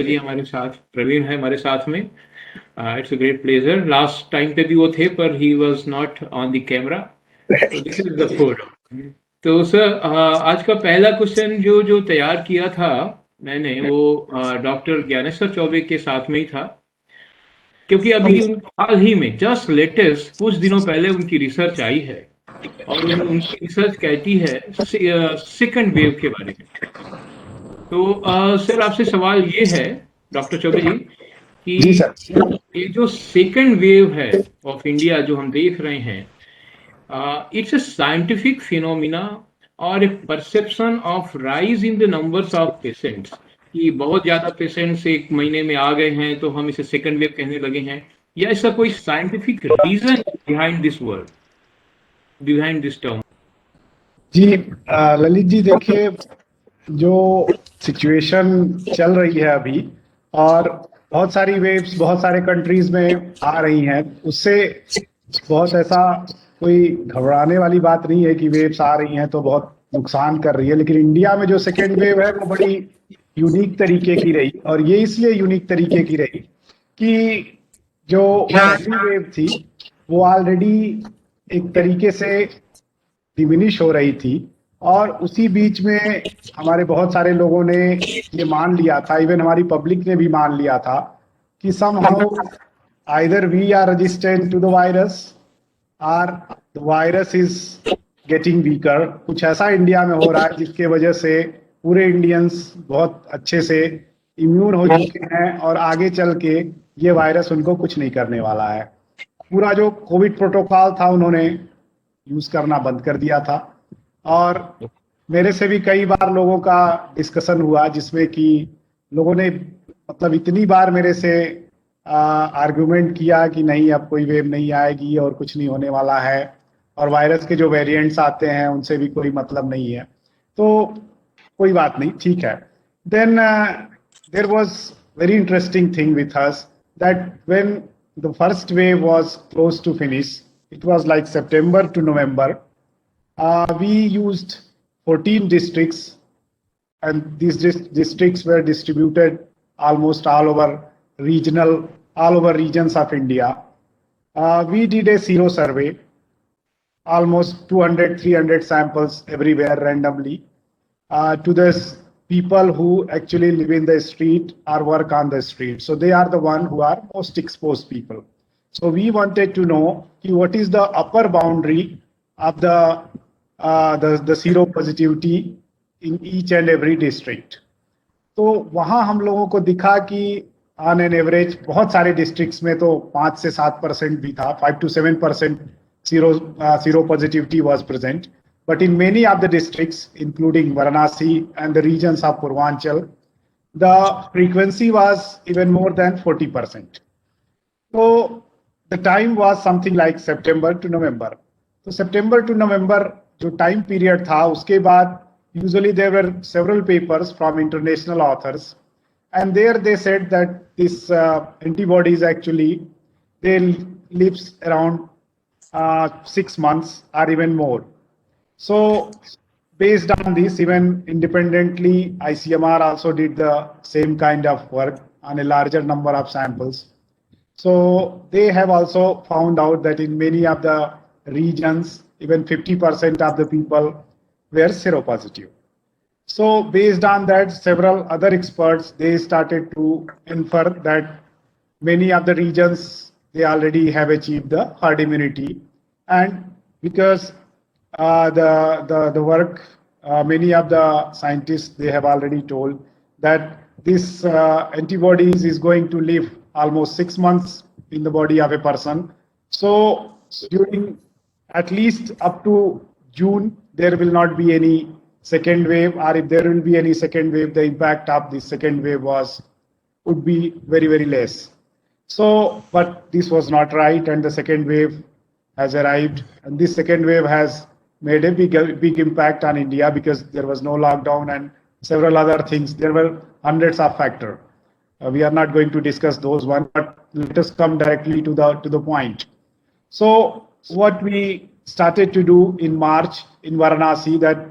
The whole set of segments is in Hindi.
जी हमारे साथ प्रवीण है हमारे साथ में। It's a great pleasure. Last time पे भी वो थे पर he was not on the camera, तो दिस इज द फोटो। तो सर, आज का पहला क्वेश्चन जो जो तैयार किया था मैंने, वो डॉक्टर ज्ञानेश्वर चौबे के साथ में ही था, क्योंकि अभी हाल ही में जस्ट लेटेस्ट कुछ दिनों पहले उनकी रिसर्च आई है और उनकी रिसर्च कहती है सेकंड वेव के बारे में। तो सर, आपसे सवाल ये है डॉक्टर चौबे जी कि जी सर। ये जो सेकंड वेव है ऑफ इंडिया जो हम देख रहे हैं, इट्स अ साइंटिफिक फिनोमिना और a perception of rise in the numbers of patients, कि बहुत ज्यादा पेशेंट्स एक महीने में आ गए हैं तो हम इसे सेकंड वेव कहने लगे हैं, या ऐसा कोई scientific reason behind this word, behind this term? जी ललित जी, देखिए, जो सिचुएशन चल रही है अभी, और बहुत सारी वेव्स बहुत सारे कंट्रीज में आ रही हैं, उससे बहुत ऐसा कोई घबराने वाली बात नहीं है कि वेव्स आ रही हैं तो बहुत नुकसान कर रही है। लेकिन इंडिया में जो सेकेंड वेव है वो बड़ी यूनिक तरीके की रही, और ये इसलिए यूनिक तरीके की रही कि जो पहली वेव थी वो ऑलरेडी एक तरीके से डिमिनिश हो रही थी, और उसी बीच में हमारे बहुत सारे लोगों ने ये मान लिया था, इवन हमारी पब्लिक ने भी मान लिया था कि somehow either we are resistant to the virus और the virus is getting weaker. कुछ ऐसा इंडिया में हो रहा है जिसके वजह से पूरे इंडियंस बहुत अच्छे से इम्यून हो चुके हैं, और आगे चल के ये वायरस उनको कुछ नहीं करने वाला है। पूरा जो कोविड प्रोटोकॉल था उन्होंने यूज करना बंद कर दिया था। और मेरे से भी कई बार लोगों का डिस्कशन हुआ जिसमें कि लोगों ने मतलब इतनी बार मेरे से आर्गुमेंट किया कि नहीं, अब कोई वेव नहीं आएगी और कुछ नहीं होने वाला है, और वायरस के जो वेरिएंट्स आते हैं उनसे भी कोई मतलब नहीं है। तो कोई बात नहीं, ठीक है। Then there was very interesting thing with us that when the first wave was close to finish, it was like September to November. We used 14 districts, and these districts were distributed almost all over regions of India. We did a zero survey, almost 200, 300 samples everywhere randomly, to the people who actually live in the street or work on the street. So they are the one who are most exposed people. So we wanted to know what is the upper boundary of the zero positivity in each and every district. तो वहाँ हम लोगों को दिखा कि ऑन एन एवरेज बहुत सारे डिस्ट्रिक्ट्स में तो 5 से 7% भी था, 5 to 7% zero positivity was present. But in many of the districts, including Varanasi and the regions of Purvanchal, the frequency was even more than 40%. So the time was something like September to November. So September to November जो time period था, उसके बाद usually there were several papers from international authors, and there they said that this antibodies actually they lives around 6 months or even more. So based on this, even independently, ICMR also did the same kind of work on a larger number of samples. So they have also found out that in many of the regions, even 50% of the people were seropositive. So based on that, several other experts, they started to infer that many of the regions, they already have achieved the herd immunity. And because the work, many of the scientists, they have already told that this antibodies is going to live almost 6 months in the body of a person. So during at least up to June, there will not be any second wave, or if there will be any second wave, the impact of the second wave would be very, very less. So, but this was not right, and the second wave has arrived, and this second wave has made a big impact on India because there was no lockdown and several other things. There were hundreds of factors. We are not going to discuss those one, but let us come directly to the point. So what we started to do in March in Varanasi, that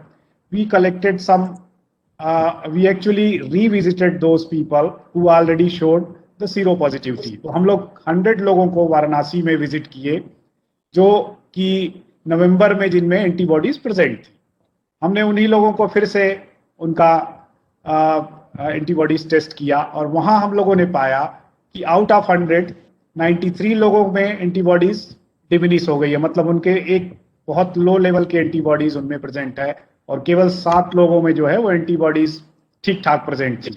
we collected some we actually revisited those people who already showed the seropositivity. तो हम लोग 100 लोगों को वाराणसी में विजिट किए जो कि नवंबर में जिनमें एंटीबॉडीज प्रेजेंट थी. हमने उन्हीं लोगों को फिर से उनका एंटीबॉडीज टेस्ट किया और वहां हम लोगों ने पाया कि आउट ऑफ 100 93 लोगों में एंटीबॉडीज डिमिनिश हो गई है. मतलब उनके एक बहुत लो लेवल के एंटीबॉडीज उनमें प्रेजेंट है और केवल 7 लोगों में जो है वो एंटीबॉडीज ठीक ठाक प्रेजेंट थी.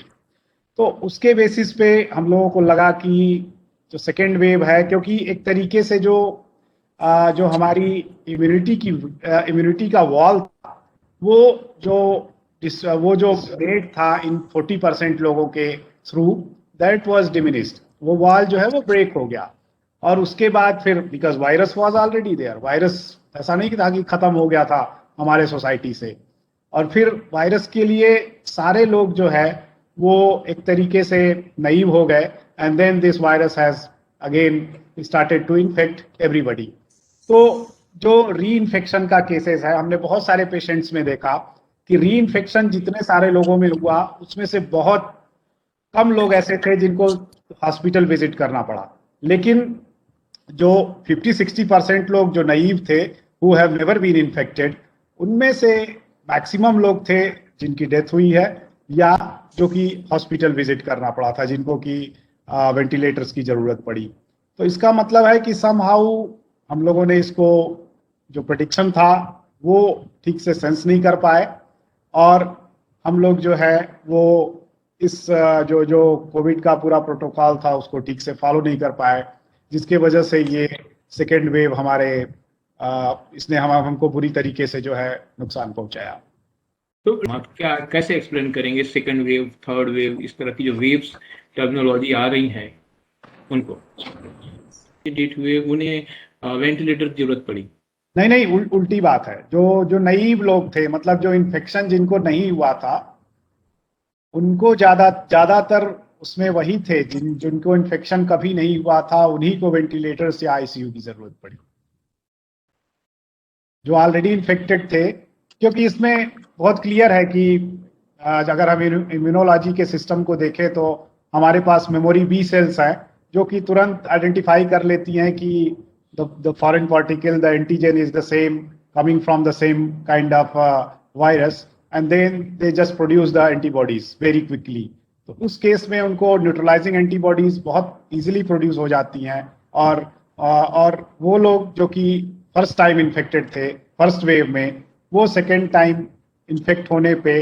तो उसके बेसिस पे हम लोगों को लगा कि जो सेकेंड वेव है, क्योंकि एक तरीके से जो हमारी इम्यूनिटी का वॉल था वो जो रेट था इन 40% लोगों के थ्रू, दैट वाज डिमिनिश्ड. वो वॉल जो है वो ब्रेक हो गया. और उसके बाद फिर because virus was already there, virus ऐसा नहीं था कि खत्म हो गया था हमारे सोसाइटी से. और फिर वायरस के लिए सारे लोग जो है वो एक तरीके से नईव हो गए and then this virus has again started to infect everybody. तो जो री इन्फेक्शन का केसेस है, हमने बहुत सारे पेशेंट्स में देखा कि री इन्फेक्शन जितने सारे लोगों में हुआ उसमें से बहुत कम लोग ऐसे थे जिनको हॉस्पिटल विजिट करना पड़ा. लेकिन जो 50-60% लोग जो नईव थे, who have never been infected, उनमें से मैक्सिमम लोग थे जिनकी डेथ हुई है या जो कि हॉस्पिटल विजिट करना पड़ा था, जिनको कि वेंटिलेटर्स की जरूरत पड़ी. तो इसका मतलब है कि समहाउ हम लोगों ने इसको जो प्रेडिक्शन था वो ठीक से सेंस नहीं कर पाए और हम लोग जो है वो इस जो कोविड का पूरा प्रोटोकॉल था उसको ठीक से फॉलो नहीं कर पाए, जिसके वजह से ये सेकेंड वेव इसने हमको बुरी तरीके से जो है नुकसान पहुंचाया. तो आप क्या कैसे एक्सप्लेन करेंगे सेकंड वेव, थर्ड वेव, इस तरह की जो वेव्स टर्मिनोलॉजी आ रही है उनको? डेट हुए उन्हें वेंटिलेटर की जरूरत पड़ी? नहीं, उल्टी बात है. जो नईव लोग थे, मतलब जो इन्फेक्शन जिनको नहीं हुआ था उनको ज्यादातर उसमें वही थे जिनको इन्फेक्शन कभी नहीं हुआ था, उन्हीं को वेंटिलेटर्स या आईसीयू की जरूरत पड़ी. जो ऑलरेडी इन्फेक्टेड थे, क्योंकि इसमें बहुत क्लियर है कि अगर हम इम्यूनोलॉजी के सिस्टम को देखें तो हमारे पास मेमोरी बी सेल्स हैं जो कि तुरंत आइडेंटिफाई कर लेती हैं कि the foreign particle, the antigen is the same, coming from the same kind of virus, and then they just produce the antibodies very quickly. तो उस केस में उनको न्यूट्रलाइजिंग एंटीबॉडीज बहुत इजीली प्रोड्यूस हो जाती हैं. और वो लोग जो कि फर्स्ट टाइम इन्फेक्टेड थे फर्स्ट वेव में, वो सेकेंड टाइम इन्फेक्ट होने पे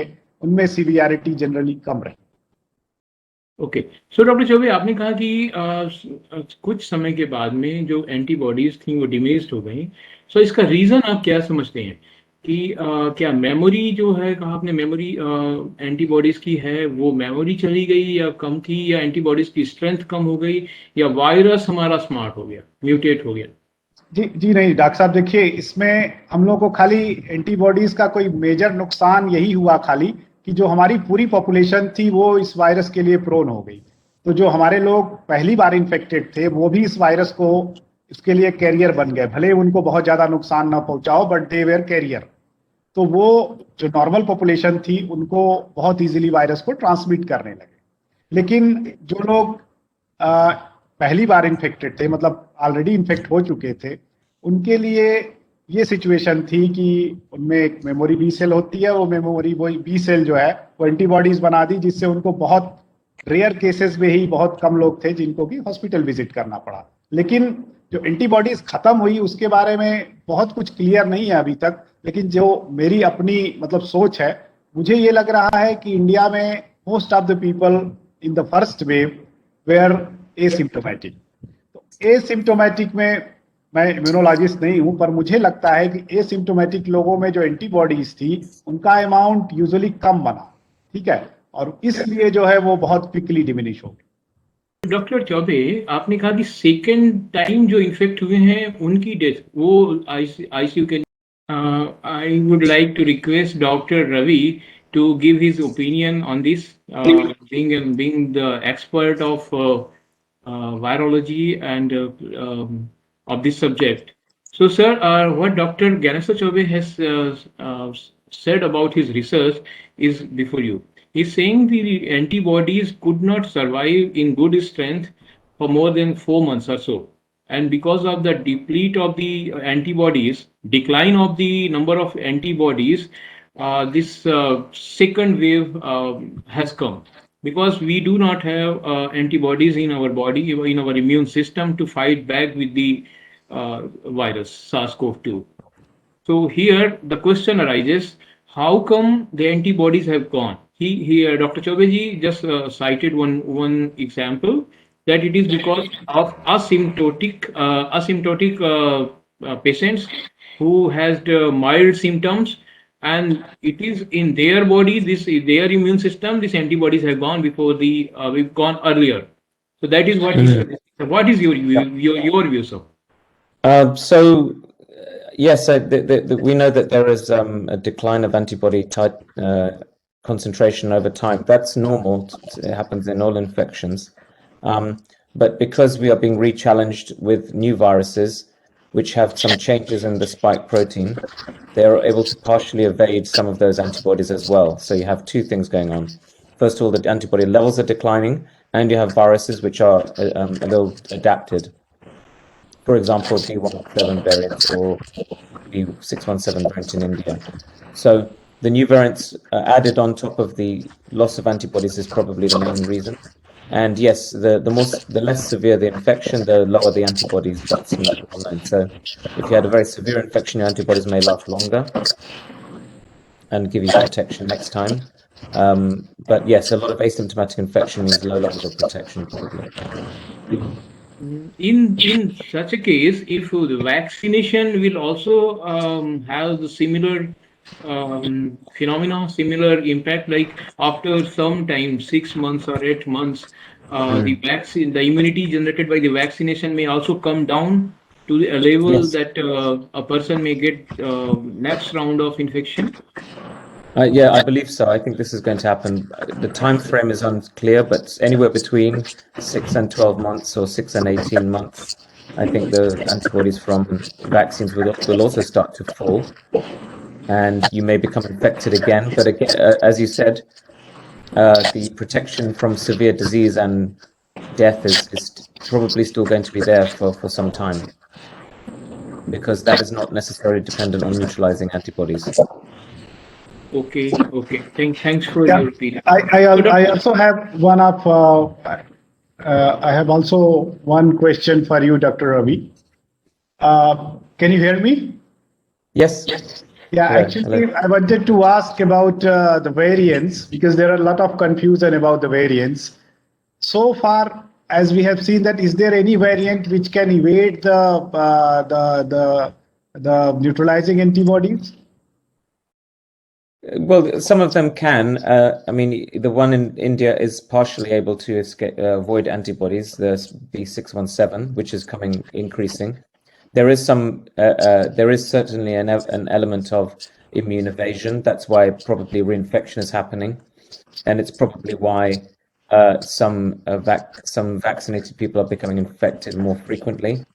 उनमें सीवियरिटी जनरली कम रही. ओके. सो डॉक्टर चौबे, आपने कहा कि कुछ समय के बाद में जो एंटीबॉडीज थी वो डिमिनिश्ड हो गई. सो इसका रीजन आप क्या समझते हैं कि क्या मेमोरी जो है, कहा आपने मेमोरी एंटीबॉडीज की है, वो मेमोरी चली गई या कम थी, या एंटीबॉडीज की स्ट्रेंथ कम हो गई, या वायरस हमारा स्मार्ट हो गया, म्यूटेट हो गया? जी नहीं डॉक्टर साहब, देखिए इसमें हम लोग को खाली एंटीबॉडीज का कोई मेजर नुकसान यही हुआ खाली कि जो हमारी पूरी पॉपुलेशन थी वो इस वायरस के लिए प्रोन हो गई. तो जो हमारे लोग पहली बार इन्फेक्टेड थे वो भी इस वायरस को इसके लिए कैरियर बन गए, भले उनको बहुत ज्यादा नुकसान ना पहुंचाओ बट दे वेर कैरियर. तो वो जो नॉर्मल पॉपुलेशन थी उनको बहुत इजीली वायरस को ट्रांसमिट करने लगे. लेकिन जो लोग पहली बार इन्फेक्टेड थे, मतलब ऑलरेडी इन्फेक्ट हो चुके थे, उनके लिए ये सिचुएशन थी कि उनमें एक मेमोरी बी सेल होती है, वो मेमोरी बी सेल जो है वो एंटीबॉडीज बना दी, जिससे उनको बहुत रेयर केसेस में ही बहुत कम लोग थे जिनको कि हॉस्पिटल विजिट करना पड़ा. लेकिन जो एंटीबॉडीज खत्म हुई उसके बारे में बहुत कुछ क्लियर नहीं है अभी तक. लेकिन जो मेरी अपनी मतलब सोच है, मुझे ये लग रहा है कि इंडिया में most of the people in the first wave were asymptomatic. तो एसिम्प्टोमेटिक में मैं इम्यूनोलॉजिस्ट नहीं हूं, पर मुझे लगता है कि एसिम्प्टोमेटिक लोगों में जो एंटीबॉडीज थी उनका अमाउंट यूजुअली कम बना, ठीक है, और इसलिए जो है वो बहुत क्विकली डिमिनिश हो गई. डॉक्टर चौबे, आपने कहा कि सेकेंड टाइम जो इन्फेक्ट हुए हैं उनकी डेथ वो आईसीयू के. I would like to request doctor Ravi to give his opinion on this, being the expert of virology and of this subject. So, sir, what Dr. Ganesha Chobe has said about his research is before you. He's saying the antibodies could not survive in good strength for more than 4 months or so. And because of the deplete of the antibodies, decline of the number of antibodies, this second wave has come because we do not have antibodies in our body, in our immune system to fight back with the virus, SARS-CoV-2. So here the question arises, how come the antibodies have gone? Dr. Chaubeji just cited one example that it is because of asymptotic patients who has the mild symptoms, and it is in their body, this their immune system, these antibodies have gone before the we've gone earlier. So that is what he's Mhm. suggesting. So what is your Yeah. your view, sir? So yes, we know that there is a decline of antibody type concentration over time. That's normal. It happens in all infections. But because we are being re-challenged with new viruses, which have some changes in the spike protein, they are able to partially evade some of those antibodies as well. So you have two things going on. First of all, the antibody levels are declining, and you have viruses which are a little adapted. For example, B17 variant or B617 variant in India. So the new variants added on top of the loss of antibodies is probably the main reason. And yes, the less severe the infection, the lower the antibodies. That's well known. So if you had a very severe infection, your antibodies may last longer and give you protection next time. But yes, a lot of asymptomatic infection means low levels of protection, probably. In such a case, if the vaccination will also have the similar phenomena, similar impact, like after some time, 6 months or 8 months, the Mm. vaccine, the immunity generated by the vaccination may also come down to a level Yes. that a person may get next round of infection. Yeah, I believe so. I think this is going to happen. The time frame is unclear, but anywhere between 6 and 12 months or 6 and 18 months, I think the antibodies from vaccines will also start to fall, and you may become infected again. But again, as you said, the protection from severe disease and death is probably still going to be there for some time because that is not necessarily dependent on neutralizing antibodies. Okay, okay. Thanks for Yeah, your opinion. I, I, So, I Dr. also have one of, I have also one question for you, Dr. Ravi. Can you hear me? Yes. Yeah, Hello. Hello. actually, I wanted to ask about the variants because there are a lot of confusion about the variants. So far, as we have seen that, is there any variant which can evade the neutralizing antibodies? Well, some of them can. I mean, the one in India is partially able to avoid antibodies, the B617, which is increasing. There is certainly an element of immune evasion. That's why probably reinfection is happening, and it's probably why some vaccinated people are becoming infected more frequently.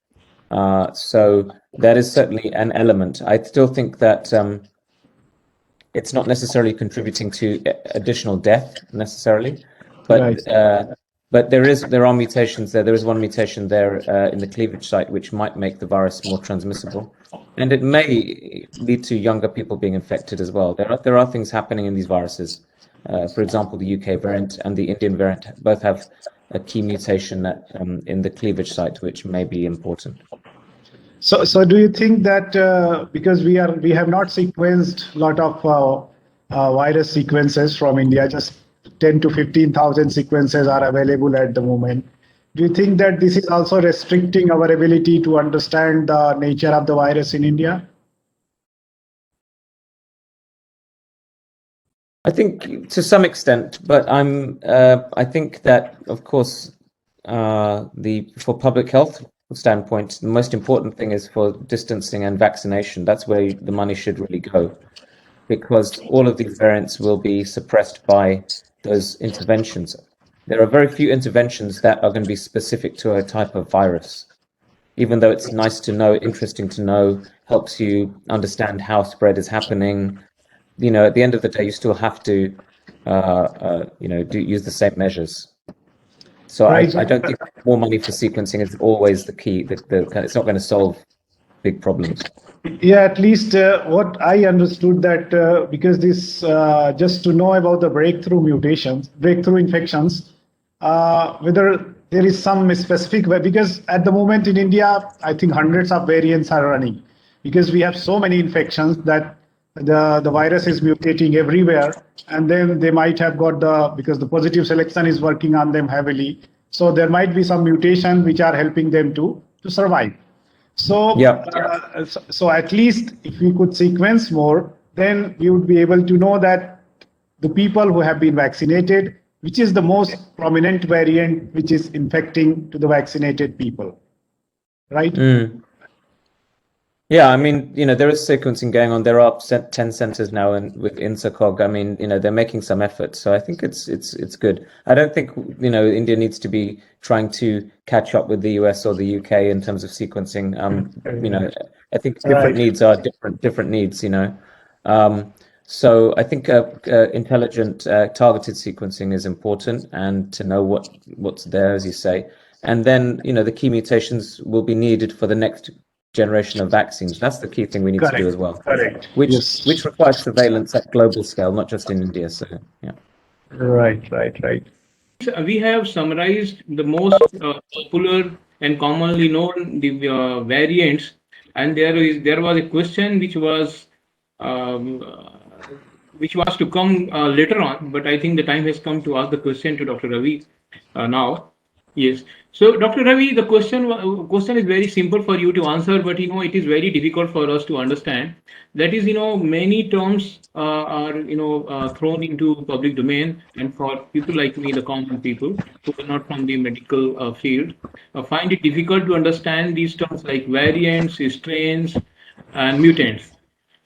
So that is certainly an element. I still think that. It's not necessarily contributing to additional death necessarily, Right. but there are mutations there. There is one mutation there in the cleavage site which might make the virus more transmissible, and it may lead to younger people being infected as well. There are things happening in these viruses. For example, the UK variant and the Indian variant both have a key mutation that, in the cleavage site, which may be important. So do you think that because we have not sequenced a lot of virus sequences from India, just 10 to 15,000 sequences are available at the moment. Do you think that this is also restricting our ability to understand the nature of the virus in India? I think to some extent, but I think that, of course, for public health standpoint, the most important thing is for distancing and vaccination. That's where the money should really go, because all of these variants will be suppressed by those interventions. There are very few interventions that are going to be specific to a type of virus, even though it's nice to know, interesting to know, helps you understand how spread is happening. At the end of the day, you still have to use the same measures. So Right. I don't think more money for sequencing is always the key. It's not going to solve big problems. Yeah, at least what I understood that because this just to know about the breakthrough infections, whether there is some specific way, because at the moment in India, I think hundreds of variants are running because we have so many infections that the virus is mutating everywhere, and then they might have got because the positive selection is working on them heavily, so there might be some mutation which are helping them to survive. So, Yeah. So at least if we could sequence more, then we would be able to know that the people who have been vaccinated, which is the most prominent variant which is infecting to the vaccinated people, right? Yeah, I mean, there is sequencing going on. There are 10 centers now, and with INSACOG, I mean, they're making some effort. So I think it's good. I don't think India needs to be trying to catch up with the US or the UK in terms of sequencing. I think different needs are different needs. So I think intelligent, targeted sequencing is important, and to know what's there, as you say. And then the key mutations will be needed for the next generation of vaccines. That's the key thing we need to do as well. Correct. Which requires surveillance at global scale, not just in India. So yeah. Right. We have summarized the most popular and commonly known variants, and there was a question um, which was to come later on, but I think the time has come to ask the question to Dr. Ravi now. Yes. So, Dr. Ravi, the question is very simple for you to answer, but it is very difficult for us to understand. That is, many terms are thrown into public domain, and for people like me, the common people who are not from the medical field, find it difficult to understand these terms like variants, strains, and mutants.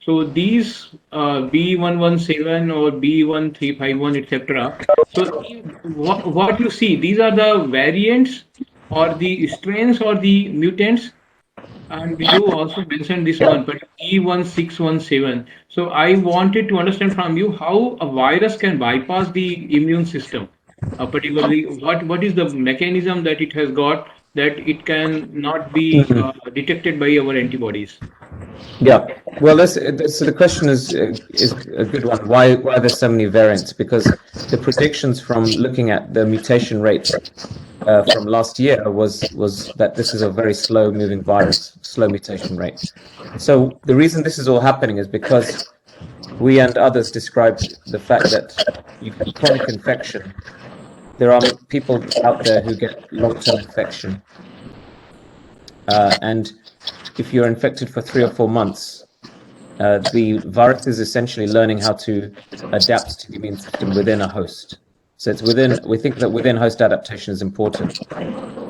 So these B117 or B1351, etc. So what you see, these are the variants or the strains or the mutants. And you also mentioned this one, but E1617. So I wanted to understand from you how a virus can bypass the immune system, particularly what is the mechanism that it has got that it can not be detected by our antibodies. Yeah, well, so the question is a good one. Why there's so many variants? Because the predictions from looking at the mutation rate from last year was that this is a very slow moving virus, slow mutation rate. So the reason this is all happening is because we and others described the fact that you get chronic infection. There are people out there who get long-term infection, and if you're infected for 3 or 4 months, the virus is essentially learning how to adapt to the immune system within a host. So we think that within host adaptation is important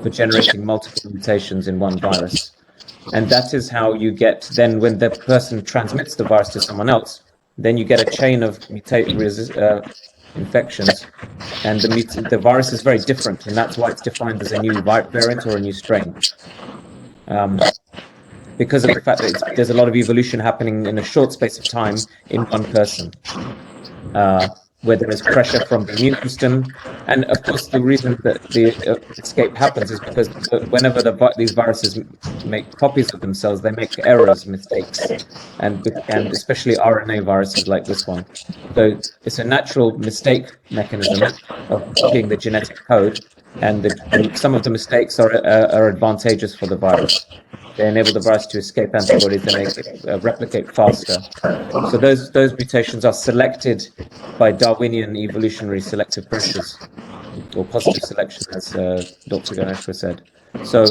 for generating multiple mutations in one virus. And that is how you get, then when the person transmits the virus to someone else, then you get a chain of infections, and the virus is very different, and that's why it's defined as a new variant or a new strain. Because of the fact that there's a lot of evolution happening in a short space of time in one person, where there is pressure from the immune system. And of course, the reason that the escape happens is because whenever these viruses make copies of themselves, they make errors, mistakes, and especially RNA viruses like this one. So it's a natural mistake mechanism of copying the genetic code, and some of the mistakes are advantageous for the virus. They enable the virus to escape antibodies and make it replicate faster. So those mutations are selected by Darwinian evolutionary selective pressures, or positive selection, as Dr. Ganeshwar said. So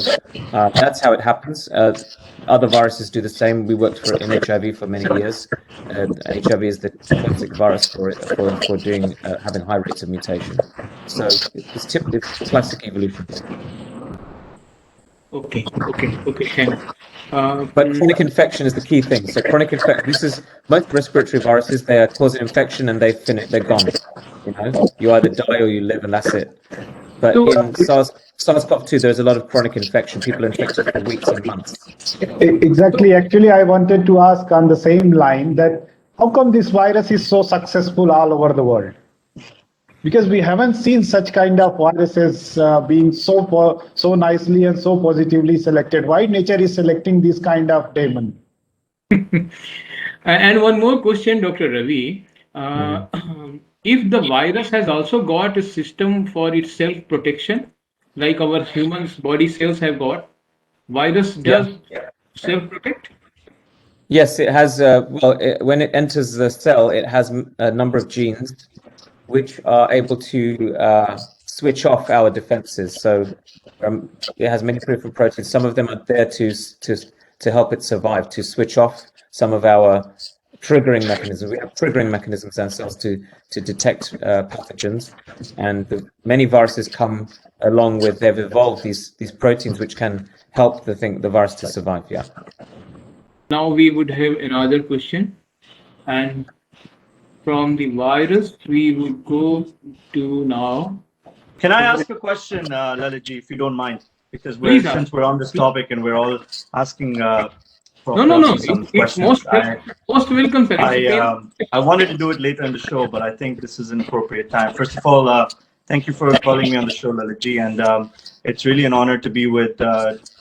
that's how it happens. Other viruses do the same. We worked in HIV for many years. HIV is the toxic virus for doing having high rates of mutation. So it's classic evolution. Okay, thanks. But chronic infection is the key thing. So chronic infection, most respiratory viruses, they are causing infection and they're gone. You either die or you live, and that's it. But in SARS-CoV-2, there's a lot of chronic infection. People are infected for weeks and months. Exactly. Actually, I wanted to ask on the same line that how come this virus is so successful all over the world? Because we haven't seen such kind of viruses being so nicely and so positively selected. Why nature is selecting this kind of demon? And one more question, Dr. Ravi. If the virus has also got a system for its self-protection, like our humans' body cells have got, virus Yeah. does self-protect? Yes, it has. When it enters the cell, it has a number of genes which are able to switch off our defenses. So it has many peripheral proteins. Some of them are there to help it survive, to switch off some of our triggering mechanisms. We have triggering mechanisms in cells to detect pathogens, and many viruses come along with. They've evolved these proteins which can help the virus to survive. Yeah. Now we would have another question, and from the virus, we would go to now. Can I ask a question, Lalitji, if you don't mind? Because Please ask. since we're on this topic and we're all asking for No. some It's questions, most welcome, sir. I wanted to do it later in the show, but I think this is an appropriate time. First of all, thank you for calling me on the show, Lalitji, and it's really an honor to be with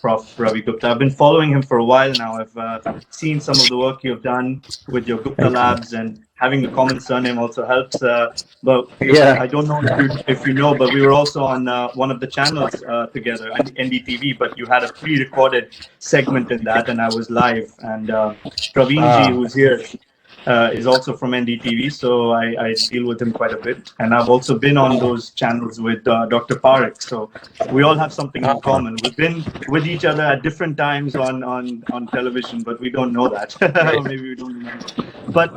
Prof. Ravi Gupta. I've been following him for a while now. I've seen some of the work you've done with your Gupta Labs, and having the common surname also helps. But Yeah. I don't know if you know, but we were also on one of the channels together, NDTV, but you had a pre-recorded segment in that, and I was live. And Praveenji, who's here, is also from NDTV, so I deal with him quite a bit. And I've also been on those channels with Dr. Parekh, so we all have something in common. We've been with each other at different times on television, but we don't know that. Or maybe we don't remember. But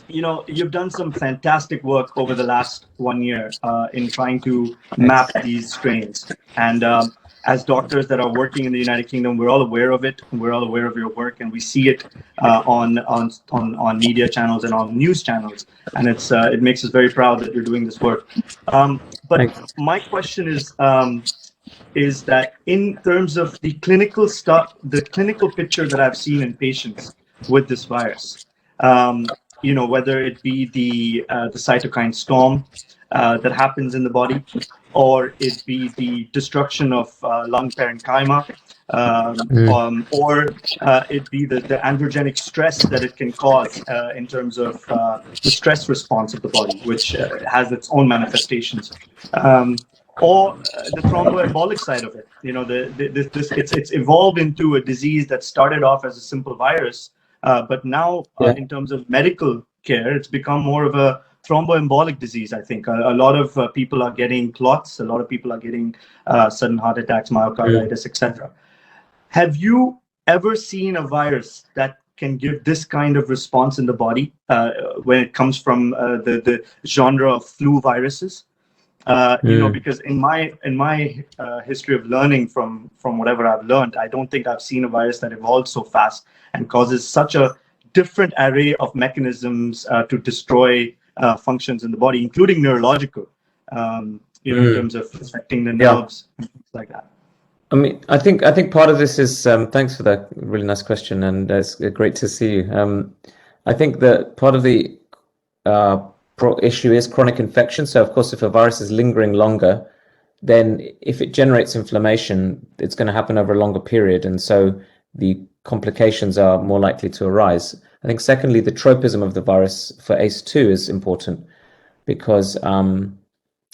you know, you've done some fantastic work over the last 1 year in trying to map these strains. And as doctors that are working in the United Kingdom, we're all aware of it. We're all aware of your work, and we see it on media channels and on news channels. And it makes us very proud that you're doing this work. But my question is that in terms of the clinical stuff, the clinical picture that I've seen in patients with this virus, you know, whether it be the cytokine storm that happens in the body, or it be the destruction of lung parenchyma, or it be the androgenic stress that it can cause in terms of the stress response of the body, which has its own manifestations. Or the thromboembolic side of it, you know, it's evolved into a disease that started off as a simple virus, but now in terms of medical care, it's become more of a thromboembolic disease. I think a lot of people are getting clots, a lot of people are getting sudden heart attacks, myocarditis, etc. Have you ever seen a virus that can give this kind of response in the body when it comes from the genre of flu viruses? You know, because in my history of learning from whatever I've learned, I don't think I've seen a virus that evolved so fast and causes such a different array of mechanisms to destroy functions in the body, including neurological, you know, in terms of affecting the nerves and things like that. I mean, I think part of this is thanks for that really nice question, and it's great to see you. I think that part of the issue is chronic infection. So, of course, if a virus is lingering longer, then if it generates inflammation, it's going to happen over a longer period, and so the complications are more likely to arise. I think, secondly, the tropism of the virus for ACE2 is important because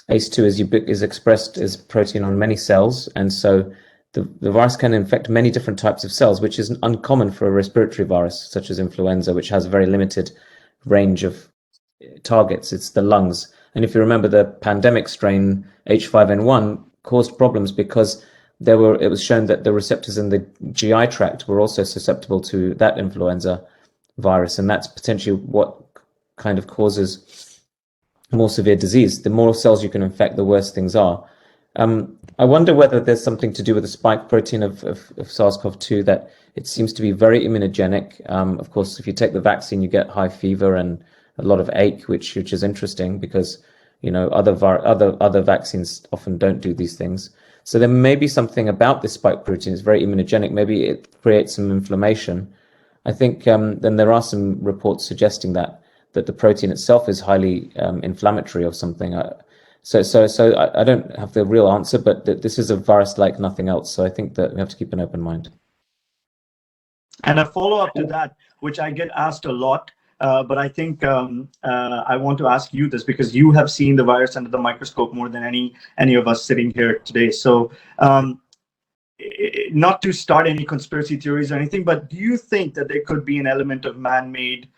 ACE2 is expressed as protein on many cells, and so the virus can infect many different types of cells, which is uncommon for a respiratory virus such as influenza, which has a very limited range of targets. It's the lungs. And if you remember, the pandemic strain H5N1 caused problems because it was shown that the receptors in the GI tract were also susceptible to that influenza virus, and that's potentially what kind of causes more severe disease. The more cells you can infect, the worse things are. I wonder whether there's something to do with the spike protein of SARS-CoV-2, that it seems to be very immunogenic. Of course, if you take the vaccine, you get high fever and a lot of ache, which is interesting because, you know, other vaccines often don't do these things. So there may be something about this spike protein. It's very immunogenic. Maybe it creates some inflammation. I think then there are some reports suggesting that that the protein itself is highly inflammatory or something. So I don't have the real answer, but this is a virus like nothing else. So I think that we have to keep an open mind. And a follow-up to that, which I get asked a lot, but I think I want to ask you this because you have seen the virus under the microscope more than any of us sitting here today. So not to start any conspiracy theories or anything, but do you think that there could be an element of man-made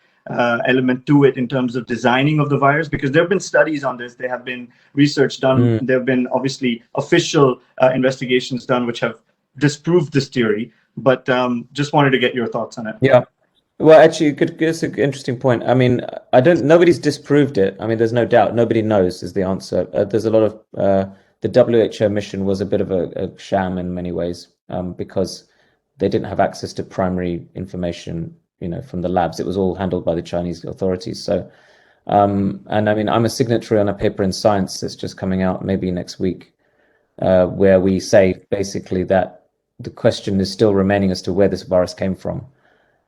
element to it in terms of designing of the virus? Because there have been studies on this, there have been research done, there have been obviously official investigations done which have disproved this theory, but just wanted to get your thoughts on it. Yeah. Well, actually, it's an interesting point. I mean, nobody's disproved it. I mean, there's no doubt. Nobody knows is the answer. There's a lot of, the WHO mission was a bit of a sham in many ways because they didn't have access to primary information, from the labs. It was all handled by the Chinese authorities. So, and I mean, I'm a signatory on a paper in Science that's just coming out maybe next week, where we say basically that the question is still remaining as to where this virus came from,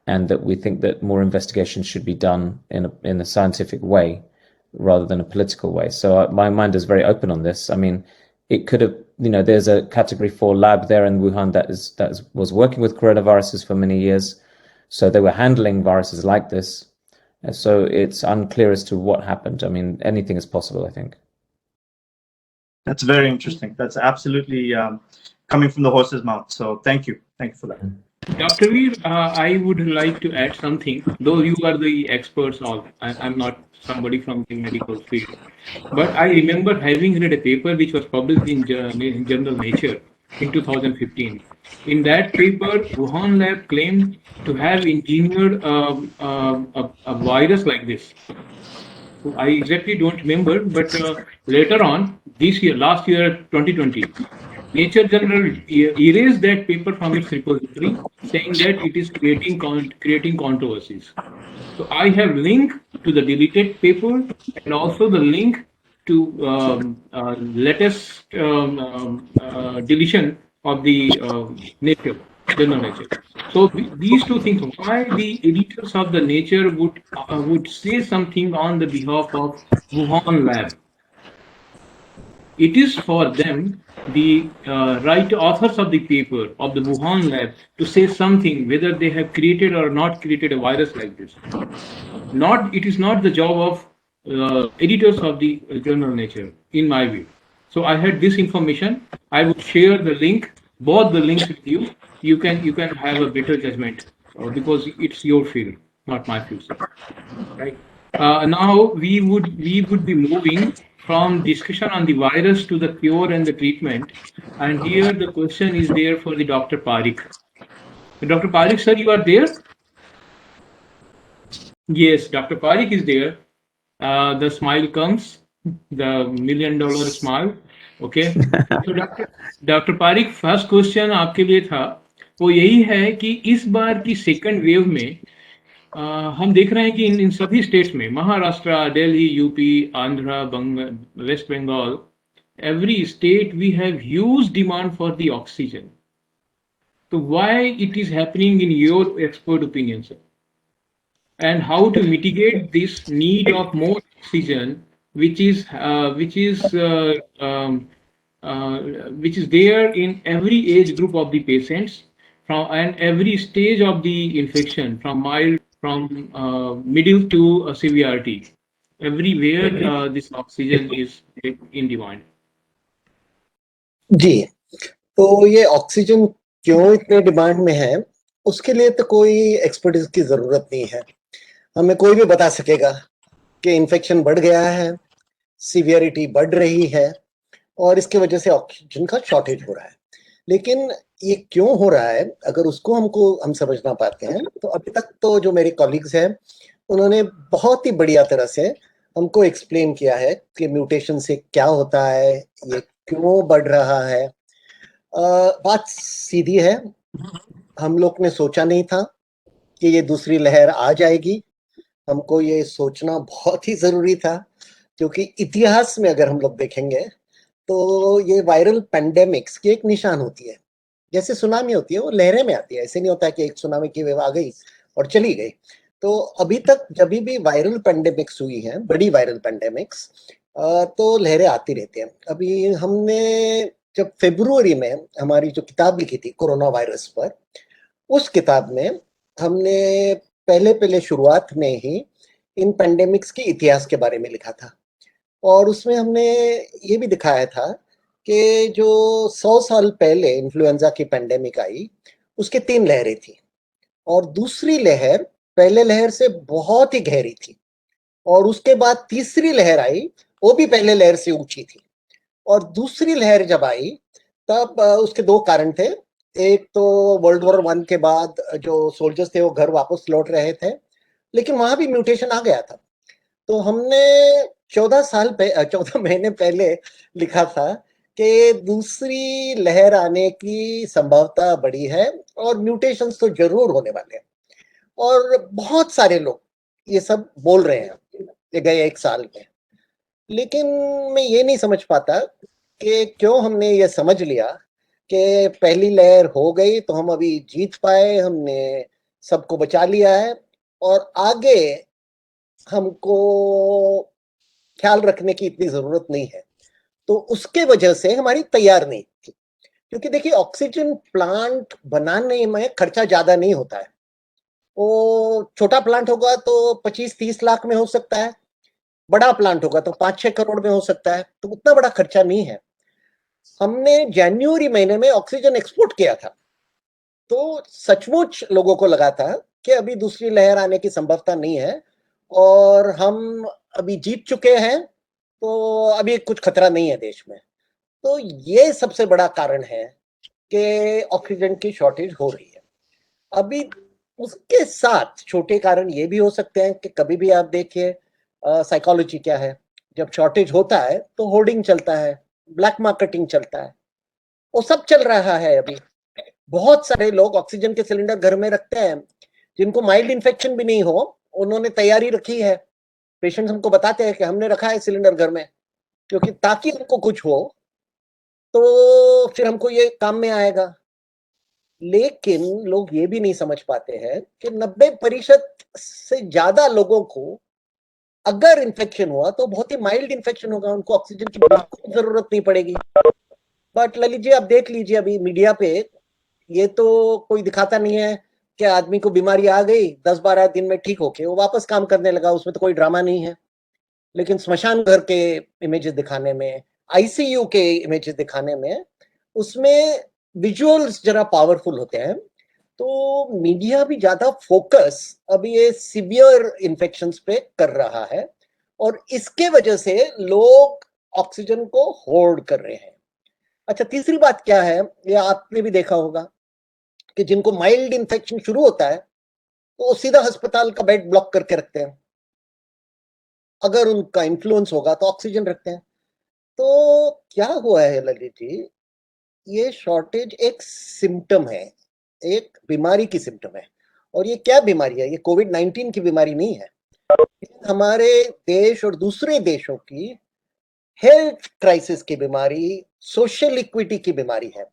and that we think that more investigation should be done in a scientific way rather than a political way. So my mind is very open on this. I mean, it could have, there's a category 4 lab there in Wuhan that was working with coronaviruses for many years. So they were handling viruses like this. And so it's unclear as to what happened. I mean, anything is possible, I think. That's very interesting. That's absolutely coming from the horse's mouth. So thank you. Thank you for that. Dr. Veer, I would like to add something, though you are the experts of, I'm not somebody from the medical field, but I remember having read a paper which was published in Journal Nature in 2015. In that paper, Wuhan lab claimed to have engineered a virus like this. So I exactly don't remember, but later on, last year, 2020, Nature Journal erased that paper from its repository, saying that it is creating controversies. So I have link to the deleted paper and also the link to latest deletion of the Journal Nature. So these two things, why the editors of the Nature would say something on the behalf of Wuhan lab. It is for them, the right authors of the paper of the Wuhan lab, to say something whether they have created or not created a virus like this. It is not the job of editors of the Journal Nature, in my view. So I had this information. I would share the link, both the links with you. You can have a better judgment because it's your field, not my field. Right. Now we would be moving from discussion on the virus to the cure and the treatment. And here the question is there for the Dr. Parikh. Dr. Parikh, sir, you are there? Yes, Dr. Parikh is there. The smile comes, the $1 million smile. Okay. So Dr. Parikh, first question आपके लिए था वो यही है कि इस बार की सेकंड वेव में हम देख रहे हैं कि इन सभी स्टेट्स में, Maharashtra, Delhi, UP, Andhra, West Bengal, every state we have huge demand for the oxygen. So why it is happening in your expert opinion, sir? And how to mitigate this need of more oxygen, which is there in every age group of the patients, and every stage of the infection, from mild, from middle to severity. Everywhere this oxygen is in demand. जी, तो ये ऑक्सीजन क्यों इतने डिमांड में है, उसके लिए तो कोई एक्सपर्टीज की जरूरत नहीं है. हमें कोई भी बता सकेगा कि इन्फेक्शन बढ़ गया है, सीवियरिटी बढ़ रही है और इसके वजह से ऑक्सीजन का शॉर्टेज हो रहा है. लेकिन ये क्यों हो रहा है, अगर उसको हम समझना पाते हैं, तो अभी तक तो जो मेरे कॉलीग्स हैं उन्होंने बहुत ही बढ़िया तरह से हमको एक्सप्लेन किया है कि म्यूटेशन से क्या होता है, ये क्यों बढ़ रहा है. बात सीधी है, हम लोग ने सोचा नहीं था कि ये दूसरी लहर आ जाएगी. हमको ये सोचना बहुत ही जरूरी था, क्योंकि इतिहास में अगर हम लोग देखेंगे तो ये वायरल पेंडेमिक्स की एक निशान होती है. जैसे सुनामी होती है, वो लहरें में आती है. ऐसे नहीं होता कि एक सुनामी की वेव आ गई और चली गई. तो अभी तक जब भी वायरल पेंडेमिक्स हुई हैं, बड़ी वायरल पेंडेमिक्स, तो लहरें आती रहती हैं। अभी हमने जब फरवरी में हमारी जो किताब लिखी थी कोरोना वायरस पर, उस किताब में हमने पहले शुरुआत में ही इन पेंडेमिक्स के इतिहास के बारे में लिखा था, और उसमें हमने ये भी दिखाया था कि जो 100 साल पहले इन्फ्लुएंजा की पेंडेमिक आई, उसके 3 लहरें थी, और दूसरी लहर पहले लहर से बहुत ही गहरी थी, और उसके बाद तीसरी लहर आई, वो भी पहले लहर से ऊंची थी। और दूसरी लहर जब आई तब उसके 2 कारण थे। एक तो वर्ल्ड वॉर 1 के बाद जो सोल्जर्स थे वो घर वापस लौट रहे थे, लेकिन वहां भी म्यूटेशन आ गया था। तो हमने 14 महीने पहले लिखा था कि दूसरी लहर आने की संभावना बड़ी है और म्यूटेशंस तो जरूर होने वाले हैं, और बहुत सारे लोग ये सब बोल रहे हैं ये गए 1 साल में। लेकिन मैं ये नहीं समझ पाता कि क्यों हमने ये समझ लिया कि पहली लहर हो गई तो हम अभी जीत पाए, हमने सबको बचा लिया है, और आगे हमको ख्याल रखने की इतनी जरूरत नहीं है। तो उसके वजह से हमारी तैयार नहीं थी, क्योंकि देखिए ऑक्सीजन प्लांट बनाने में खर्चा ज्यादा नहीं होता है। वो छोटा प्लांट होगा तो 25-30 लाख में हो सकता है, बड़ा प्लांट होगा तो 5-6 करोड़ में हो सकता है, तो उतना बड़ा खर्चा नहीं है। हमने जनवरी महीने में ऑक्सीजन एक्सपोर्ट किया था, तो सचमुच लोगों को लगा था कि अभी दूसरी लहर आने की संभावना नहीं है, और हम अभी जीत चुके हैं, तो अभी कुछ खतरा नहीं है देश में। तो ये सबसे बड़ा कारण है कि ऑक्सीजन की शॉर्टेज हो रही है अभी। उसके साथ छोटे कारण ये भी हो सकते हैं कि कभी भी आप देखिए साइकोलॉजी क्या है, जब शॉर्टेज होता है तो होर्डिंग चलता है, ब्लैक मार्केटिंग चलता है, वो सब चल रहा है अभी। बहुत सारे लोग ऑक्सीजन के सिलेंडर घर में रखते हैं, जिनको माइल्ड इन्फेक्शन भी नहीं हो, उन्होंने तैयारी रखी है। पेशेंट्स हमको बताते हैं कि हमने रखा है सिलेंडर घर में, क्योंकि ताकि हमको कुछ हो तो फिर हमको ये काम में आएगा। लेकिन लोग ये भी नहीं समझ पाते हैं कि 90% से ज्यादा लोगों को अगर इन्फेक्शन हुआ तो बहुत ही माइल्ड इन्फेक्शन होगा, उनको ऑक्सीजन की बिल्कुल जरूरत नहीं पड़ेगी। बट ललित जी आप देख लीजिए अभी मीडिया पे ये तो कोई दिखाता नहीं है कि आदमी को बीमारी आ गई 10-12 दिन में ठीक होके वो वापस काम करने लगा, उसमें तो कोई ड्रामा नहीं है। लेकिन स्मशान घर के इमेजेस दिखाने में, आईसीयू के इमेजेस दिखाने में, उसमें विजुअल्स जरा पावरफुल होते हैं। तो मीडिया भी ज्यादा फोकस अभी ये सीवियर इन्फेक्शंस पे कर रहा है, और इसके वजह से लोग ऑक्सीजन को होल्ड कर रहे हैं। अच्छा, तीसरी बात क्या है, ये आपने भी देखा होगा कि जिनको माइल्ड इन्फेक्शन शुरू होता है तो वो सीधा अस्पताल का बेड ब्लॉक करके रखते हैं, अगर उनका इन्फ्लुएंस होगा तो ऑक्सीजन रखते हैं। तो क्या हुआ है ललित जी, ये शॉर्टेज एक सिम्टम है, एक बीमारी की सिम्टम है। और ये क्या बीमारी है, ये कोविड-19 की बीमारी नहीं है, हमारे देश और दूसरे देशों की हेल्थ क्राइसिस की बीमारी, सोशल इक्विटी की बीमारी है।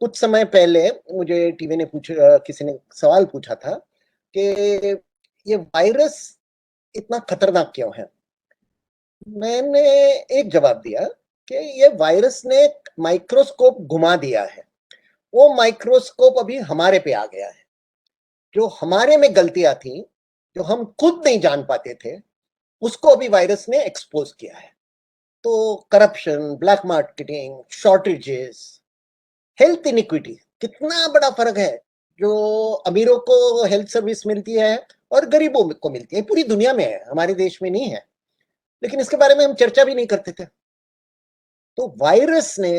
कुछ समय पहले मुझे टीवी ने किसी ने सवाल पूछा था कि ये वायरस इतना खतरनाक क्यों है। मैंने एक जवाब दिया कि ये वायरस ने माइक्रोस्कोप घुमा दिया है, वो माइक्रोस्कोप अभी हमारे पे आ गया है। जो हमारे में गलतियां थी, जो हम खुद नहीं जान पाते थे, उसको अभी वायरस ने एक्सपोज किया है। तो corruption, black marketing, shortages, health inequity, कितना बड़ा फर्क है। जो अमीरों को हेल्थ सर्विस मिलती है और गरीबों को मिलती है, पूरी दुनिया में है, हमारे देश में नहीं है, लेकिन इसके बारे में हम चर्चा भी नहीं करते थे। तो वायरस ने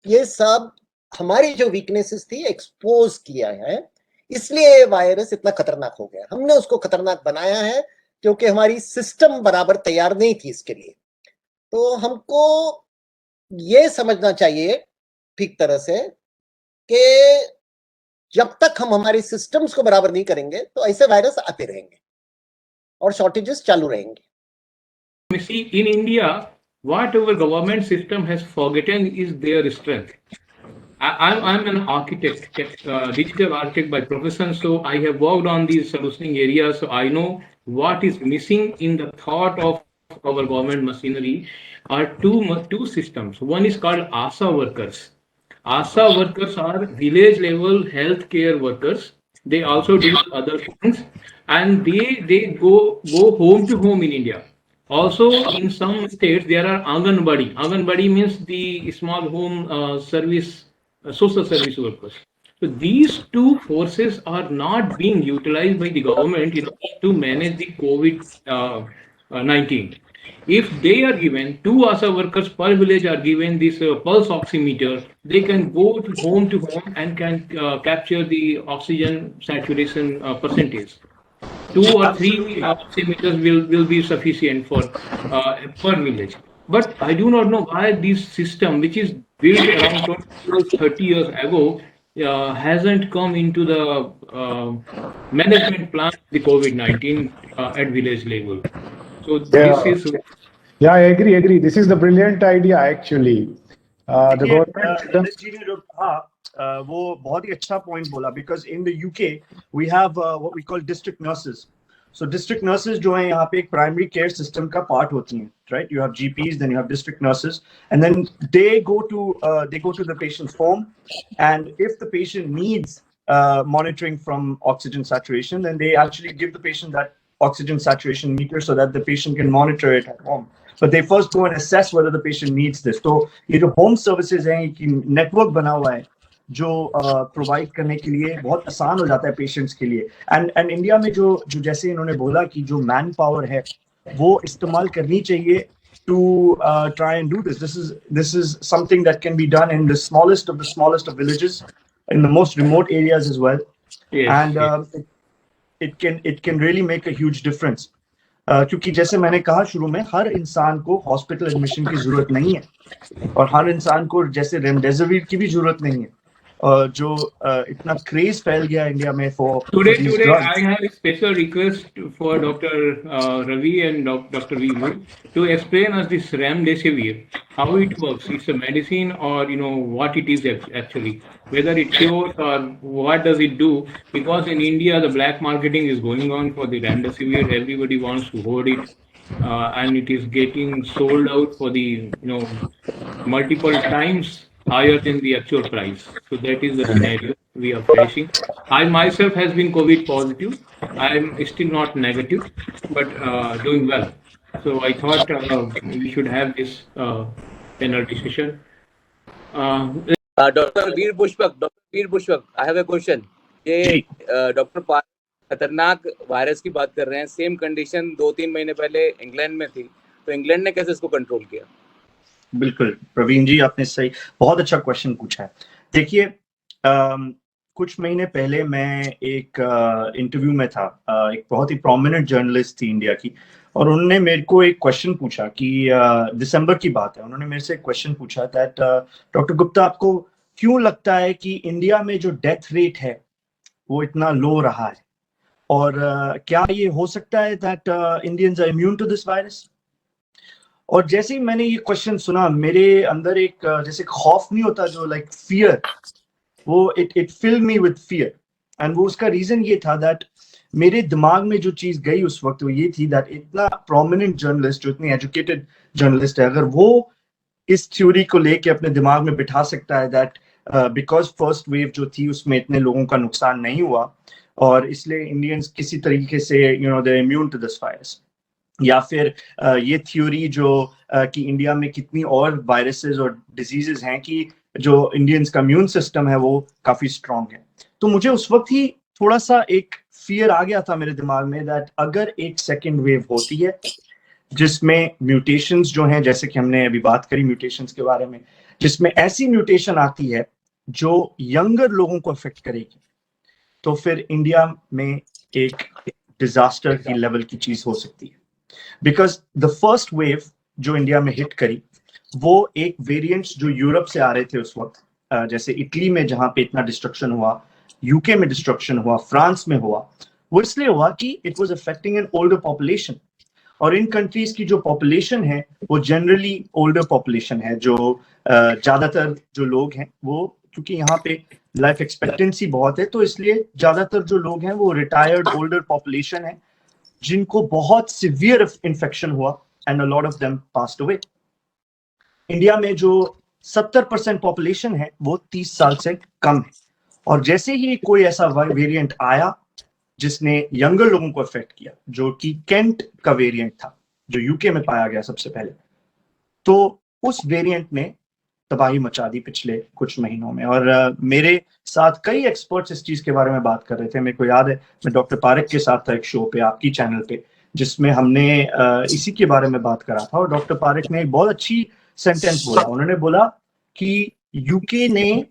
ये सब हमारी जो वीकनेसेस थी एक्सपोज किया है, इसलिए वायरस इतना खतरनाक हो गया। हमने उसको खतरनाक बनाया है क्योंकि हमारी सिस्टम बराबर तैयार नहीं थी इसके लिए। तो हमको ये समझना चाहिए ठीक तरह से कि जब तक हम हमारे सिस्टम्स को बराबर नहीं करेंगे तो ऐसे वायरस आते रहेंगे और शॉर्टेजेस चालू रहेंगे। You see, in India, what our government system has forgotten is their strength. I'm an architect, digital architect by profession. So I have worked on these solutioning areas. So I know what is missing in the thought of our government machinery are two systems. One is called ASA workers. ASA workers are village level healthcare workers. They also do other things, and they go home to home in India. Also, in some states there are Anganwadi. Anganwadi means the small home service, social service workers. So these two forces are not being utilized by the government in order to manage the COVID 19. If they are given, two ASA workers per village are given this pulse oximeter, they can go to home and can capture the oxygen saturation percentage. Two or three Absolutely. oximeters will be sufficient for per village. But I do not know why this system, which is built around 20 years, 30 years ago, hasn't come into the management plan of the COVID-19 at village level. So this Yeah, is yeah, I agree. This is the brilliant idea actually. The देखिए government. ललित जी ने जो कहा वो बहुत ही अच्छा पॉइंट बोला because in the UK we have what we call district nurses so district nurses जो है यहाँ पे एक प्राइमरी केयर सिस्टम का पार्ट होती हैं right you have GPs then you have district nurses and then they go to the patients home and if the patient needs monitoring from oxygen saturation then they actually give the patient that oxygen saturation meter so that the patient can monitor it at home. But they first go and assess whether the patient needs this. तो ये जो होम सर्विसेज हैं कि नेटवर्क बना हुआ है जो प्रोवाइड करने के लिए बहुत आसान हो जाता है पेशेंट्स के लिए एंड इंडिया में जो जो जैसे इन्होंने बोला कि जो मैन पावर है वो इस्तेमाल करनी चाहिए to try and do this. This is something that can be done in the smallest of villages, in the most remote areas as well, yes, and it can really make a huge difference. क्योंकि जैसे मैंने कहा शुरू में हर इंसान को हॉस्पिटल एडमिशन की जरूरत नहीं है और हर इंसान को जैसे रेमडेसिविर की भी जरूरत नहीं है जो इतना क्रेज फैल गया इंडिया में for Today, these today drugs. I have a special request for Dr. Ravi and Dr. Vimal to explain us this remdesivir, how it works. It's a medicine, or what it is actually, whether it cures or what does it do. Because in India, the black marketing is going on for the remdesivir. Everybody wants to hoard it, and it is getting sold out for the multiple times higher than the actual price. So that is the scenario we are facing. I myself has been COVID positive. I am still not negative, but doing well. So I thought we should have this panel discussion. Doctor Veer Pushpak I have a question. ये डॉक्टर पाल खतरनाक वायरस की बात कर रहे हैं, सेम कंडीशन 2-3 महीने पहले इंग्लैंड में थी, तो इंग्लैंड ने कैसे इसको कंट्रोल किया? बिल्कुल प्रवीण जी, आपने सही बहुत अच्छा क्वेश्चन पूछा है। देखिए कुछ महीने पहले मैं एक इंटरव्यू में था, एक बहुत ही प्रोमिनेंट जर्नलिस्ट थी इंडिया की, और उन्होंने मेरे को एक क्वेश्चन पूछा कि दिसंबर की बात है, उन्होंने मेरे से एक क्वेश्चन पूछा दैट डॉक्टर गुप्ता, आपको क्यों लगता है कि इंडिया में जो डेथ रेट है वो इतना लो रहा है, और क्या ये हो सकता है that Indians are immune to this virus? और जैसे ही मैंने ये क्वेश्चन सुना, मेरे अंदर एक जैसे खौफ नहीं होता, जो लाइक फियर, वो it filled me with fear. And वो उसका रीजन ये था दैट मेरे दिमाग में जो चीज गई उस वक्त वो ये थी दैट इतना प्रोमिनेंट जर्नलिस्ट, जो इतनी एजुकेटेड जर्नलिस्ट है, अगर वो इस थ्योरी को लेके अपने दिमाग में बिठा सकता है दैट बिकॉज फर्स्ट वेव जो थी उसमें इतने लोगों का नुकसान नहीं हुआ और इसलिए इंडियंस किसी तरीके से दे इम्यून टू दिस वायरस, या फिर ये थ्योरी जो कि इंडिया में कितनी और वायरसेस और डिजीजेस हैं कि जो इंडियंस का इम्यून सिस्टम है वो काफी स्ट्रांग है। तो मुझे उस वक्त ही थोड़ा सा एक फियर आ गया था मेरे दिमाग में दैट अगर एक सेकेंड वेव होती है जिसमें म्यूटेशंस जो हैं, जैसे कि हमने अभी बात करी म्यूटेशंस के बारे में, जिसमें ऐसी म्यूटेशन आती है जो यंगर लोगों को अफेक्ट करेगी, तो फिर इंडिया में एक डिजास्टर की लेवल की चीज हो सकती है। बिकॉज द फर्स्ट वेव जो इंडिया में हिट करी वो एक वेरिएंट्स जो यूरोप से आ रहे थे उस वक्त, जैसे इटली में जहां पे इतना डिस्ट्रक्शन हुआ, यूके में डिस्ट्रक्शन हुआ, फ्रांस में हुआ, वो इसलिए हुआ कि it was affecting an older population, और इन कंट्रीज की जो पॉपुलेशन है वो जनरली ओल्डर पॉपुलेशन है, जो ज्यादातर जो लोग हैं वो क्योंकि यहाँ पे लाइफ एक्सपेक्टेंसी बहुत है, तो इसलिए ज्यादातर जो लोग हैं वो रिटायर्ड ओल्डर पॉपुलेशन है जिनको बहुत सिवियर इन्फेक्शन हुआ and a lot of them passed away. India में जो 70% पॉपुलेशन है वो 30 साल से कम है, और जैसे ही कोई ऐसा वेरिएंट आया जिसने यंगर लोगों को अफेक्ट किया, जो कि केंट का वेरिएंट था जो यूके में पाया गया सबसे पहले, तो उस वेरिएंट ने तबाही मचा दी पिछले कुछ महीनों में। और मेरे साथ कई एक्सपर्ट्स इस चीज के बारे में बात कर रहे थे। मेरे को याद है मैं डॉक्टर पारेख के साथ था एक शो पे आपकी चैनल पे, जिसमें हमने इसी के बारे में बात करा था, और डॉक्टर पारेख ने एक बहुत अच्छी सेंटेंस बोला। उन्होंने बोला कि यूके ने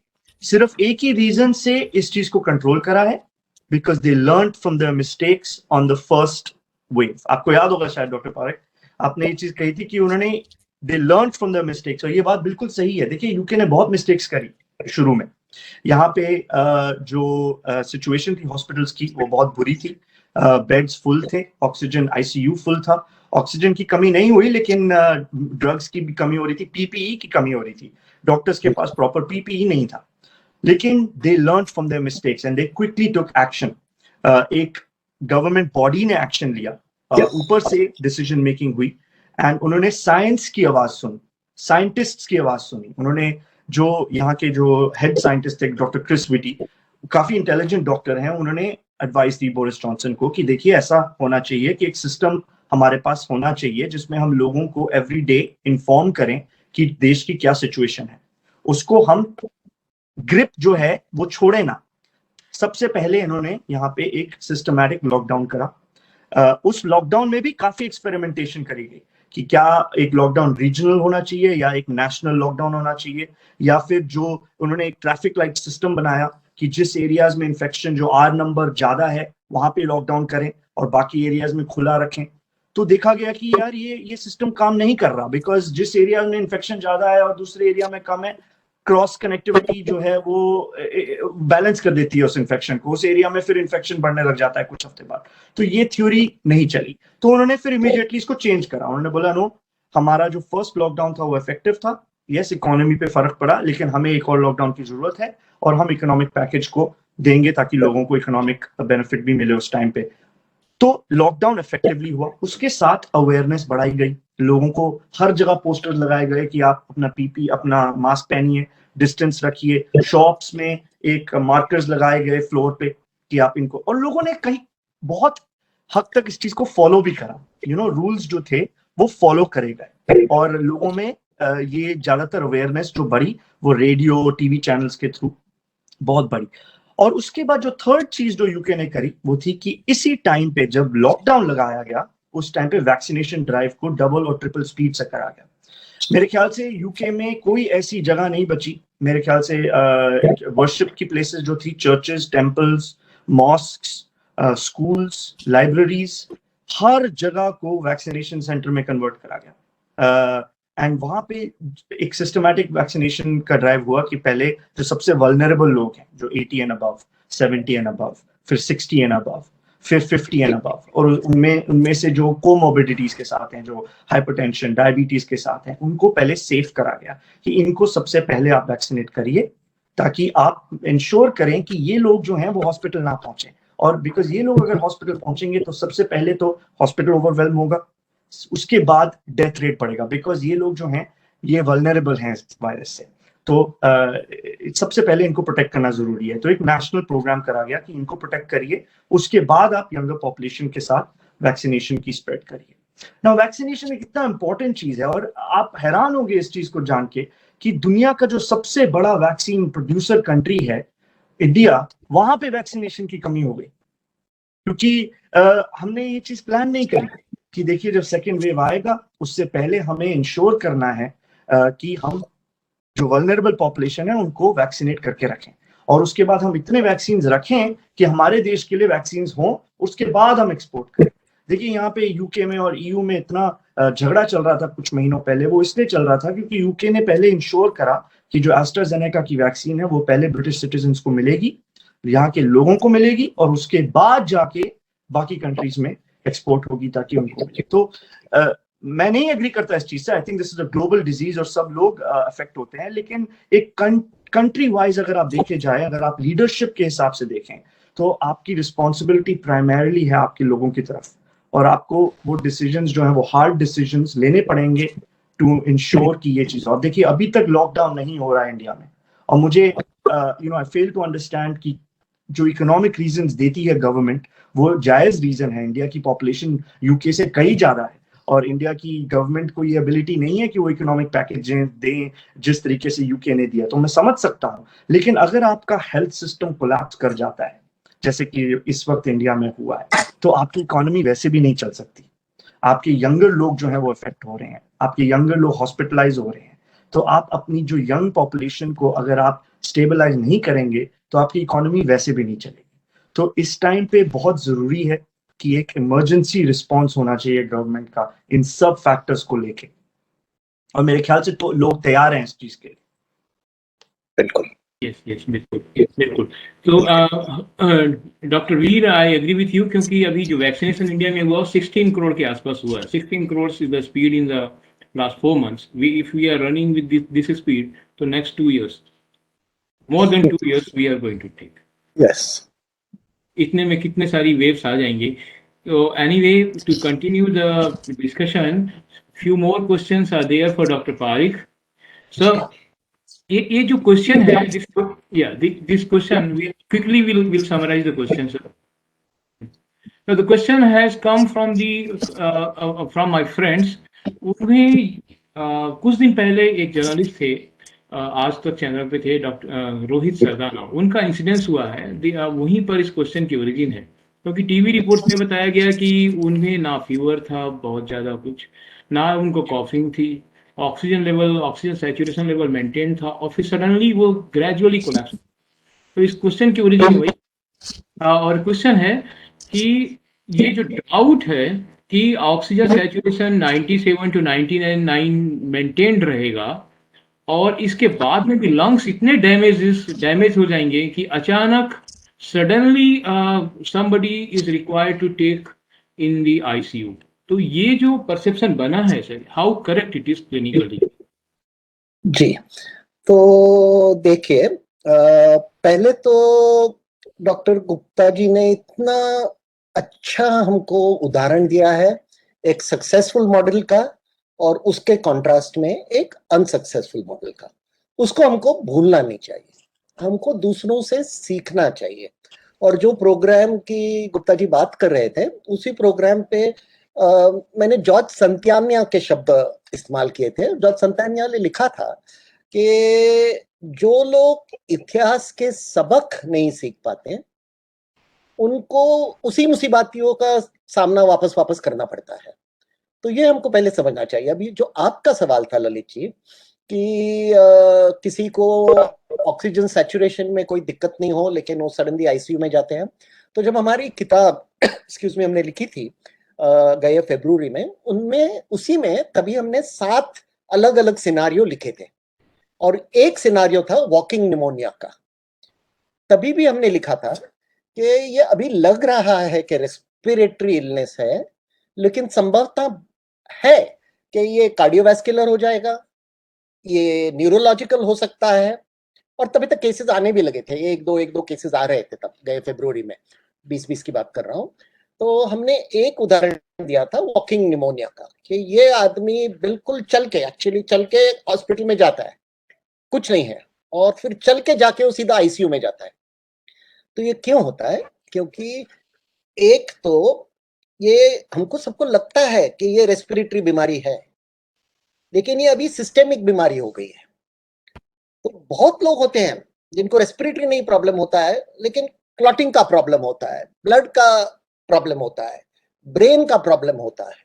सिर्फ एक ही रीजन से इस चीज को कंट्रोल करा है, because they learn from their mistakes on the first wave. आपको याद होगा शायद डॉक्टर पारेख, आपने ये चीज कही थी कि उन्होंने they learn from their mistakes, और ये बात बिल्कुल सही है। देखिए यूके ने बहुत मिस्टेक्स करी शुरू में। यहाँ पे जो सिचुएशन थी हॉस्पिटल्स की वो बहुत बुरी थी, बेड्स फुल थे, ऑक्सीजन आईसीयू फुल था, ऑक्सीजन की कमी नहीं हुई लेकिन ड्रग्स की भी कमी हो रही थी, पीपीई की कमी हो रही थी, डॉक्टर्स के पास प्रॉपर पीपीई नहीं था। लेकिन they learn from their mistakes and they quickly took action. एक गवर्नमेंट बॉडी ने एक्शन लिया, ऊपर से डिसीजन मेकिंग हुई, एंड उन्होंने साइंस की आवाज सुनी, साइंटिस्ट्स की आवाज सुनी। उन्होंने जो यहाँ के जो हेड साइंटिस्ट थे डॉक्टर क्रिस विटी, काफी इंटेलिजेंट डॉक्टर हैं, उन्होंने एडवाइस दी बोरिस जॉनसन को कि देखिए ऐसा होना चाहिए कि एक सिस्टम हमारे पास होना चाहिए जिसमें हम लोगों को एवरी डे इन्फॉर्म करें कि देश की क्या सिचुएशन है, उसको हम ग्रिप जो है वो छोड़े ना। सबसे पहले इन्होंने यहाँ पे एक सिस्टमैटिक लॉकडाउन करा। उस लॉकडाउन में भी काफी एक्सपेरिमेंटेशन करी गई कि क्या एक लॉकडाउन रीजनल होना चाहिए या एक नेशनल लॉकडाउन होना चाहिए, या फिर जो उन्होंने एक ट्रैफिक लाइट सिस्टम बनाया कि जिस एरियाज में इन्फेक्शन जो आर नंबर ज्यादा है वहां पे लॉकडाउन करें और बाकी एरियाज में खुला रखें। तो देखा गया कि यार ये सिस्टम काम नहीं कर रहा, बिकॉज जिस एरिया में इन्फेक्शन ज्यादा है और दूसरे एरिया में कम है, क्रॉस कनेक्टिविटी जो है वो बैलेंस कर देती है उस इन्फेक्शन को, उस एरिया में फिर इन्फेक्शन बढ़ने लग जाता है कुछ हफ्ते बाद। तो ये थ्योरी नहीं चली, तो उन्होंने फिर इमीडिएटली इसको चेंज करा। उन्होंने बोला नो, हमारा जो फर्स्ट लॉकडाउन था वो इफेक्टिव था, यस इकोनॉमी पे फर्क पड़ा, लेकिन हमें एक और लॉकडाउन की जरूरत है और हम इकोनॉमिक पैकेज को देंगे ताकि लोगों को इकोनॉमिक बेनिफिट भी मिले उस टाइम पे। तो लॉकडाउन इफेक्टिवली हुआ, उसके साथ अवेयरनेस बढ़ाई गई, लोगों को हर जगह पोस्टर लगाए गए कि आप अपना पीपी अपना मास्क पहनिए, डिस्टेंस रखिए, शॉप्स में एक मार्कर्स लगाए गए फ्लोर पे कि आप इनको, और लोगों ने कहीं बहुत हद तक इस चीज को फॉलो भी करा। रूल्स जो थे वो फॉलो करे गए, और लोगों में ये ज्यादातर अवेयरनेस जो बढ़ी वो रेडियो टीवी चैनल्स के थ्रू बहुत बढ़ी। और उसके बाद जो थर्ड चीज जो यूके ने करी वो थी कि इसी टाइम पे जब लॉकडाउन लगाया गया उस टाइम पे वैक्सीनेशन ड्राइव को डबल और ट्रिपल स्पीड से करा गया। मेरे ख्याल से यूके में कोई ऐसी जगह नहीं बची, मेरे ख्याल से वर्शिप की प्लेसेस जो थी, churches, temples, mosques, schools, libraries, हर जगह को वैक्सीनेशन सेंटर में कन्वर्ट करा गया। एंड वहां पे एक सिस्टमैटिक वैक्सीनेशन का ड्राइव हुआ कि पहले जो सबसे वल्नरेबल लोग हैं, जो 80 एंड अबव, 70 एंड अबव, फिर 60 एंड अबव, फिर 50 एंड अबव, और उनमें से जो कोमोबिडिटीज के साथ हैं, जो हाइपरटेंशन, डायबिटीज के साथ हैं, उनको पहले सेफ करा गया कि इनको सबसे पहले आप वैक्सीनेट करिए ताकि आप इंश्योर करें कि ये लोग जो हैं वो हॉस्पिटल ना पहुंचे। और बिकॉज ये लोग अगर हॉस्पिटल पहुंचेंगे तो सबसे पहले तो हॉस्पिटल ओवरवेल्म होगा, उसके बाद डेथ रेट बढ़ेगा, बिकॉज ये लोग जो हैं ये वल्नरेबल हैं वायरस से। तो सबसे पहले इनको प्रोटेक्ट करना जरूरी है। तो एक नेशनल प्रोग्राम करा गया कि इनको प्रोटेक्ट करिए, उसके बाद आप यंगर पॉपुलेशन के साथ वैक्सीनेशन की स्प्रेड करिए। नाउ वैक्सीनेशन एक इतना इंपॉर्टेंट चीज है, और आप हैरान होंगे इस चीज को जान के कि दुनिया का जो सबसे बड़ा वैक्सीन प्रोड्यूसर कंट्री है इंडिया, वहां पे वैक्सीनेशन की कमी हो गई, क्योंकि हमने ये चीज प्लान नहीं करी कि देखिए जब सेकेंड वेव आएगा उससे पहले हमें इंश्योर करना है कि हम जो वल्नरेबल पॉपुलेशन है उनको वैक्सीनेट करके रखें, और उसके बाद हम इतने वैक्सीन रखें कि हमारे देश के लिए वैक्सीन हों, उसके बाद हम एक्सपोर्ट करें। देखिए यहाँ पे यूके में और ईयू में इतना झगड़ा चल रहा था कुछ महीनों पहले, वो इसलिए चल रहा था क्योंकि यूके ने पहले इंश्योर करा कि जो एस्ट्राजेनेका की वैक्सीन है वो पहले ब्रिटिश सिटीजन्स को मिलेगी, यहाँ के लोगों को मिलेगी, और उसके बाद जाके बाकी कंट्रीज में एक्सपोर्ट होगी ताकि उनको मिले। तो मैं नहीं एग्री करता इस चीज से। I think this is a global disease और सब लोग अफेक्ट होते हैं, लेकिन एक कंट्री वाइज अगर आप देखे जाए, अगर आप लीडरशिप के हिसाब से देखें, तो आपकी रिस्पॉन्सिबिलिटी प्राइमरीली है आपके लोगों की तरफ, और आपको वो डिसीजंस जो है वो हार्ड डिसीजंस लेने पड़ेंगे टू इंश्योर कि ये चीज। और देखिए अभी तक लॉकडाउन नहीं हो रहा है इंडिया में, और मुझे आई फेल टू अंडरस्टैंड कि जो इकोनॉमिक रीजंस देती है गवर्नमेंट वो जायज रीजन है। इंडिया की पॉपुलेशन यूके से कई ज्यादा है, और इंडिया की गवर्नमेंट को ये एबिलिटी नहीं है कि वो इकोनॉमिक पैकेज दें जिस तरीके से यूके ने दिया, तो मैं समझ सकता हूँ। लेकिन अगर आपका हेल्थ सिस्टम कोलैप्स कर जाता है जैसे कि इस वक्त इंडिया में हुआ है, तो आपकी इकोनॉमी वैसे भी नहीं चल सकती। आपके यंगर लोग जो है वो इफेक्ट हो रहे हैं, आपके यंगर लोग हॉस्पिटलाइज हो रहे हैं। तो आप अपनी जो यंग पॉपुलेशन को अगर आप स्टेबलाइज नहीं करेंगे तो आपकी इकोनॉमी वैसे भी नहीं चलेगी। तो इस टाइम पे बहुत जरूरी है कि एक इमरजेंसी रिस्पॉन्स होना चाहिए गवर्नमेंट का इन सब फैक्टर्स को लेके, और मेरे ख्याल से तो लोग तैयार हैं इस चीज के लिए। बिल्कुल। यस बिल्कुल बिल्कुल। तो doctor Veer, I agree with you, क्योंकि अभी जो वैक्सीनेशन इंडिया में हुआ 16 करोड़ के आसपास हुआ है। 16 crore is the speed in the last 4 months। If we are running with this speed, तो next 2 years, more than 2 years we are going to take. Yes. इतने में कितने सारी वेव्स आ जाएंगी। तो anyway, to continue the discussion, few more questions are there for Dr. Parikh. So, ये जो क्वेश्चन है, this question, we quickly will summarize the question, sir. So the question has come from from my friends. उन्हें कुछ दिन पहले एक जर्नलिस्ट थे, आज तक चैनल पे थे, डॉक्टर रोहित सरदाना, उनका इंसिडेंस हुआ है। वहीं पर इस क्वेश्चन की ओरिजिन है, क्योंकि टीवी रिपोर्ट में बताया गया कि उन्हें ना फीवर था बहुत ज्यादा कुछ, ना उनको कॉफिंग थी, ऑक्सीजन सैचुरेशन लेवल मेंटेन था, और फिर सडनली वो ग्रेजुअली कोलैप्स। तो इस क्वेश्चन की ओरिजिन वही, और क्वेश्चन है कि ये जो डाउट है कि ऑक्सीजन सैचुरेशन 97 to 99 मेंटेन्ड रहेगा, और इसके बाद में भी लंग्स इतने डैमेज हो जाएंगे कि अचानक suddenly somebody is required to take in the ICU। तो ये जो परसेप्शन बना है sir, how correct it is clinically? जी, तो देखिए, पहले तो डॉक्टर गुप्ता जी ने इतना अच्छा हमको उदाहरण दिया है एक सक्सेसफुल मॉडल का, और उसके कॉन्ट्रास्ट में एक अनसक्सेसफुल मॉडल का। उसको हमको भूलना नहीं चाहिए, हमको दूसरों से सीखना चाहिए। और जो प्रोग्राम की गुप्ता जी बात कर रहे थे, उसी प्रोग्राम पे मैंने जॉर्ज संतानिया के शब्द इस्तेमाल किए थे। जॉर्ज संतानिया ने लिखा था कि जो लोग इतिहास के सबक नहीं सीख पाते उनको उसी मुसीबतियों का सामना वापस करना पड़ता है। तो ये हमको पहले समझना चाहिए। अभी जो आपका सवाल था ललित जी कि किसी को ऑक्सीजन सैचुरेशन में कोई दिक्कत नहीं हो लेकिन वो सडनली आईसीयू में जाते हैं, तो जब हमारी किताब एक्सक्यूज मी हमने लिखी थी गए फरवरी में, उनमें उसी में तभी हमने 7 अलग अलग सिनारियो लिखे थे, और एक सिनारियो था वॉकिंग निमोनिया का। तभी भी हमने लिखा था कि ये अभी लग रहा है कि रेस्पिरेटरी इलनेस है, लेकिन संभवतः है कि ये कार्डियोवैस्कुलर हो जाएगा, ये न्यूरोलॉजिकल हो सकता है। और तभी तक केसेस आने भी लगे थे, एक दो केसेस आ रहे थे तब गए फरवरी में, 2020 की बात कर रहा हूँ। तो हमने एक उदाहरण दिया था वॉकिंग निमोनिया का कि ये आदमी बिल्कुल चल के हॉस्पिटल में जाता है, कुछ नहीं है, और फिर चल के जाके वो सीधा आईसीयू में जाता है। तो ये क्यों होता है? क्योंकि एक तो ये हमको सबको लगता है कि ये रेस्पिरेटरी बीमारी है, लेकिन ये अभी सिस्टेमिक बीमारी हो गई है। तो बहुत लोग होते हैं जिनको रेस्पिरेटरी नहीं प्रॉब्लम होता है, लेकिन क्लॉटिंग का प्रॉब्लम होता है, ब्लड का प्रॉब्लम होता है, ब्रेन का प्रॉब्लम होता है।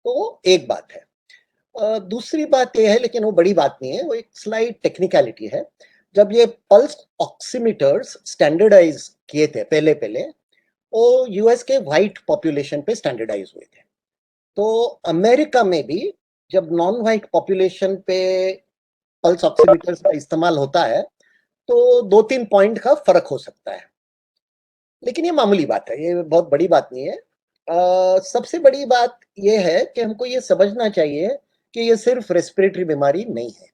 तो एक बात है। दूसरी बात यह है, लेकिन वो बड़ी बात नहीं है, वो एक स्लाइड टेक्निकलिटी है। जब ये पल्स ऑक्सीमीटर्स स्टैंडर्डाइज किए थे पहले वो यूएस के व्हाइट पॉपुलेशन पे स्टैंडर्डाइज हुए थे। तो अमेरिका में भी जब नॉन व्हाइट पॉपुलेशन पे पल्स ऑक्सीमीटर्स का इस्तेमाल होता है तो 2-3 पॉइंट का फर्क हो सकता है, लेकिन ये मामूली बात है, ये बहुत बड़ी बात नहीं है। सबसे बड़ी बात यह है कि हमको ये समझना चाहिए कि ये सिर्फ रेस्पिरेटरी बीमारी नहीं है,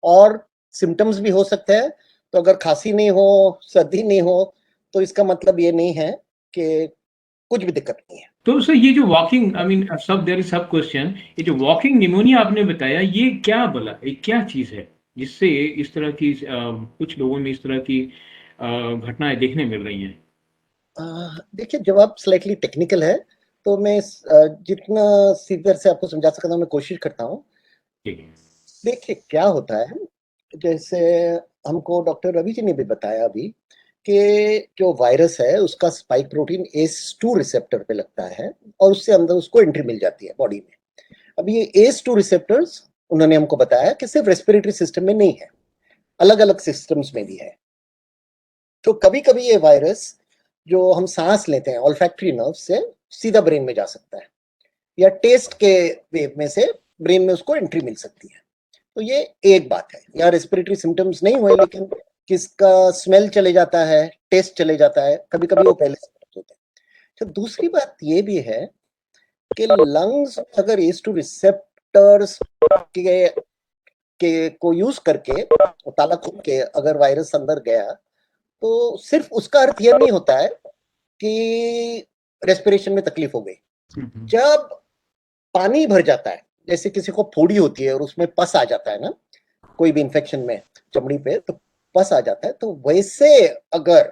और सिम्टम्स भी हो सकते हैं। तो अगर खांसी नहीं हो, सर्दी नहीं हो, तो इसका मतलब ये नहीं है कि कुछ भी दिक्कत नहीं है। तो सर ये जो वॉकिंग, आई मीन सब देयर इज सब क्वेश्चन, ये जो वॉकिंग निमोनिया आपने बताया, ये क्या बोला, ये क्या चीज है जिससे इस तरह की कुछ लोगों में इस तरह की घटनाएं देखने मिल रही हैं? देखिए, जवाब स्लाइटली टेक्निकल है, तो मैं जितना सीवियर से आपको समझा सकता हूँ मैं कोशिश करता हूँ। ठीक है। देखिए क्या होता है, जैसे हमको डॉक्टर रवि जी ने भी बताया अभी कि जो वायरस है उसका स्पाइक प्रोटीन ACE2 रिसेप्टर पे लगता है और उससे अंदर उसको एंट्री मिल जाती है बॉडी में। अब ये ACE2 रिसेप्टर्स उन्होंने हमको बताया कि सिर्फ रेस्पिरेटरी सिस्टम में नहीं है, अलग अलग सिस्टम्स में भी है। तो कभी कभी ये वायरस जो हम सांस लेते हैं ऑल्फैक्टरी नर्व से सीधा ब्रेन में जा सकता है, या टेस्ट के वेव में से ब्रेन में उसको एंट्री मिल सकती है। तो ये एक बात है, या रेस्पिरेटरी सिम्टम्स नहीं हुए लेकिन किसका स्मेल चले जाता है, टेस्ट चले जाता है, कभी कभी वो पहले से होते हैं। तो दूसरी बात ये भी है कि लंग्स अगर ACE2 रिसेप्टर्स के को यूज करके ताला खोल के अगर वायरस अंदर गया, तो सिर्फ उसका अर्थ यह नहीं होता है कि रेस्पिरेशन में तकलीफ हो गई। जब पानी भर जाता है, जैसे किसी को फोड़ी होती है और उसमें पस आ जाता है ना, कोई भी इंफेक्शन में चमड़ी पे तो पस आ जाता है, तो वैसे अगर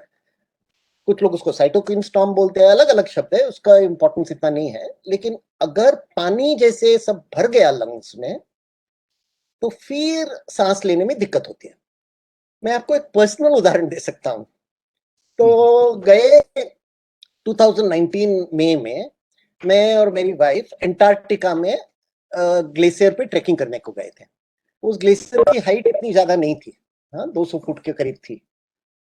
कुछ लोग उसको साइटोकिन स्टॉर्म बोलते हैं, अलग अलग शब्द है, उसका इंपॉर्टेंस इतना नहीं है, लेकिन अगर पानी जैसे सब भर गया लंग्स में तो फिर सांस लेने में दिक्कत होती है। मैं आपको एक पर्सनल उदाहरण दे सकता हूं। तो गए 2019 मई में मैं और मेरी वाइफ एंटार्क्टिका में ग्लेशियर पे ट्रेकिंग करने को गए थे। उस ग्लेशियर की हाइट इतनी ज्यादा नहीं थी, हाँ 200 फुट के करीब थी।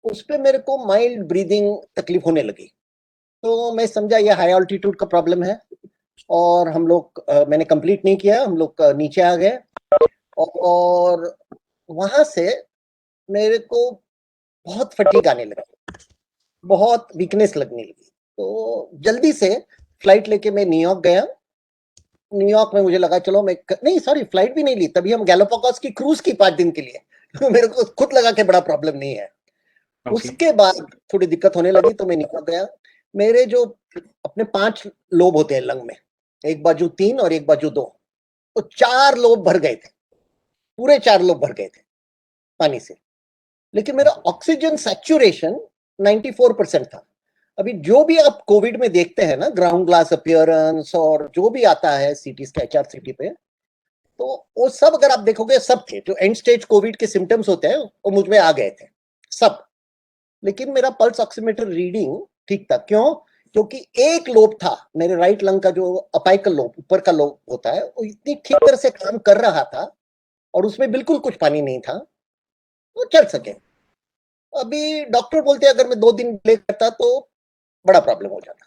उस पे मेरे को माइल्ड ब्रीदिंग तकलीफ होने लगी, तो मैं समझा ये हाई ऑल्टीट्यूड का प्रॉब्लम है, और हम लोग मैंने कंप्लीट नहीं किया, हम लोग नीचे आ गए और वहां से मेरे को बहुत फटीग आने लगा, बहुत वीकनेस लगने लगी। तो जल्दी से फ्लाइट लेके मैं न्यूयॉर्क गया। न्यूयॉर्क में मुझे लगा चलो मैं नहीं, सॉरी, फ्लाइट भी नहीं ली, तभी हम गैलापागोस की क्रूज की 5 दिन के लिए। मेरे को खुद लगा कि बड़ा प्रॉब्लम नहीं है। उसके बाद थोड़ी दिक्कत होने लगी तो मैं न्यूयॉर्क गया। मेरे जो अपने 5 लोब होते हैं लंग में, एक बाजू 3 और एक बाजू 2, तो 4 लोब भर गए थे, पूरे 4 लोब भर गए थे पानी से। लेकिन मेरा ऑक्सीजन सैचुरेशन 94% था। अभी जो भी आप कोविड में देखते हैं ना, ग्राउंड ग्लास अपीयरेंस और जो भी आता है सीटी के HRCT पे, तो वो सब अगर आप देखोगे सब थे, जो एंड स्टेज कोविड के सिम्टम्स होते हैं वो मुझ में आ गए थे सब। लेकिन मेरा पल्स ऑक्सीमीटर रीडिंग ठीक था। क्यों? क्योंकि एक लोब था मेरे राइट लंग का, जो अपाइकल लोब, ऊपर का लोब होता है, वो इतनी ठीक तरह से काम कर रहा था और उसमें बिल्कुल कुछ पानी नहीं था, वो चल सके। अभी डॉक्टर बोलते हैं अगर मैं 2 दिन डिले करता तो बड़ा प्रॉब्लम हो जाता।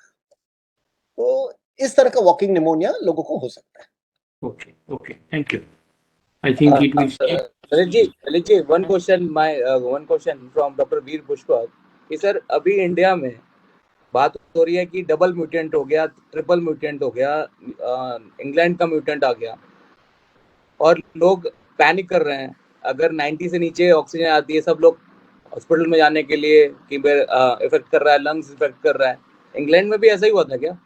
तो इस तरह का वॉकिंग निमोनिया लोगों को हो सकता है। Okay, okay, thank you. I think it will. Lalit ji, one question from Dr. वीर पुष्पक कि सर अभी इंडिया में बात हो रही है कि डबल म्यूटेंट हो गया, ट्रिपल म्यूटेंट हो गया, इंग्लैंड का म्यूटेंट आ गया और लोग पैनिक कर रहे हैं। अगर 90 से नीचे ऑक्सीजन आती है, सब लोग हॉस्पिटल में जाने के लिए कि इफेक्ट कर रहा है, लंग्स इफेक्ट कर रहा है। इंग्लैंड में भी ऐसा ही हुआ था क्या?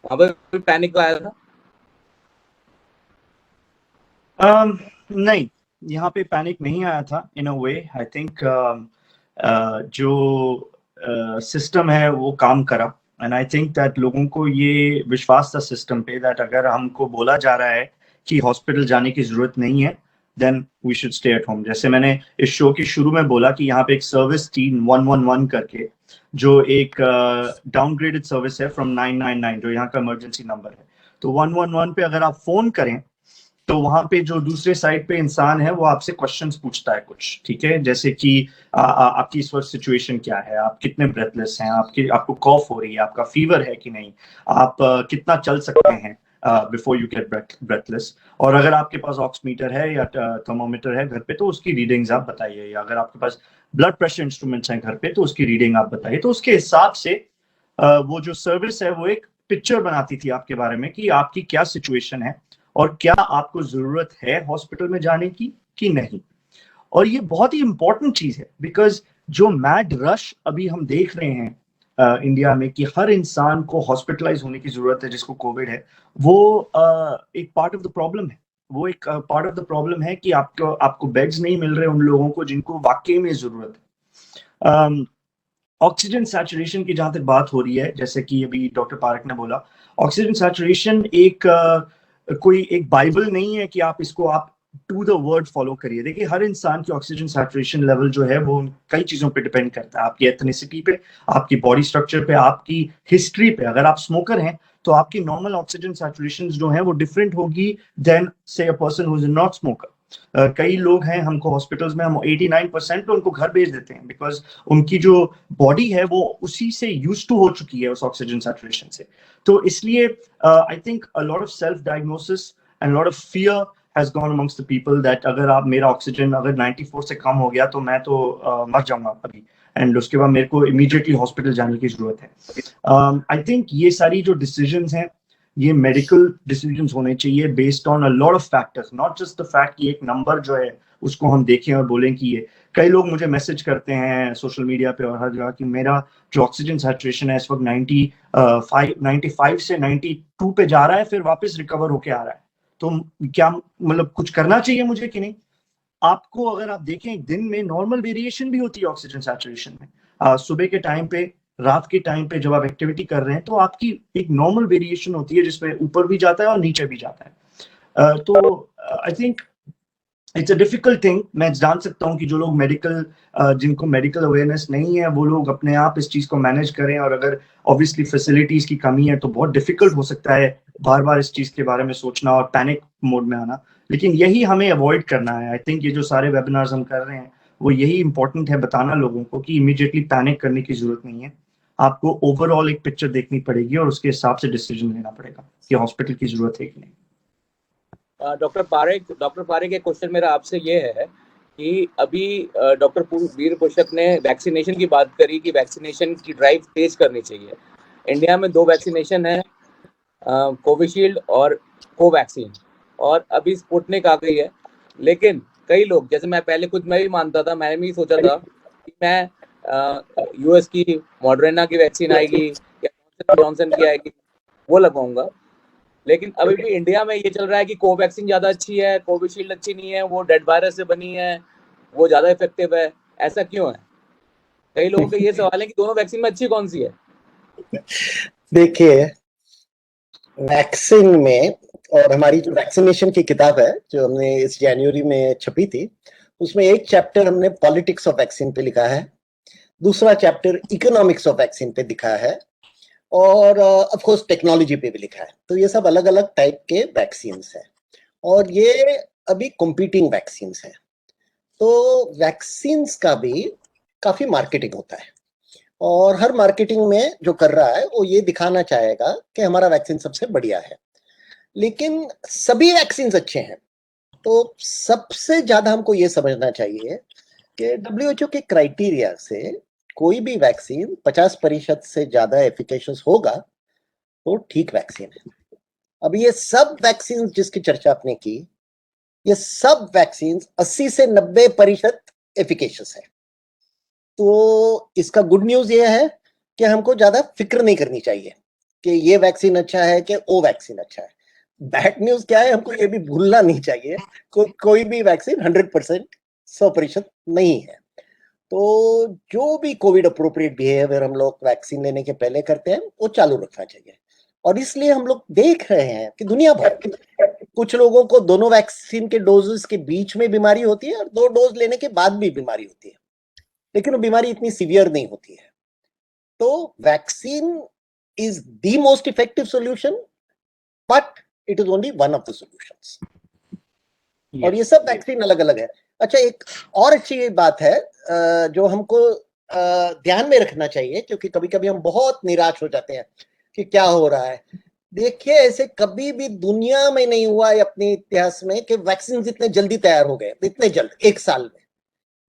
वहां पर पैनिक आया था? नहीं, यहाँ पे पैनिक नहीं आया था इन अ वे। आई थिंक जो सिस्टम है वो काम करा, एंड आई थिंक दैट लोगों को ये विश्वास था सिस्टम पे दैट अगर हमको बोला जा रहा है कि हॉस्पिटल जाने की जरूरत नहीं है, then we should stay at home. जैसे मैंने इस शो के शुरू में बोला कि यहाँ पे एक सर्विस टीम 111 करके, जो एक डाउनग्रेडेड सर्विस है फ्रॉम 999, जो यहाँ का इमरजेंसी नंबर है। तो 111 पे अगर आप फोन करें तो वहां पे जो दूसरे साइड पे इंसान है वो आपसे क्वेश्चंस पूछता है कुछ, ठीक है, जैसे कि आपकी इस वक्त सिचुएशन क्या है, आप कितने ब्रेथलेस हैं, आपको कॉफ हो रही है, आपका फीवर है कि नहीं, आप कितना चल सकते हैं बिफोर यू गेट ब्रेथलेस, और अगर आपके पास ऑक्सीमीटर है या थर्मोमीटर है घर पे तो उसकी रीडिंग्स आप बताइए, या अगर आपके पास ब्लड प्रेशर इंस्ट्रूमेंट्स हैं घर पे तो उसकी रीडिंग आप बताइए। तो उसके हिसाब से वो जो सर्विस है वो एक पिक्चर बनाती थी आपके बारे में कि आपकी क्या सिचुएशन है और क्या आपको जरूरत है हॉस्पिटल में जाने की कि नहीं। और ये बहुत ही इंपॉर्टेंट चीज है, बिकॉज जो मैड रश अभी हम देख रहे हैं इंडिया में कि हर इंसान को हॉस्पिटलाइज होने की जरूरत है जिसको कोविड है, वो एक पार्ट ऑफ द प्रॉब्लम है। वो एक पार्ट ऑफ द प्रॉब्लम है कि आपको बेड्स नहीं मिल रहे उन लोगों को जिनको वाकई में जरूरत है। ऑक्सीजन सैचुरेशन की जहां तक बात हो रही है, जैसे कि अभी डॉक्टर पारक ने बोला, ऑक्सीजन सैचुरेशन कोई एक बाइबल नहीं है कि आप इसको आप टू द वर्ड फॉलो करिए। देखिए, हर इंसान की ऑक्सीजन सैचुरेशन लेवल जो है वो कई चीजों पे डिपेंड करता है, आपकी एथनिसिटी पे, आपकी बॉडी स्ट्रक्चर पे, आपकी हिस्ट्री पे। अगर आप स्मोकर हैं तो आपकी नॉर्मल ऑक्सीजन सैचुरेशन जो है वो डिफरेंट होगी देन से a person who is not smoker. कई लोग हैं, हमको हॉस्पिटल्स में हम 89% पे उनको घर भेज देते हैं, बिकॉज उनकी जो बॉडी है वो उसी से यूज टू हो चुकी है उस ऑक्सीजन सैचुरेशन से। तो इसलिए I think a lot of self diagnosis and lot of fear has gone amongst the people that अगर आप मेरा ऑक्सीजन अगर 94 से कम हो गया तो मैं तो मर जाऊंगा अभी, एंड उसके बाद मेरे को इमीडिएटली हॉस्पिटल जाने की जरूरत है। आई थिंक ये सारी जो डिसीजंस हैं ये मेडिकल डिसीजंस होने चाहिए based on a lot of factors, not just the fact कि एक नंबर जो है उसको हम देखें और बोलें कि ये। कई लोग मुझे मैसेज करते हैं सोशल मीडिया पे और हर जगह कि मेरा जो ऑक्सीजन सैचुरेशन है इस वक्त 95 से 92 पे जा रहा है, फिर वापस रिकवर होके आ रहा है, तो क्या मतलब कुछ करना चाहिए मुझे कि नहीं? आपको अगर आप देखें एक दिन में नॉर्मल वेरिएशन भी होती है ऑक्सीजन सैचुरेशन में। सुबह के टाइम पे, रात के टाइम पे जब आप एक्टिविटी कर रहे हैं तो आपकी एक नॉर्मल वेरिएशन होती है जिसमें ऊपर भी जाता है और नीचे भी जाता है। तो आई think it's a difficult thing. मैं जान सकता हूँ कि जो लोग जिनको मेडिकल अवेयरनेस नहीं है वो लोग अपने आप इस चीज को मैनेज करें, और अगर ऑब्वियसली फैसिलिटीज की कमी है तो बहुत डिफिकल्ट हो सकता है बार बार इस चीज के बारे में सोचना और पैनिक मोड में आना। लेकिन यही हमें अवॉइड करना है। आई थिंक ये जो सारे वेबिनार्स हम कर रहे हैं वो यही इंपॉर्टेंट है, बताना लोगों को कि इमीडिएटली पैनिक करने की जरूरत नहीं है। आपको ओवरऑल एक पिक्चर देखनी पड़ेगी और उसके हिसाब से डिसीजन लेना पड़ेगा कि हॉस्पिटल की जरूरत है कि नहीं। डॉक्टर पारेख एक क्वेश्चन मेरा आपसे ये है कि अभी डॉक्टर वीर पुष्पक ने वैक्सीनेशन की बात करी कि वैक्सीनेशन की ड्राइव तेज करनी चाहिए। इंडिया में 2 वैक्सीनेशन है, कोविशील्ड और कोवैक्सीन, और अभी स्पुतनिक आ गई है। लेकिन कई लोग, जैसे मैं पहले खुद मैं भी मानता था, मैंने भी सोचा था कि मैं यूएस की मॉडर्ना की वैक्सीन आएगी या जॉनसन की आएगी वो लगवाऊंगा। लेकिन अभी भी इंडिया में ये चल रहा है कि कोवैक्सीन ज्यादा अच्छी है, कोविशील्ड अच्छी नहीं है, वो डेड वायरस से बनी है, वो ज्यादा इफेक्टिव है। ऐसा क्यों है? कई लोगों के ये सवाल है कि दोनों वैक्सीन में अच्छी कौन सी है? देखिए, वैक्सीन में, और हमारी जो वैक्सीनेशन की किताब है जो हमने इस जनवरी में छपी थी, उसमें एक चैप्टर हमने पॉलिटिक्स ऑफ वैक्सीन पे लिखा है, दूसरा चैप्टर इकोनॉमिक्स ऑफ वैक्सीन पे लिखा है, और ऑफ कोर्स टेक्नोलॉजी पे भी लिखा है। तो ये सब अलग अलग टाइप के वैक्सीन्स हैं और ये अभी कॉम्पिटिंग वैक्सीन्स हैं। तो वैक्सीन्स का भी काफी मार्केटिंग होता है और हर मार्केटिंग में जो कर रहा है वो ये दिखाना चाहेगा कि हमारा वैक्सीन सबसे बढ़िया है। लेकिन सभी वैक्सीन अच्छे हैं। तो सबसे ज्यादा हमको ये समझना चाहिए कि WHO के क्राइटेरिया से कोई भी वैक्सीन 50% से ज्यादा एफिकेशियस होगा तो ठीक वैक्सीन है। अब ये सब वैक्सीन जिसकी चर्चा आपने की, ये सब वैक्सीन 80 से 90% एफिकेशियस है। तो इसका गुड न्यूज ये है कि हमको ज्यादा फिक्र नहीं करनी चाहिए कि ये वैक्सीन अच्छा है कि वो वैक्सीन अच्छा है। बैड न्यूज क्या है, हमको ये भी भूलना नहीं चाहिए कोई भी वैक्सीन 100% 100% नहीं है। तो जो भी कोविड अप्रोप्रिएट बिहेवियर हम लोग वैक्सीन लेने के पहले करते हैं वो चालू रखना चाहिए। और इसलिए हम लोग देख रहे हैं कि दुनिया भर कुछ लोगों को दोनों वैक्सीन के डोजेस के बीच में बीमारी होती है और 2 डोज लेने के बाद भी बीमारी होती है, लेकिन वो बीमारी इतनी सीवियर नहीं होती है। तो vaccine is the most effective solution, but it is only one of the solutions. और ये सब वैक्सीन अलग अलग है। अच्छा, एक और अच्छी बात है जो हमको ध्यान में रखना चाहिए, क्योंकि कभी कभी हम बहुत निराश हो जाते हैं कि क्या हो रहा है। देखिए, ऐसे कभी भी दुनिया में नहीं हुआ है अपने इतिहास में कि वैक्सीन इतने जल्दी तैयार हो गए, इतने जल्द 1 साल में।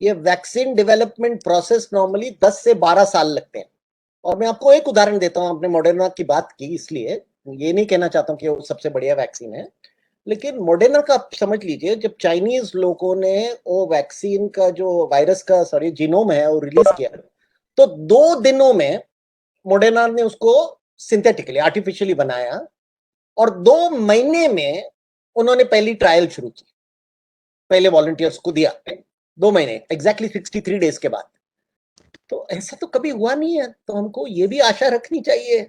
ये वैक्सीन डेवलपमेंट प्रोसेस नॉर्मली 10 से 12 साल लगते हैं। और मैं आपको एक उदाहरण देता हूं, आपने मॉडर्ना की बात की इसलिए ये नहीं कहना चाहता हूं कि वो सबसे बढ़िया वैक्सीन है, लेकिन मॉडर्ना का आप समझ लीजिए, जब चाइनीज लोगों ने वो वैक्सीन का जो वायरस का जीनोम है वो रिलीज किया, तो 2 दिनों में मॉडर्ना ने उसको सिंथेटिकली आर्टिफिशियली बनाया और 2 महीने में उन्होंने पहली ट्रायल शुरू की, पहले वॉलंटियर्स को दिया 2 महीने एग्जैक्टली 63 डेज के बाद। तो ऐसा तो कभी हुआ नहीं है, तो हमको ये भी आशा रखनी चाहिए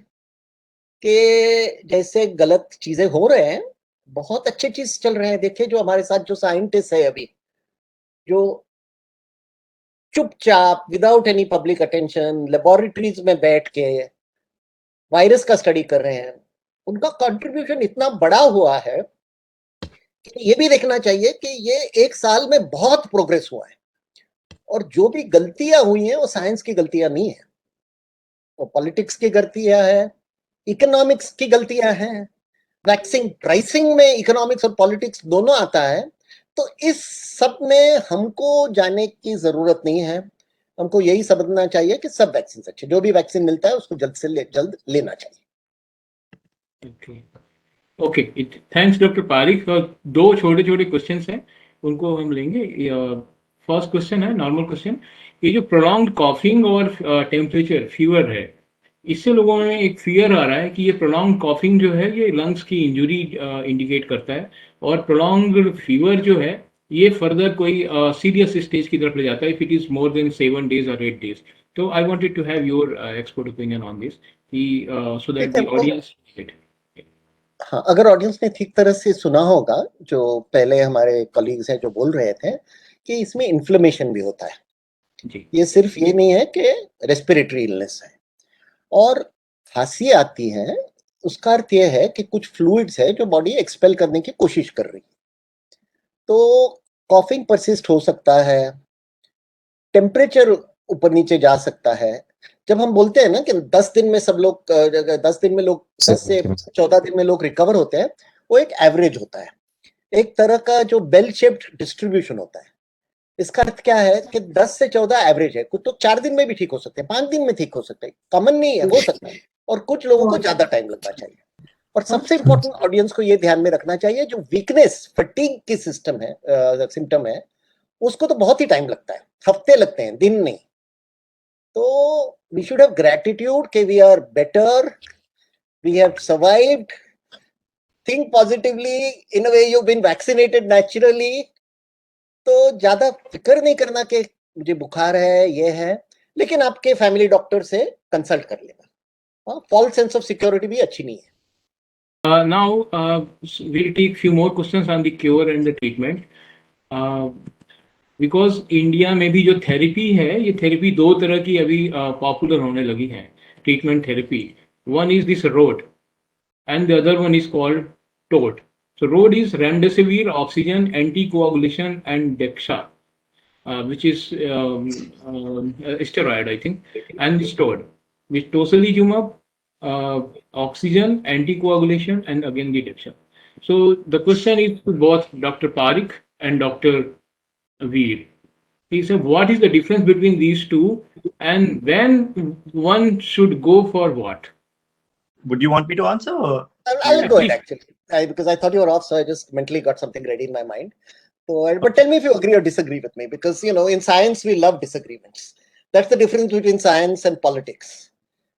कि जैसे गलत चीजें हो रहे हैं, बहुत अच्छे चीज चल रहे हैं। देखिए जो हमारे साथ जो साइंटिस्ट है अभी, जो चुपचाप without any public attention laboratories में बैठ के वायरस का स्टडी कर रहे हैं, उनका कंट्रीब्यूशन इतना बड़ा हुआ है कि ये भी देखना चाहिए कि ये 1 साल में बहुत प्रोग्रेस हुआ है। और जो भी गलतियां हुई हैं वो साइंस की गलतियां नहीं है, वो पॉलिटिक्स की गलतियां है, इकोनॉमिक्स की गलतियां हैं। वैक्सीन प्राइसिंग में इकोनॉमिक्स और पॉलिटिक्स दोनों आता है। तो इस सब में हमको जाने की जरूरत नहीं है, हमको यही समझना चाहिए कि सब वैक्सीन अच्छे, जो भी वैक्सीन मिलता है उसको जल्द से जल्द लेना चाहिए। Okay, thanks doctor Parikh. दो छोटे छोटे क्वेश्चंस हैं, उनको हम लेंगे। फर्स्ट क्वेश्चन है नॉर्मल क्वेश्चन, ये जो प्रोलॉन्ग्ड कॉफिंग और टेम्परेचर फीवर है, इससे लोगों में एक फियर आ रहा है कि ये प्रोलॉन्ग कॉफिंग जो है ये लंग्स की इंजुरी इंडिकेट करता है, और प्रोलॉन्ग फीवर जो है ये फर्दर कोई सीरियस स्टेज की तरफ ले जाता है if it is more than 7 days or 8 days। तो I wanted to have your expert opinion on this, so that the audience. हाँ, अगर ऑडियंस ने ठीक तरह से सुना होगा, जो पहले हमारे कॉलीग्स हैं जो बोल रहे थे कि इसमें इन्फ्लेमेशन भी होता है, जी ये सिर्फ ये नहीं है कि रेस्पिरेटरी इलनेस है और खांसी आती है, उसका अर्थ यह है कि कुछ फ्लूइड्स है जो बॉडी एक्सपेल करने की कोशिश कर रही है। तो कॉफिंग परसिस्ट हो सकता है, टेम्परेचर ऊपर नीचे जा सकता है। जब हम बोलते हैं ना कि 10 दिन में सब लोग 10 दिन में लोग 10 से 14 दिन में लोग रिकवर होते हैं, वो एक एवरेज होता है, एक तरह का जो बेल शेप्ड डिस्ट्रीब्यूशन होता है। इसका अर्थ क्या है कि 10 से 14 एवरेज है, कुछ तो 4 दिन में भी ठीक हो सकते हैं, 5 दिन में ठीक हो सकते हैं, कॉमन नहीं है, हो सकता है, और कुछ लोगों को ज्यादा टाइम लगना चाहिए। और सबसे इंपॉर्टेंट ऑडियंस को ये ध्यान में रखना चाहिए, जो वीकनेस फटीग की सिस्टम है सिम्टम है, उसको तो बहुत ही टाइम लगता है, हफ्ते लगते हैं, दिन नहीं। तो वी शुड हैव ग्रेटिट्यूड कि we are better, we have survived, think positively, in a way you been vaccinated naturally. तो ज्यादा फिक्र नहीं करना कि मुझे बुखार है, ये है, लेकिन आपके फैमिली डॉक्टर से कंसल्ट कर लेना। फॉल्स सेंस ऑफ सिक्योरिटी भी अच्छी नहीं है। Now, we'll take few more questions on the cure and the treatment. Because India में भी जो थेरेपी है, ये थेरेपी दो तरह की अभी पॉपुलर होने लगी है, treatment therapy. One is this road and the other one is called TOD. So ROD is remdesivir, oxygen, anticoagulation, and Dexa, which is a steroid, I think, and this TOD, which tocilizumab, oxygen, anticoagulation, and again the Dexa. So the question is to both Dr. Parikh and Dr. Veer. He said, what is the difference between these two, and when one should go for what? Would you want me to answer? Or? I'll go ahead actually, because I thought you were off, so I just mentally got something ready in my mind. So, but tell me if you agree or disagree with me, because in science we love disagreements. That's the difference between science and politics.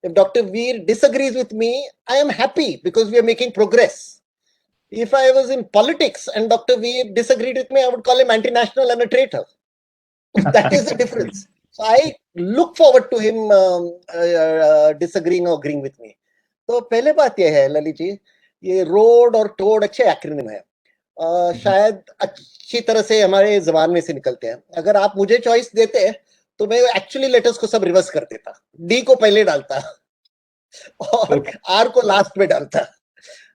If Dr. Veer disagrees with me, I am happy because we are making progress. If I was in politics and Dr. Veer disagreed with me, I would call him anti-national and a traitor. That is the difference. So I look forward to him disagreeing or agreeing with me. तो पहले बात यह है ललित जी, ये रोड और टोड अच्छे एक्रोनिम है, शायद अच्छी तरह से हमारे जबान में से निकलते हैं। अगर आप मुझे चॉइस देते तो मैं एक्चुअली लेटर्स को सब रिवर्स कर देता, डी को पहले डालता और आर को लास्ट में डालता,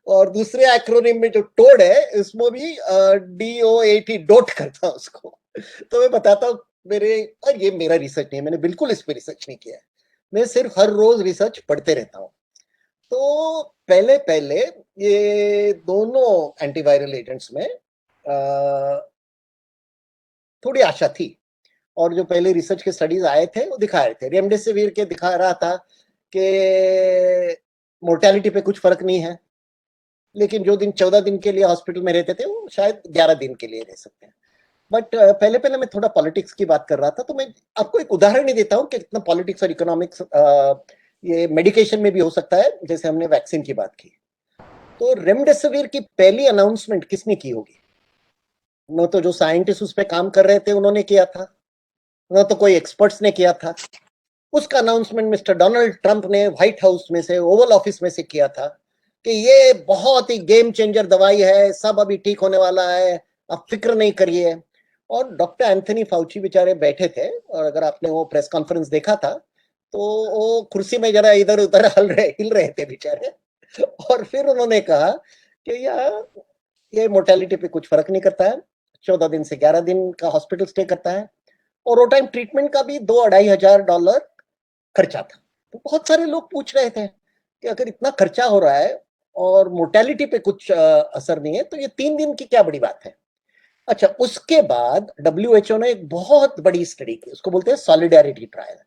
और दूसरे एक्रोनिम में जो टोड है इसमें भी DOAT डोट करता उसको। तो मैं बताता हूँ, ये मेरा रिसर्च नहीं है, मैंने बिल्कुल इस पे रिसर्च नहीं किया है, मैं सिर्फ हर रोज रिसर्च पढ़ते रहता हूँ। तो पहले ये दोनों एंटीवायरल एजेंट्स में थोड़ी आशा थी, और जो पहले रिसर्च के स्टडीज आए थे वो दिखा रहे थे, रेमडेसिविर के दिखा रहा था कि मोर्टेलिटी पे कुछ फर्क नहीं है, लेकिन जो दिन 14 दिन के लिए हॉस्पिटल में रहते थे वो शायद 11 दिन के लिए रह सकते हैं। बट पहले पहले मैं थोड़ा पॉलिटिक्स की बात कर रहा था, तो मैं आपको एक उदाहरण ही देता हूँ कि कितना पॉलिटिक्स और इकोनॉमिक्स ये मेडिकेशन में भी हो सकता है। जैसे हमने वैक्सीन की बात की, तो रेमडेसिविर की पहली अनाउंसमेंट किसने की होगी? न तो जो साइंटिस्ट उस पर काम कर रहे थे उन्होंने किया था, न तो कोई एक्सपर्ट्स ने किया था। उसका अनाउंसमेंट मिस्टर डोनाल्ड ट्रंप ने व्हाइट हाउस में से, ओवल ऑफिस में से किया था कि ये बहुत ही गेम चेंजर दवाई है, सब अभी ठीक होने वाला है, आप फिक्र नहीं करिए। और डॉक्टर एंथनी फाउची बेचारे बैठे थे, और अगर आपने वो प्रेस कॉन्फ्रेंस देखा था तो वो कुर्सी में जरा इधर उधर हिल रहे थे बेचारे। और फिर उन्होंने कहा कि यार ये मोर्टेलिटी पे कुछ फर्क नहीं करता है, 14 दिन से 11 दिन का हॉस्पिटल स्टे करता है, और वो टाइम ट्रीटमेंट का भी $2,500 खर्चा था। तो बहुत सारे लोग पूछ रहे थे कि अगर इतना खर्चा हो रहा है और मोर्टेलिटी पे कुछ असर नहीं है, तो ये 3 दिन की क्या बड़ी बात है। अच्छा, उसके बाद WHO ने एक बहुत बड़ी स्टडी की, उसको बोलते हैं सॉलिडारिटी ट्रायल।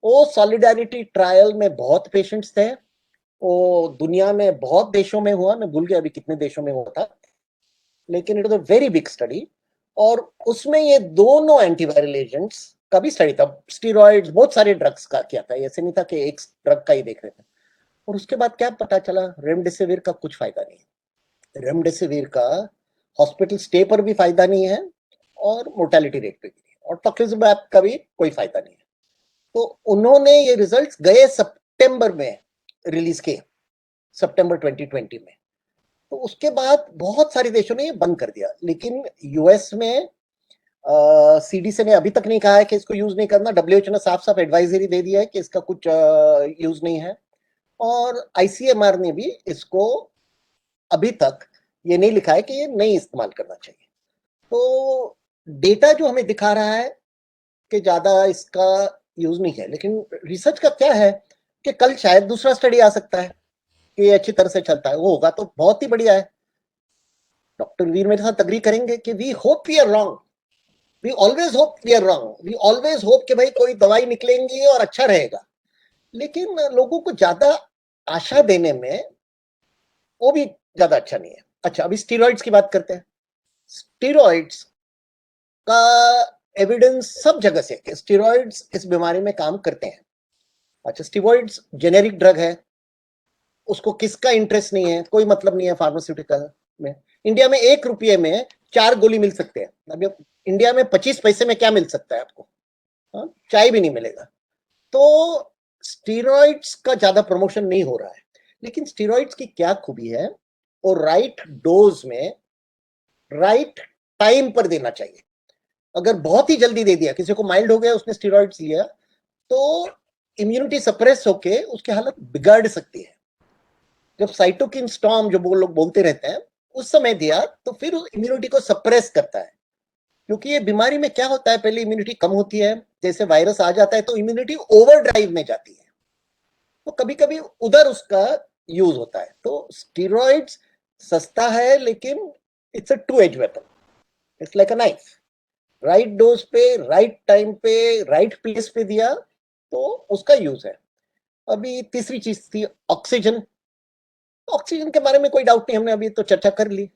वो सॉलिडारिटी ट्रायल में बहुत पेशेंट्स थे, वो दुनिया में बहुत देशों में हुआ, मैं भूल गया अभी कितने देशों में हुआ था, लेकिन it was a very big study. और उसमें ये दोनों एंटीवायरल एजेंट्स का भी स्टडी था, स्टीरॉइड्स, बहुत सारे ड्रग्स का किया था, ऐसे नहीं था कि एक ड्रग का ही देख रहे थे। और उसके बाद क्या पता चला, रेमडेसिविर का कुछ फायदा नहीं है। रेमडेसिविर का हॉस्पिटल स्टे पर भी फायदा नहीं है और मोर्टेलिटी रेट पे भी नहीं है, और टोक्लिज़ुमैब का भी कोई फायदा नहीं है। तो उन्होंने ये रिजल्ट्स गए सितंबर में रिलीज किए, सितंबर 2020 में। तो उसके बाद बहुत सारे देशों ने ये बंद कर दिया, लेकिन यूएस में सीडीसी ने अभी तक नहीं कहा है कि इसको यूज नहीं करना। WHO ने साफ साफ एडवाइजरी दे दिया है कि इसका कुछ यूज नहीं है, और ICMR ने भी इसको अभी तक ये नहीं लिखा है कि ये नहीं इस्तेमाल करना चाहिए। तो डेटा जो हमें दिखा रहा है कि ज्यादा इसका यूज नहीं है, लेकिन रिसर्च का क्या है कि कल शायद दूसरा स्टडी आ सकता है कि ये अच्छी तरह से चलता है, वो होगा तो बहुत ही बढ़िया है। डॉक्टर वीर मेरे साथ अग्री करेंगे कि we hope we are wrong, we always hope we are wrong, we always hope कि भाई कोई दवाई निकलेंगी और अच्छा रहेगा, लेकिन लोगों को ज्यादा आशा देने में वो भी ज्यादा अच्छा नहीं है। अच्छा, अभी स्टीरॉइड्स की बात करते हैं। स्टीरॉइड्स का एविडेंस सब जगह से कि स्टीरॉइड्स इस बीमारी में काम करते हैं। अच्छा, स्टीरॉइड्स जेनेरिक ड्रग है, उसको किसका इंटरेस्ट नहीं है, कोई मतलब नहीं है फार्मास्यूटिकल में। इंडिया में 1 रुपये में 4 गोली मिल सकते हैं। अभी इंडिया में 25 पैसे में क्या मिल सकता है आपको? चाय भी नहीं मिलेगा। तो स्टीरॉइड्स का ज्यादा प्रमोशन नहीं हो रहा है, लेकिन स्टीरॉइड्स की क्या खूबी है, और राइट डोज में राइट टाइम पर देना चाहिए। अगर बहुत ही जल्दी दे दिया, किसी को माइल्ड हो गया, उसने स्टीरॉइड्स लिया, तो इम्यूनिटी सप्रेस होके उसकी हालत बिगाड़ सकती है। जब साइटोकिन स्टॉर्म जो वो लोग बोलते रहते हैं, उस समय दिया तो फिर इम्यूनिटी को सप्रेस करता है। क्योंकि ये बीमारी में क्या होता है, पहले इम्यूनिटी कम होती है, जैसे वायरस आ जाता है तो इम्यूनिटी ओवरड्राइव में जाती है, तो कभी कभी उधर उसका यूज होता है। तो स्टीरॉइड्स सस्ता है, लेकिन it's a two edge weapon, it's like a knife. Right dose पे, राइट टाइम पे, राइट प्लेस पे दिया तो उसका यूज है। अभी तीसरी चीज थी ऑक्सीजन। ऑक्सीजन के बारे में कोई डाउट नहीं, हमने अभी तो चर्चा कर ली।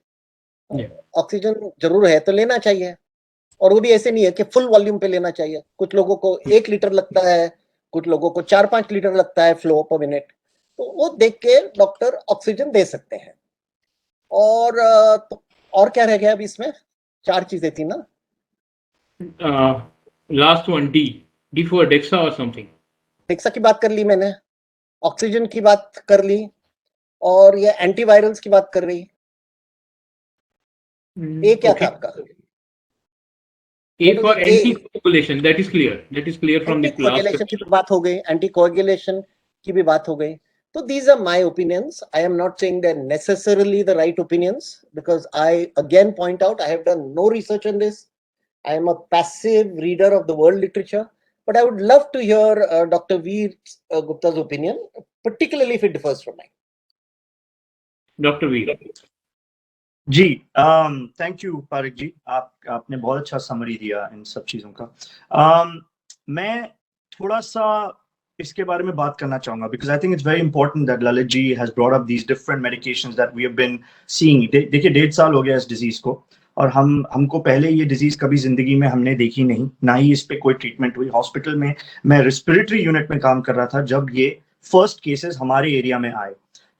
ऑक्सीजन जरूर है तो लेना चाहिए, और वो भी ऐसे नहीं है कि फुल वॉल्यूम पे लेना चाहिए। कुछ लोगों को 1 लीटर लगता है, कुछ लोगों को 4-5 लीटर लगता है फ्लो पर मिनट, तो वो देख के डॉक्टर ऑक्सीजन दे सकते हैं। और तो और क्या रह गया अभी इसमें? 4 चीजें थी ना। Last one, D for Dexa or something. DEXA की बात कर ली मैंने, ऑक्सीजन की बात कर ली, और ये एंटीवायरल्स की बात कर रही। ए क्या था आपका? A for anticoagulation, that is clear. That is clear from the last. Anticoagulation की भी बात हो गई, एंटीकोएगुलेशन की भी बात हो गई। So these are my opinions. I am not saying they're necessarily the right opinions, because I again point out I have done no research on this. I am a passive reader of the world literature, but I would love to hear Dr. Veer Gupta's opinion, particularly if it differs from mine. Dr. Veer. जी, थैंक यू पारिक जी, आपने बहुत अच्छा समरी दिया इन सब चीजों का। मैं थोड़ा सा इसके बारे में बात करना चाहूंगा because I think it's very important that Lalit ji has brought up these different medications that we have been seeing. देखिए 1.5 साल हो गया इस डिजीज को, और हमको पहले ये डिजीज कभी जिंदगी में हमने देखी नहीं, ना ही इस पे कोई ट्रीटमेंट हुई। हॉस्पिटल में मैं रेस्पिरेटरी यूनिट में काम कर रहा था जब ये फर्स्ट केसेस हमारे एरिया में आए,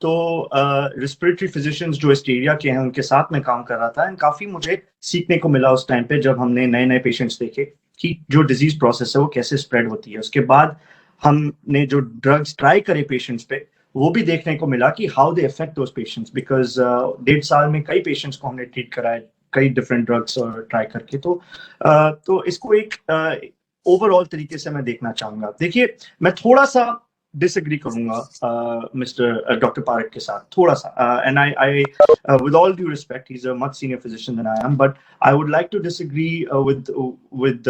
तो रेस्पिरेटरी फिजिशियंस जो इस एरिया के हैं उनके साथ में काम कर रहा था, एंड काफी मुझे सीखने को मिला उस टाइम पे जब हमने नए नए पेशेंट्स देखे कि जो डिजीज प्रोसेस है वो कैसे स्प्रेड होती है। उसके बाद हमने जो ड्रग्स ट्राई करे पेशेंट्स पे, वो भी देखने को मिला कि how they affect those patients, because 1.5 साल में कई पेशेंट्स को हमने ट्रीट करा है कई डिफरेंट ड्रग्स और ट्राई करके। तो इसको एक ओवरऑल तरीके से मैं देखना चाहूंगा। देखिए मैं थोड़ा सा डिसएग्री करूंगा मिस्टर डॉक्टर पारेख के साथ, थोड़ा सा, and I with all due respect, he is a much senior physician than I am, but I would like to disagree with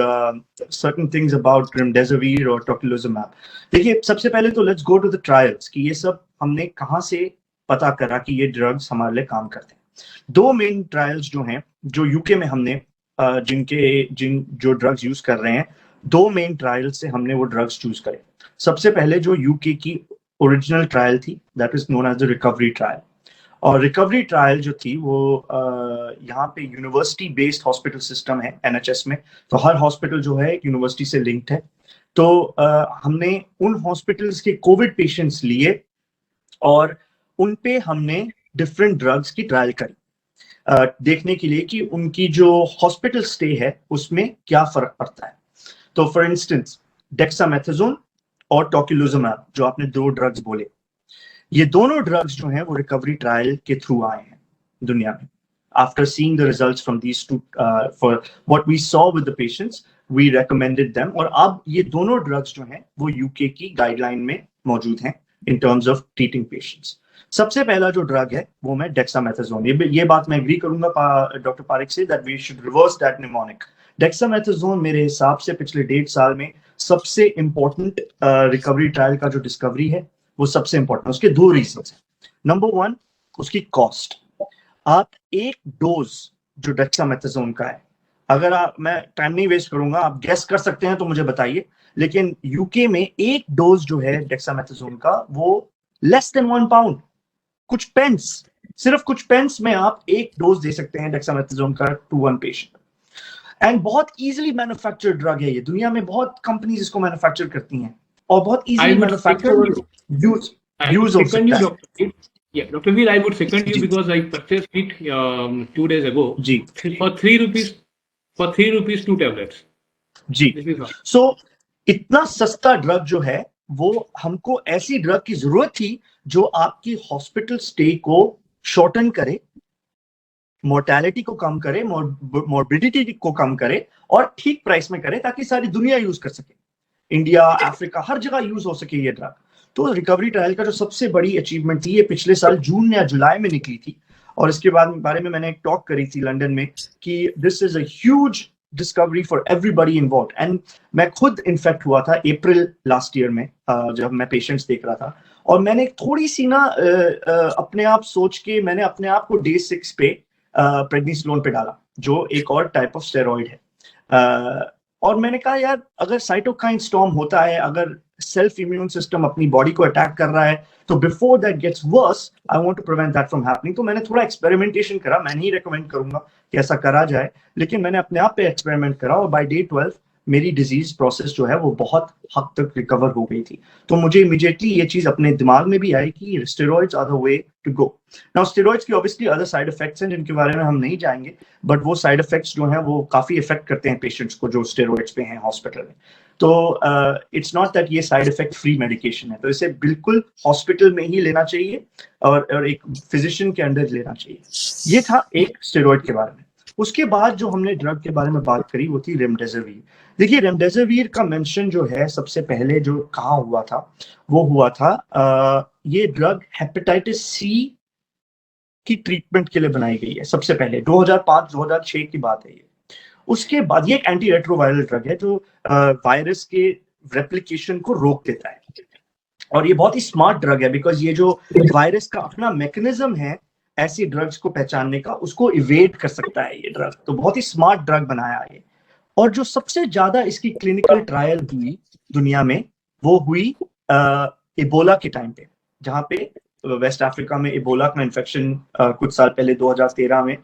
certain things about remdesivir और tocilizumab। देखिए सबसे पहले तो let's go to the trials कि ये सब हमने कहाँ से पता करा कि ये ड्रग्स हमारे लिए काम करते हैं। 2 मेन ट्रायल्स जो हैं, जो यूके में हमने जो ड्रग्स यूज कर रहे हैं, 2 मेन ट्रायल्स से हमने वो ड्रग्स चूज करे। सबसे पहले जो यूके की ओरिजिनल ट्रायल थी, that is known as the recovery trial, और रिकवरी ट्रायल जो थी वो यहाँ पे यूनिवर्सिटी बेस्ड हॉस्पिटल सिस्टम है NHS में, तो हर हॉस्पिटल जो है यूनिवर्सिटी से लिंक्ड है। तो हमने उन हॉस्पिटल्स के कोविड पेशेंट्स लिए और उन पे हमने डिफरेंट ड्रग्स की ट्रायल करी, देखने के लिए कि उनकी जो हॉस्पिटल स्टे है उसमें क्या फर्क पड़ता है। तो फॉर इंस्टेंस डेक्सामेथासोन और टोकिलुजुमैब, जो आपने 2 ड्रग्स बोले, ये दोनों ड्रग्स जो हैं वो रिकवरी ट्रायल के थ्रू आए हैं दुनिया में। After seeing the results from these 2 for what we saw with the patients, we recommended them, और अब ये दोनों ड्रग्स जो हैं वो यूके की गाइडलाइन में मौजूद हैं इन टर्म्स ऑफ ट्रीटिंग पेशेंट्स। सबसे पहला जो ड्रग है वो मैं डेक्सामेथासोन, ये बात मैं एग्री करूंगा डॉक्टर पारेख से that we should reverse that pneumonic. Dexamethasone मेरे हिसाब से पिछले 1.5 साल में सबसे इंपॉर्टेंट रिकवरी ट्रायल का जो डिस्कवरी है वो सबसे इंपॉर्टेंट। उसके 2 रीजन है। नंबर 1, उसकी कॉस्ट। आप एक डोज जो डेक्सामेथासोन का है, अगर मैं टाइम नहीं वेस्ट करूंगा, आप गेस कर सकते हैं तो मुझे बताइए, लेकिन यूके में एक डोज जो है डेक्सामेथासोन का वो लेस देन 1 पाउंड, कुछ पेंस, सिर्फ कुछ पेंस में आप एक डोज दे सकते हैं डेक्सामेथासोन का टू 1 पेशेंट। एंड बहुत इजीली मैन्युफैक्चर्ड ड्रग है ये, दुनिया में बहुत कंपनीज इसको मैन्युफैक्चर करती हैं और बहुत इजीली मैन्युफैक्चर यूज हो सकता है। Yeah, Dr. Veer, I would second you because I purchased it 2 days ago. Ji, for 3 rupees, for 3 rupees 2 tablets. Ji. This is all. सो इतना सस्ता ड्रग जो है वो, हमको ऐसी ड्रग की जरूरत थी जो आपकी हॉस्पिटल स्टे को शॉर्टन करे, मोर्टेलिटी को कम करे, मॉर्बिडिटी को कम करे और ठीक प्राइस में करे, ताकि सारी दुनिया यूज कर सके, इंडिया, अफ्रीका, हर जगह यूज हो सके ये ड्रग। तो रिकवरी ट्रायल का जो सबसे बड़ी अचीवमेंट थी, ये पिछले साल जून या जुलाई में निकली थी, और इसके बारे में मैंने एक टॉक करी थी लंदन में कि this is a huge discovery for everybody involved. And मैं खुद इन्फेक्ट हुआ था अप्रैल लास्ट ईयर में, जब मैं पेशेंट्स देख रहा था, और मैंने थोड़ी सी ना अपने आप सोच के मैंने अपने आप को Day 6 पे प्रेडनिसोलोन पे डाला, जो एक और टाइप ऑफ स्टेरॉइड है, और मैंने कहा यार अगर साइटोकाइन स्टॉर्म होता है, अगर सेल्फ इम्यून सिस्टम अपनी बॉडी को अटैक कर रहा है, तो before that gets worse I want to prevent that from happening. तो मैंने थोड़ा एक्सपेरिमेंटेशन करा, मैं नहीं रेकमेंड करूंगा कि ऐसा करा जाए, लेकिन मैंने अपने आप पे एक्सपेरिमेंट करा, और बाय डे 12 मेरी डिजीज प्रोसेस जो है वो बहुत हद तक रिकवर हो गई थी। तो मुझे इमीडिएटली ये चीज अपने दिमाग में भी आई कि steroids are the way to go. Now steroids की ऑब्वियसली अदर साइड इफेक्ट्स हैं जिनके बारे में हम नहीं जाएंगे, बट वो साइड इफेक्ट्स जो हैं वो काफी इफेक्ट करते हैं पेशेंट्स को जो स्टेरॉइड्स पे हैं हॉस्पिटल में। तो इट्स नॉट दैट ये साइड इफेक्ट फ्री मेडिकेशन है, तो इसे बिल्कुल हॉस्पिटल में ही लेना चाहिए और एक फिजिशियन के अंडर लेना चाहिए। ये था एक स्टेरॉइड के बारे में। उसके बाद जो हमने ड्रग के बारे में बात करी वो थी रेमडेसिविर। देखिए रेमडेसिविर का मेंशन जो है सबसे पहले जो कहाँ हुआ था, वो हुआ था ये ड्रग हेपेटाइटिस सी की ट्रीटमेंट के लिए बनाई गई है सबसे पहले, 2005-2006 की बात है ये। उसके बाद ये एक एंटी रेट्रोवायरल ड्रग है जो वायरस के रेप्लिकेशन को रोक देता है, और ये बहुत ही स्मार्ट ड्रग है बिकॉज ये जो वायरस का अपना मैकेनिज्म है ऐसी ड्रग्स को पहचानने का, उसको इवेड कर सकता है ये ड्रग। तो बहुत ही स्मार्ट ड्रग बनाया है। और जो सबसे ज्यादा इसकी क्लिनिकल ट्रायल हुई दुनिया में वो हुई इबोला के टाइम पे, जहाँ पे वेस्ट अफ्रीका में इबोला का इन्फेक्शन कुछ साल पहले 2013 में,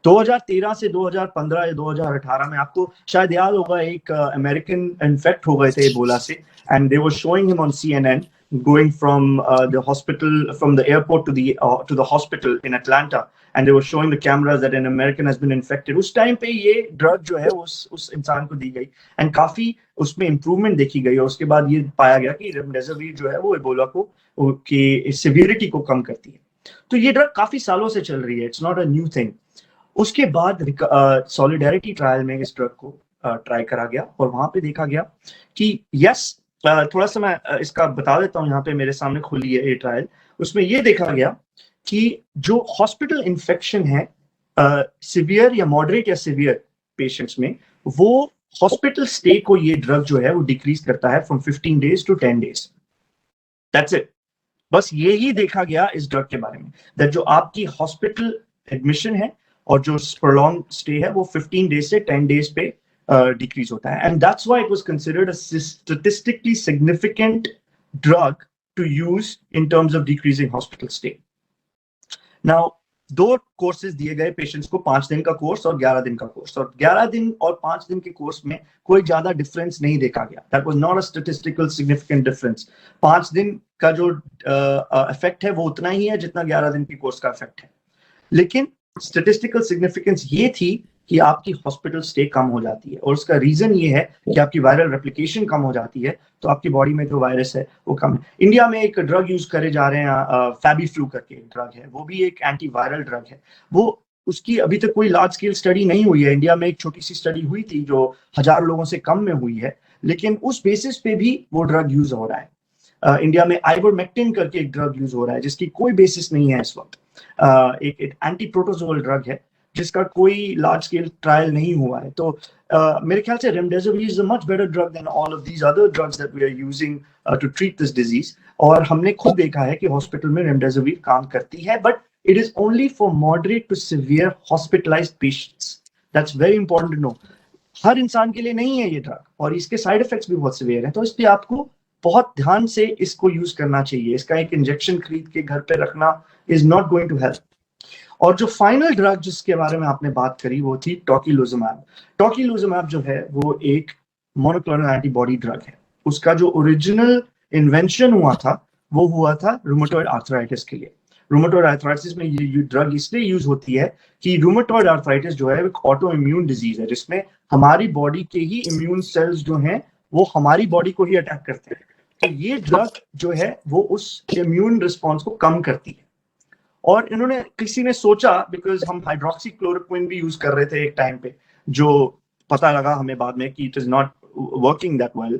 2013 से 2015 या 2018 में आपको शायद याद होगा, एक अमेरिकन इन्फेक्ट हो गए थे इबोला से, and they were showing him on CNN going from the hospital, from the airport to the hospital in Atlanta, and they were showing the cameras that an American has been infected. उस टाइम पे ये ड्रग जो है उस इंसान को दी गई, एंड काफी उसमें इम्प्रूवमेंट देखी गई, और उसके बाद ये पाया गया कि रेमडेसिविर जो है वो इबोला को की सिवियरिटी को कम करती है। तो ये ड्रग काफी सालों से चल रही है, it's not a new thing. उसके बाद सॉलिडेरिटी ट्रायल में इस ड्रग को ट्राई करा गया, और वहां पे देखा गया कि यस, थोड़ा सा मैं इसका बता देता हूँ, यहाँ पे मेरे सामने खुली है ये ट्रायल। उसमें ये देखा गया कि जो हॉस्पिटल इन्फेक्शन है सिवियर या मॉडरेट या सिवियर पेशेंट्स में, वो हॉस्पिटल स्टे को ये ड्रग जो है वो डिक्रीज करता है from 15 days to 10 days। That's it, बस ये ही देखा गया इस ड्रग के बारे में, दैट जो आपकी हॉस्पिटल एडमिशन है और जो प्रोलॉन्ग स्टे है वो 15 days से 10 days पे डिक्रीज होता है, and that's why it was considered a statistically significant drug to use in terms of decreasing hospital stay. Now 2 courses दिए गए पेशेंट्स को, 5 दिन का कोर्स और 11 दिन का कोर्स, और 11 दिन और 5 दिन के कोर्स में कोई ज्यादा डिफरेंस नहीं देखा गया। That was not a statistical significant difference. 5 दिन का जो इफेक्ट है वो उतना ही है जितना 11 दिन की कोर्स का इफेक्ट है, लेकिन स्टैटिस्टिकल सिग्निफिकेंस ये थी कि आपकी हॉस्पिटल स्टे कम हो जाती है, और उसका रीजन ये है कि आपकी वायरल रेप्लिकेशन कम हो जाती है, तो आपकी बॉडी में जो वायरस है वो कम है। इंडिया में एक ड्रग यूज करे जा रहे हैं, फैबीफ्लू करके एक ड्रग है, वो भी एक एंटीवायरल ड्रग है। वो उसकी अभी तक कोई लार्ज स्केल स्टडी नहीं हुई है। इंडिया में एक छोटी सी स्टडी हुई थी जो 1000 लोगों से कम में हुई है, लेकिन उस बेसिस पे भी वो ड्रग यूज हो रहा है। इंडिया में आइवरमेक्टिन करके एक ड्रग यूज हो रहा है जिसकी कोई बेसिस नहीं है इस वक्त। एक एंटी प्रोटोजोल ड्रग है जिसका कोई लार्ज स्केल ट्रायल नहीं हुआ है। तो मेरे ख्याल से remdesivir is a much better drug than all of these other drugs that we are using to treat this disease, और हमने खुद देखा है कि हॉस्पिटल में रेमडेसिविर काम करती है, but it is only for moderate to severe hospitalised patients. That's very important to know. हर इंसान के लिए नहीं है ये ड्रग, और इसके साइड इफेक्ट्स भी बहुत सिवियर हैं, तो इसलिए आपको बहुत ध्यान से इसको यूज करना चाहिए। इसका एक इंजेक्शन खरीद के घर पे रखना is not going to help. और जो फाइनल ड्रग जिसके बारे में आपने बात करी वो थी टोकिलुजुमैब। टोकिलुजुमैब जो है वो एक मोनोक्लोनल एंटीबॉडी ड्रग है। उसका जो ओरिजिनल इन्वेंशन हुआ था वो हुआ था रूमेटॉइड आर्थराइटिस के लिए। रूमेटॉइड आर्थराइटिस में ये ड्रग इसलिए यूज होती है कि रूमेटॉइड आर्थराइटिस जो है एक ऑटो इम्यून डिजीज है, जिसमें हमारी बॉडी के ही इम्यून सेल्स जो हैं वो हमारी बॉडी को ही अटैक करते हैं। तो ये ड्रग जो है वो उस इम्यून रिस्पॉन्स को कम करती है। और इन्होंने किसी ने सोचा, बिकॉज हम हाइड्रोक्सीक्लोरोक्विन भी यूज कर रहे थे एक टाइम पे, जो पता लगा हमें बाद में कि it is not working that well,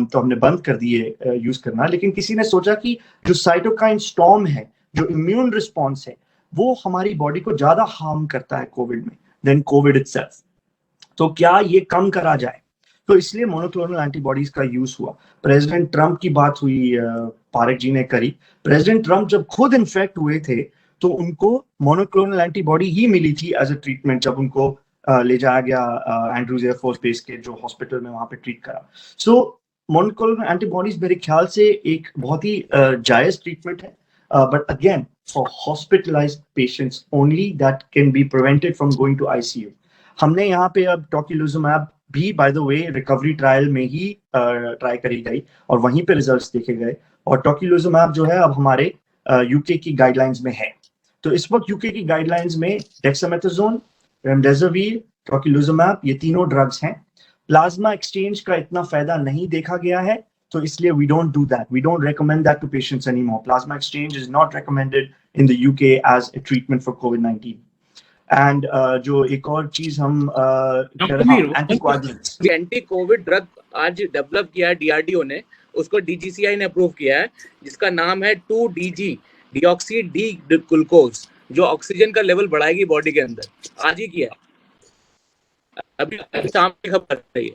तो हमने बंद कर दिए यूज करना। लेकिन किसी ने सोचा कि जो साइटोकाइन स्टॉर्म है, जो इम्यून रिस्पॉन्स है, वो हमारी बॉडी को ज्यादा हार्म करता है कोविड में देन कोविड इटसेल्फ। तो क्या ये कम करा जाए, तो इसलिए मोनोक्लोनल एंटीबॉडीज का यूज हुआ। प्रेसिडेंट ट्रंप की बात हुई, पारेख जी ने करी। प्रेसिडेंट ट्रंप जब खुद इन्फेक्ट हुए थे तो उनको मोनोक्लोनल एंटीबॉडी ही मिली थी एज अ ट्रीटमेंट, जब उनको ले जाया गया एंड्रूज एयरफोर्स बेस के जो हॉस्पिटल में वहां पे ट्रीट करा। सो मोनोक्लोनल एंटीबॉडीज मेरे ख्याल से एक बहुत ही जायज ट्रीटमेंट है, but again for hospitalised patients only, that can be prevented from going to ICU। हमने यहाँ पे अब टोकिलुजुमैब भी by the way recovery trial में ही ट्राई करी गई और वहीं पे रिजल्ट्स देखे गए। और टोकिलुजुमैब जो है अब हमारे यूके की गाइडलाइंस में है। तो इस वक्त यूके की गाइडलाइंस में डेक्सामेथासोन, रेमडेसिविर, टोकिलुजुमैब ये तीनों ड्रग्स हैं। प्लाज्मा एक्सचेंज का इतना फायदा नहीं देखा गया है, तो इसलिए we don't do that. We don't recommend that to patients anymore. Plasma exchange is not recommended in the UK as a treatment for COVID-19. And जो एक और चीज हम एंटीकोएगुलेंट्स, एंटी कोविड ड्रग आज डेवलप किया है DRDO ने, उसको DGCI ने अप्रूव किया है, जिसका नाम है 2DG डिऑक्सी डी ग्लूकोज, जो ऑक्सीजन का लेवल बढ़ाएगी बॉडी के अंदर। आज ही किया है, अभी शाम की खबर है ये।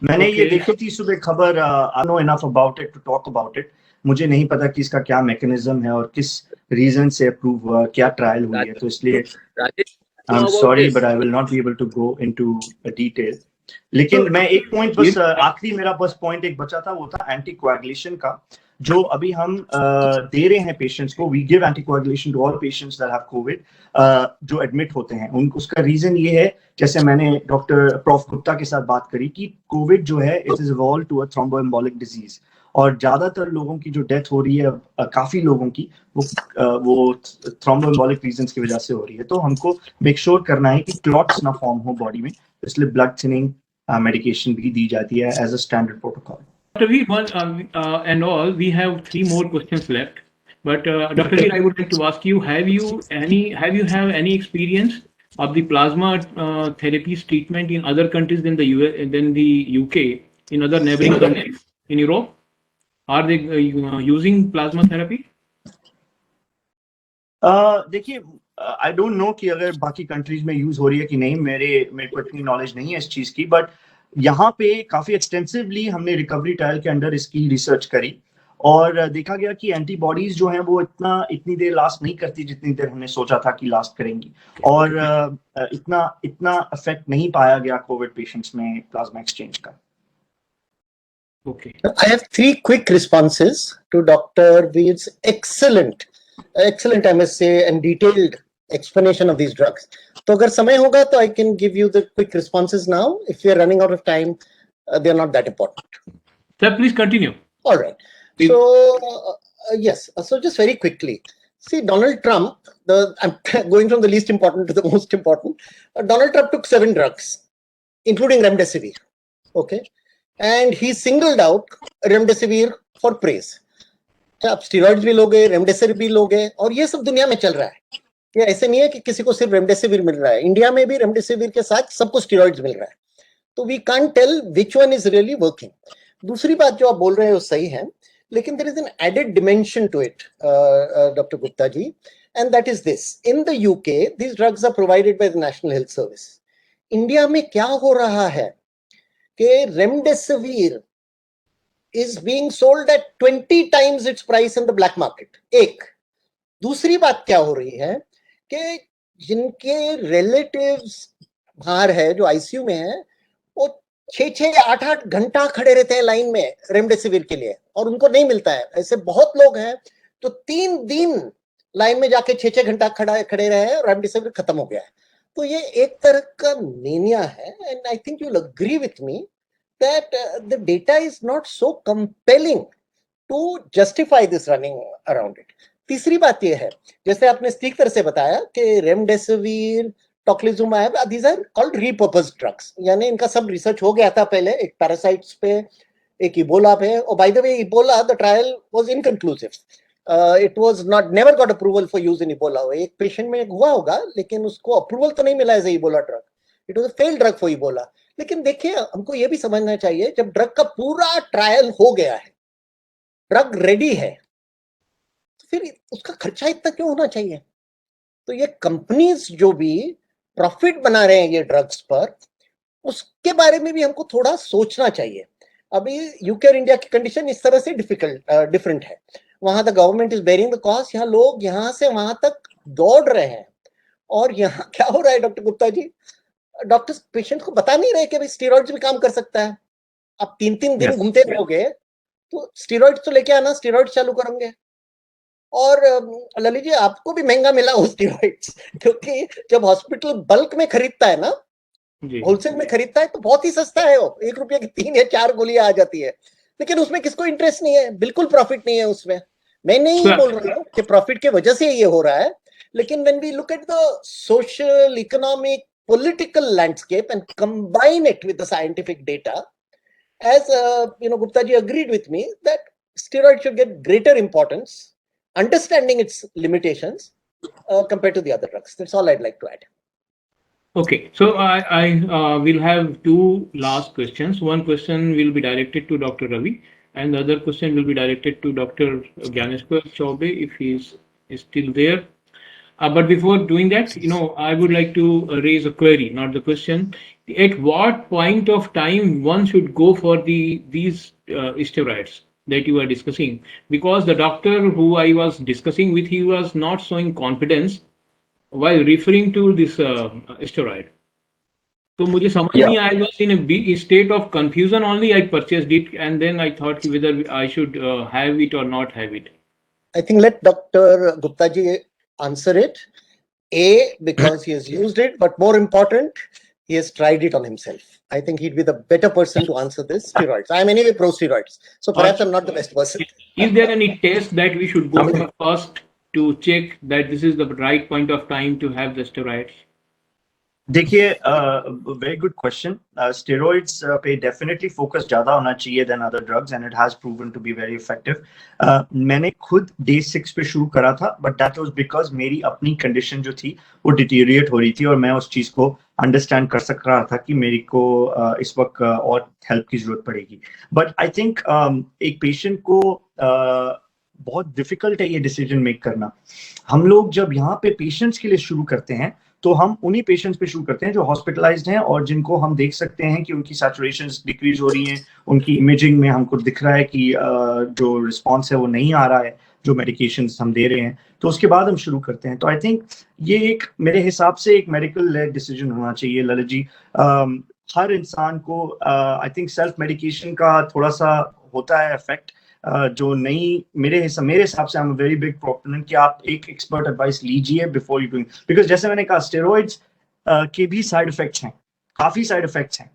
मैंने ये देखी थी सुबह खबर। I know enough about it to talk about it. मुझे नहीं पता कि इसका क्या मैकेनिज्म है और किस रीजन से अप्रूव हुआ, क्या ट्रायल हुई है, तो इसलिए I am sorry but I will not be able to go into detail. लेकिन मैं एक पॉइंट बस आखिरी मेरा बस पॉइंट एक बचा था, वो था एंटीकोएगुलेशन का, जो अभी हम दे रहे हैं पेशेंट्स को. We give anticoagulation to all patients that have COVID, जो एडमिट होते हैं. उसका रीजन ये है, जैसे मैंने डॉक्टर प्रोफ गुप्ता के साथ बात करी, कि कोविड जो है it is evolve to a thromboembolic disease, और ज्यादातर लोगों की जो डेथ हो रही है, काफी लोगों की, वो थ्रोम्बोएम्बोलिक रीजंस की वजह से हो रही है. तो हमको मेक श्योर करना है कि क्लॉट्स ना फॉर्म हो बॉडी में, इसलिए ब्लड थिनिंग मेडिकेशन भी दी जाती है as a standard protocol. Dr. Veer, and all, we have 3 more questions left. But Dr. Veer, I would like to ask you: have you have any experience of the plasma therapies treatment in other countries than the UK, in other neighboring countries in Europe? Are they using plasma therapy? देखिए, आई डोंट नो कि अगर बाकी कंट्रीज में यूज हो रही है कि नहीं, मेरे को इतनी नॉलेज नहीं है इस चीज की, बट यहाँ पे काफी एक्सटेंसिवली हमने रिकवरी ट्रायल के अंडर इसकी रिसर्च करी, और देखा गया कि एंटीबॉडीज जो हैं वो इतनी देर लास्ट नहीं करती जितनी देर हमने सोचा था कि लास्ट करेंगी, और इतना इफेक्ट नहीं पाया गया कोविड पेशेंट्स में प्लाज्मा एक्सचेंज का. Okay. I have 3 quick responses to Dr. Veer's excellent MSA and detailed explanation of these drugs. तो अगर समय होगा तो I can give you the quick responses now. If we are running out of time, they are not that important. Sir, please continue. All right. So yes. So just very quickly, see, Donald Trump. I'm going from the least important to the most important. Donald Trump took 7 drugs, including remdesivir. Okay. And he singled out remdesivir for praise. आप स्टीरॉइड्स भी लोगे, रेमडेसिविर भी लोगे, और ये सब दुनिया में चल रहा है. ये ऐसे नहीं है कि किसी को सिर्फ रेमडेसिविर मिल रहा है. इंडिया में भी रेमडेसिविर के साथ सबको स्टीरॉइड्स मिल रहा है. तो we can't tell which one is really working. दूसरी बात जो आप बोल रहे हैं वो सही है, लेकिन there is an added dimension to it, doctor Gupta ji, and that is this. In the UK these drugs are provided by the National Health Service. India में क्या हो रहा है कि remdesivir is being sold at 20 times its price in the black market. एक. दूसरी बात क्या हो रही है कि जिनके रिलेटिव्स बाहर है, जो आईसीयू में है, वो 6-8 घंटा खड़े रहते हैं लाइन में रेमडेसिविर के लिए, और उनको नहीं मिलता है. ऐसे बहुत लोग हैं तो 3 दिन लाइन में जाके 6-6 घंटा खड़े रहे और रेमडेसिविर खत्म हो गया है. तो ये एक तरह का मेनिया है, and I think you will agree with me that the data is not so compelling to justify this running around it. तीसरी बात ये है, जैसे आपने ठीक तरह से बताया कि remdesivir, टोक्लिजुमैब, these are called repurposed drugs. यानी इनका सब रिसर्च हो गया था पहले, एक पैरासाइट्स पे, एक इबोला पे. और by the way, Ebola the trial was inconclusive. It was not, never got approval for use in Ebola. एक पेशेंट में हुआ होगा, लेकिन उसको अप्रूवल तो नहीं मिला as Ebola drug. It was a failed drug for Ebola. लेकिन देखिए, हमको ये भी समझना चाहिए, जब ड्रग का पूरा ट्रायल हो गया है, ड्रग रेडी है, तो फिर उसका खर्चा इतना क्यों होना चाहिए? तो ये कंपनीज जो भी प्रॉफिट बना रहे हैं ये ड्रग्स पर, उसके बारे में भी हमको थोड़ा सोचना चाहिए. अभी यूके और इंडिया की कंडीशन इस तरह से डिफरेंट है. वहां the government is bearing the cost, यहाँ लोग यहाँ से वहां तक दौड़ रहे हैं. और यहाँ क्या हो रहा है डॉक्टर गुप्ता जी, डॉक्टर्स पेशेंट को बता नहीं रहे कि भाई स्टीरॉइड्स भी काम कर सकता है. आप 3-3 दिन घूमते रहोगे तो स्टीरॉइड्स तो लेके आना, स्टीरॉइड्स चालू करेंगे. और ललित जी, आपको भी महंगा मिला वो स्टीरॉइड्स, क्योंकि जब हॉस्पिटल बल्क में खरीदता है ना, होलसेल में खरीदता है, तो बहुत ही सस्ता है वो. 1 रुपये की 3 या 4 गोलियां आ जाती है. लेकिन उसमें किसको इंटरेस्ट नहीं है, बिल्कुल प्रॉफिट नहीं है उसमें. मैं नहीं बोल रहा हूँ कि प्रॉफिट की वजह से ये हो रहा है, लेकिन when we look at the social, economic, political landscape and combine it with the scientific data, as Gupta ji agreed with me that steroids should get greater importance, understanding its limitations compared to the other drugs. That's all I'd like to add. Okay, so I will have 2 last questions. One question will be directed to Dr. Ravi, and the other question will be directed to Dr. Gyaneshwar Chaubey if he is still there. But before doing that, I would like to raise a query, not the question. At what point of time one should go for these steroids that you are discussing? Because the doctor who I was discussing with, he was not showing confidence while referring to this steroid. तो मुझे समझ नहीं आया, I was in a state of confusion only. I purchased it and then I thought whether I should have it or not have it. I think let Dr. Gupta ji answer it. A, because he has used it, but more important, he has tried it on himself. I think he'd be the better person to answer this. Steroids. I am anyway pro steroids, so perhaps I'm not the best person. Is there any test that we should go for first to check that this is the right point of time to have the steroids? देखिए, वेरी गुड क्वेश्चन. स्टेरॉइड्स पे डेफिनेटली फोकस ज्यादा होना चाहिए than other drugs and it has proven to be very effective. मैंने खुद डे 6 पे शुरू करा था, बट दैट वाज बिकॉज मेरी अपनी कंडीशन जो थी वो डिटीरिएट हो रही थी और मैं उस चीज को अंडरस्टैंड कर सक रहा था कि मेरी को इस वक्त और हेल्प की जरूरत पड़ेगी. बट आई थिंक एक पेशेंट को बहुत डिफिकल्ट है ये डिसीजन मेक करना. हम लोग जब यहाँ पे पेशेंट्स के लिए शुरू करते हैं तो हम उन्हीं पेशेंट्स पे शुरू करते हैं जो हॉस्पिटलाइज्ड हैं और जिनको हम देख सकते हैं कि उनकी सैचुरेशंस डिक्रीज हो रही हैं, उनकी इमेजिंग में हमको दिख रहा है कि जो रिस्पॉन्स है वो नहीं आ रहा है जो मेडिकेशंस हम दे रहे हैं, तो उसके बाद हम शुरू करते हैं. तो आई थिंक ये एक मेरे हिसाब से एक मेडिकल लेड डिसीजन होना चाहिए ललित जी. हर इंसान को आई थिंक सेल्फ मेडिकेशन का थोड़ा सा होता है इफेक्ट, जो नहीं मेरे हिसाब से I am very big proponent कि आप एक एक्सपर्ट एडवाइस लीजिए बिफोर यू डूइंग, बिकॉज जैसे मैंने कहा स्टेरॉइड्स के भी साइड इफेक्ट्स हैं, काफी साइड इफेक्ट्स हैं.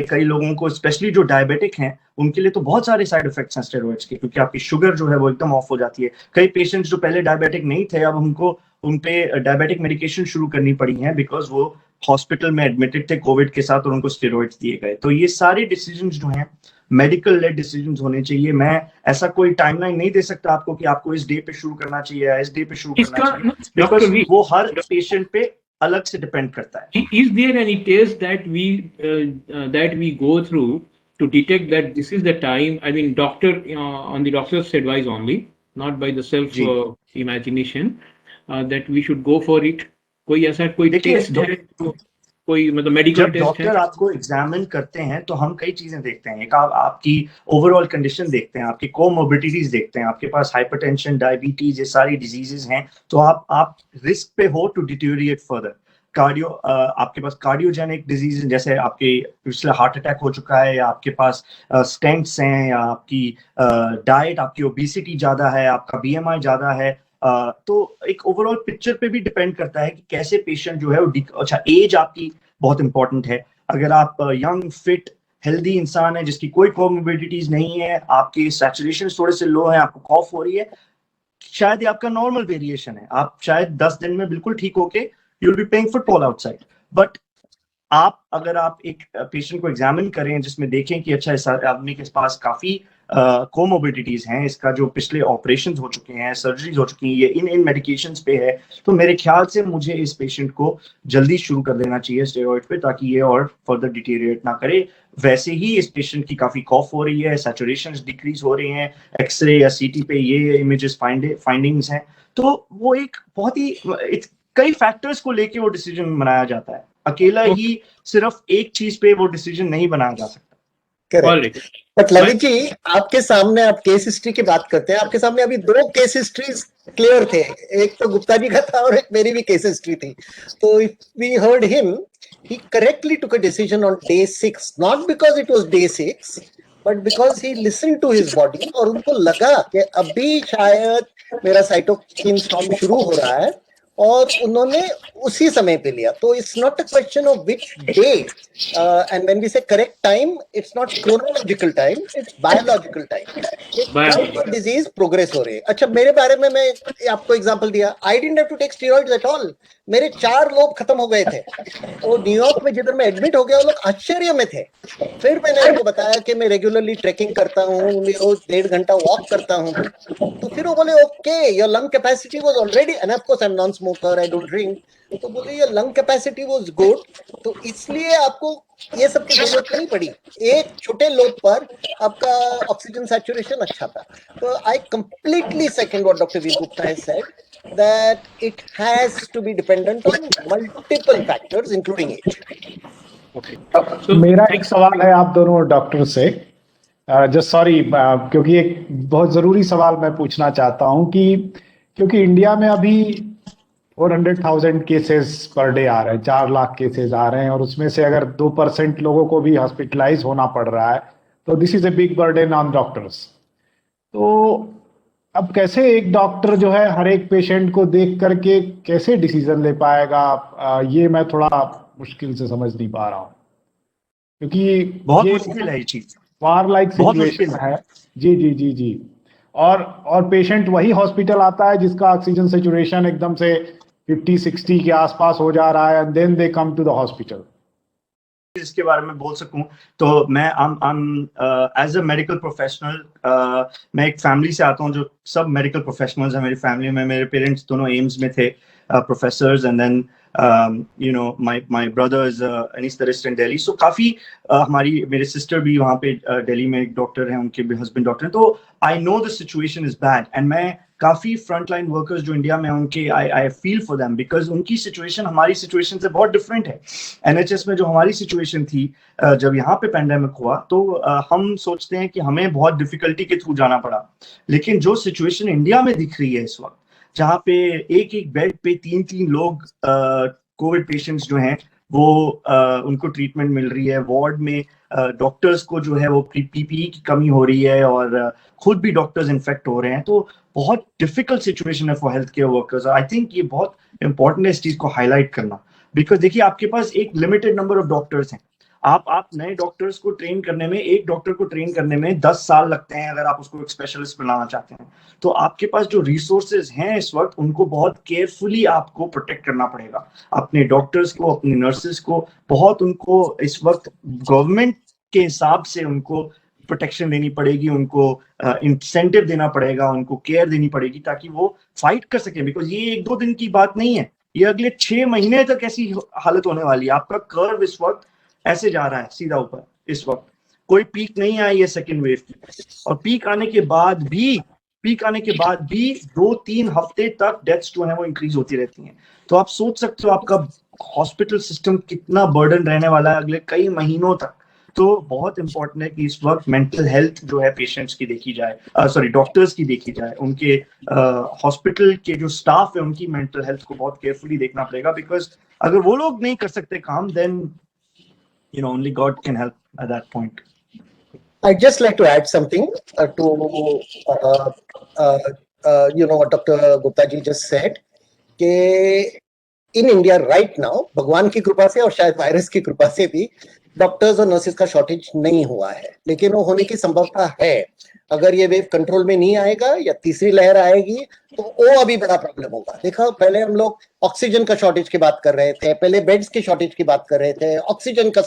कई लोगों को स्पेशली जो डायबिटिक हैं उनके लिए तो बहुत सारे साइड इफेक्ट्स हैं स्टेरॉइड्स के, क्योंकि आपकी शुगर जो है वो एकदम ऑफ हो जाती है. कई पेशेंट्स जो पहले डायबिटिक नहीं थे अब उनको उन पे डायबिटिक मेडिकेशन शुरू करनी पड़ी है बिकॉज वो हॉस्पिटल में एडमिटेड थे कोविड के साथ और उनको स्टेरॉइड्स दिए गए. तो ये सारे डिसीजंस जो हैं मेडिकल लेड डिसीजंस होने चाहिए. मैं ऐसा कोई टाइमलाइन नहीं दे सकता आपको कि आपको इस डे पे शुरू करना चाहिए या इस डे पे शुरू करना चाहिए, बिकॉज वो हर पेशेंट पे अलग से डिपेंड करता है. Is there any test that we go through to detect that this is the time? I mean, on the doctor's advice only, not by the self imagination, that we should go for it. कोई ऐसा कोई टेस्ट है, कोई मतलब मेडिकल टेस्ट है? जब डॉक्टर आपको एग्जामिन करते हैं तो हम कई चीजें देखते हैं. एक आपकी ओवरऑल कंडीशन देखते हैं, आपकी कोमोर्बिडिटीज देखते हैं, आपके पास हाइपरटेंशन, डायबिटीज, ये सारी डिजीजेस हैं, तो आप रिस्क पे हो टू डिटीरिएट फर्दर. कार्डियो, आपके पास कार्डियोजेनिक डिजीज जैसे आपके पिछले हार्ट अटैक हो चुका है, या आपके पास स्टेंट्स हैं, या आपकी डाइट, आपकी ओबेसिटी ज्यादा है, आपका बीएमआई ज्यादा है, तो एक ओवरऑल पिक्चर पे भी डिपेंड करता है कि कैसे पेशेंट जो है वो. अच्छा, एज आपकी बहुत इंपॉर्टेंट है. अगर आप यंग फिट हेल्दी इंसान है जिसकी कोई कोमोर्बिडिटीज नहीं है, आपके सैचुरेशन थोड़े से लो है, आपको कॉफ हो रही है, शायद ये आपका नॉर्मल वेरिएशन है. आप शायद 10 दिन में बिल्कुल ठीक होके you'll be playing football outside. But अगर आप एक पेशेंट को एग्जामिन करें जिसमें देखें कि अच्छा इस आदमी के पास काफी कोमोर्बिडिटीज हैं, इसका जो पिछले ऑपरेशंस हो चुके हैं, सर्जरीज हो चुकी हैं, ये इन मेडिकेशंस पे है, तो मेरे ख्याल से मुझे इस पेशेंट को जल्दी शुरू कर देना चाहिए स्टेरॉइड पे, ताकि ये और फर्दर डिटीरिएट ना करे. वैसे ही इस पेशेंट की काफी कॉफ हो रही है, सैचुरेशंस डिक्रीज हो रही हैं, एक्सरे या सीटी पे ये इमेजेस फाइंडिंग्स हैं, तो वो एक बहुत ही कई फैक्टर्स को लेके वो डिसीजन बनाया जाता है. अकेला ही सिर्फ एक चीज पे वो डिसीजन नहीं बनाया जा सकता. करेक्ट. बट ललित जी, आपके सामने आप केस हिस्ट्री की बात करते हैं, आपके सामने अभी 2 केस हिस्ट्रीज क्लियर थे, एक तो गुप्ता जी का था और एक मेरी भी केस हिस्ट्री थी. तो if we heard him, he correctly took a decision on day 6, not because it was day 6, but because he listened to his body और उनको लगा कि अभी शायद मेरा साइटोकिन स्टॉर्म शुरू हो रहा है, और उन्होंने उसी समय पे लिया. तो it's not a question of which day, and when we say correct time, it's not chronological time, it's biological time. Disease progress हो रही है. अच्छा, मेरे बारे में मैं आपको एग्जांपल दिया, I didn't have to take steroids at all. मेरे 4 लोग खत्म हो गए थे, और न्यूयॉर्क में जिधर मैं एडमिट हो गया वो लोग आश्चर्य में थे. फिर मैंने उनको बताया कि मैं रेगुलरली ट्रैकिंग करता हूँ, रोज 1.5 घंटा वॉक करता हूँ, तो फिर वो बोले okay, your lung capacity was already, end of course I am non smoker, I don't drink, तो बोले your lung capacity was good, तो इसलिए आपको ये सब की जरूरत नहीं पड़ी. एक छोटे लोड पर आपका ऑक्सीजन सैचुरेशन अच्छा था. तो I completely second what doctor V Gupta has said, that it has to be dependent on multiple factors including age. Okay. तो मेरा एक सवाल है आप दोनों डॉक्टर से, जस्ट सॉरी, क्योंकि एक बहुत जरूरी सवाल मैं पूछना चाहता हूं कि क्योंकि इंडिया में अभी 400,000 केसेस पर डे आ रहे हैं, 4 लाख केसेस आ रहे हैं, और उसमें से अगर 2% लोगों को भी हॉस्पिटलाइज होना पड़ रहा है, तो this is a big burden on doctors. तो अब कैसे एक डॉक्टर जो है हर एक पेशेंट को देख करके कैसे डिसीजन ले पाएगा, ये मैं थोड़ा मुश्किल से समझ नहीं पा रहा हूँ, क्योंकि बहुत ये मुश्किल है ये चीज, वार लाइक बहुत सिचुएशन मुश्किल है। जी जी जी जी। और पेशेंट वही हॉस्पिटल आता है जिसका ऑक्सीजन सेचुरेशन एकदम से 50-60 के आसपास हो जा रहा है, and then they come to the hospital. इसके बारे में बोल सकूं तो मैं एज अ मेडिकल प्रोफेशनल, मैं एक फैमिली से आता हूं जो सब मेडिकल प्रोफेशनल्स हैं। मेरी फैमिली में मेरे पेरेंट्स दोनों एम्स में थे, professors, and then you know my brother is anaesthetist in Delhi. So काफी हमारी मेरे सिस्टर भी वहाँ पे दिल्ली में एक डॉक्टर हैं, उनके भी हस्बैंड डॉक्टर हैं। तो I know the situation is bad, and मैं काफी फ्रंटलाइन वर्कर्स जो इंडिया में उनके I feel for them, because उनकी सिचुएशन हमारी सिचुएशन से बहुत डिफरेंट है। एनएचएस में जो हमारी सिचुएशन थी जब यहाँ पे पेंडेमिक हुआ, तो हम सोचते हैं कि हमें बहुत डिफिकल्टी के थ्रू जाना पड़ा, लेकिन जो सिचुएशन इंडिया में दिख रही है इस वक्त, जहाँ पे एक एक बेड पे 3-3 लोग कोविड पेशेंट्स जो हैं वो उनको ट्रीटमेंट मिल रही है, वार्ड में डॉक्टर्स को जो है वो पीपीई की कमी हो रही है, और खुद भी डॉक्टर्स इन्फेक्ट हो रहे हैं। तो बहुत डिफिकल्ट सिचुएशन है for health care workers. I think ये बहुत इंपॉर्टेंट है इस चीज को हाईलाइट करना, बिकॉज देखिए आपके पास एक लिमिटेड नंबर ऑफ डॉक्टर्स हैं। आप नए डॉक्टर्स को ट्रेन करने में, एक डॉक्टर को ट्रेन करने में 10 साल लगते हैं अगर आप उसको एक स्पेशलिस्ट बनाना चाहते हैं। तो आपके पास जो रिसोर्सेज हैं इस वक्त, उनको बहुत केयरफुली आपको प्रोटेक्ट करना पड़ेगा। अपने डॉक्टर्स को, अपने नर्सेस को बहुत, उनको इस वक्त गवर्नमेंट के हिसाब से उनको प्रोटेक्शन देनी पड़ेगी, उनको इंसेंटिव देना पड़ेगा, उनको केयर देनी पड़ेगी, ताकि वो फाइट कर सके। बिकॉज ये 1-2 दिन की बात नहीं है, ये अगले 6 महीने तक ऐसी हालत होने वाली है। आपका कर्व इस वक्त ऐसे जा रहा है सीधा ऊपर। इस वक्त कोई पीक नहीं आई है सेकेंड वेव की, और पीक आने के बाद भी 2-3 हफ्ते तक डेथ्स जो है वो इंक्रीज होती रहती हैं। तो आप सोच सकते हो आपका हॉस्पिटल सिस्टम कितना बर्डन रहने वाला है अगले कई महीनों तक। तो बहुत इंपॉर्टेंट है कि इस वक्त मेंटल हेल्थ जो है पेशेंट्स की देखी जाए, डॉक्टर्स की देखी जाए, उनके हॉस्पिटल के जो स्टाफ है उनकी मेंटल हेल्थ को बहुत केयरफुली देखना पड़ेगा। बिकॉज अगर वो लोग नहीं कर सकते काम, then only God can help at that point. I'd just like to add something to what Dr. Gupta ji just said, कि in India right now, भगवान की कृपा से और शायद वायरस की कृपा से भी डॉक्टर्स और नर्सेस का शॉर्टेज नहीं हुआ है, लेकिन वो होने की संभावना है। अगर ये वेव कंट्रोल में नहीं आएगा या तीसरी लहर आएगी तो वो अभी बड़ा प्रॉब्लम होगा। देखो, पहले हम लोग ऑक्सीजन का शॉर्टेज की बात कर रहे थे, पहले बेड्स की शॉर्टेज की बात कर रहे थे, ऑक्सीजन का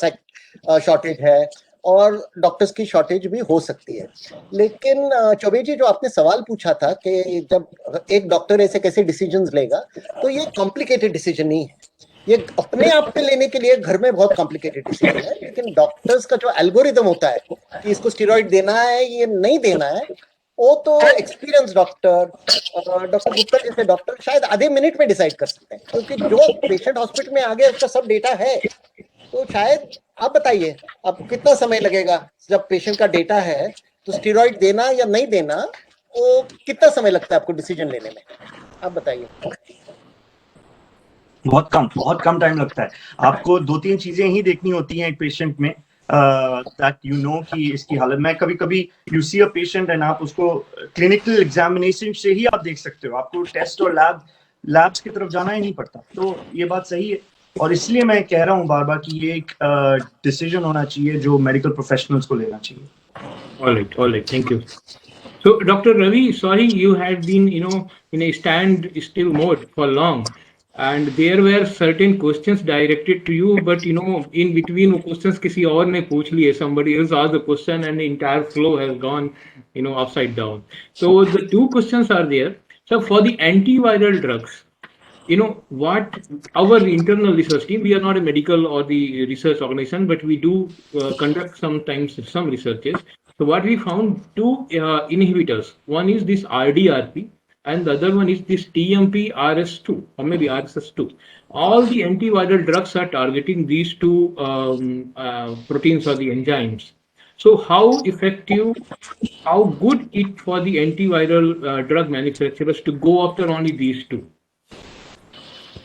शॉर्टेज है और डॉक्टर्स की शॉर्टेज भी हो सकती है। लेकिन चौबे जी, जो आपने सवाल पूछा था कि जब एक डॉक्टर ऐसे कैसे डिसीजंस लेगा, तो ये कॉम्प्लिकेटेड डिसीजन नहीं है। ये अपने आप पे लेने के लिए घर में बहुत कॉम्प्लिकेटेड डिसीजन है, लेकिन डॉक्टर्स का जो एल्गोरिदम होता है कि इसको स्टेरॉइड देना है ये नहीं देना है, वो तो एक्सपीरियंस डॉक्टर गुप्ता जैसे डॉक्टर शायद आधे मिनट में डिसाइड कर सकते हैं, क्योंकि जो पेशेंट हॉस्पिटल में आ गया उसका सब डेटा है। तो शायद आप बताइए, आपको कितना समय लगेगा जब पेशेंट का डेटा है, तो स्टेरॉइड देना या नहीं देना, वो कितना समय लगता है आपको डिसीजन लेने में, आप बताइए। बहुत कम टाइम लगता है। आपको 2-3 चीजें ही देखनी होती हैं एक पेशेंट में, दैट कि इसकी हालत में कभी you see a patient and आप उसको क्लिनिकल एग्जामिनेशन से ही आप देख सकते हो, आपको टेस्ट और लैब्स की तरफ जाना ही नहीं पड़ता। तो ये बात सही है, और इसलिए मैं कह रहा हूँ बार बार कि ये एक डिसीजन होना चाहिए जो मेडिकल प्रोफेशनल्स को लेना चाहिए। All right, thank you. So, Dr. Ravi, sorry you had been, in a stand still mode for long, and there were certain questions directed to you, but in between वो questions किसी और ने पूछ लिए, somebody else asked the question and the entire flow has gone, upside down. So the 2 questions are there. So for the antiviral drugs, what our internal research team, we are not a medical or the research organization, but we do conduct sometimes some researches. So what we found, 2 inhibitors, one is this RDRP and the other one is this TMP RS2 or maybe RSS2. All the antiviral drugs are targeting these 2 proteins or the enzymes. So how effective, how good it for the antiviral drug manufacturers to go after only these 2?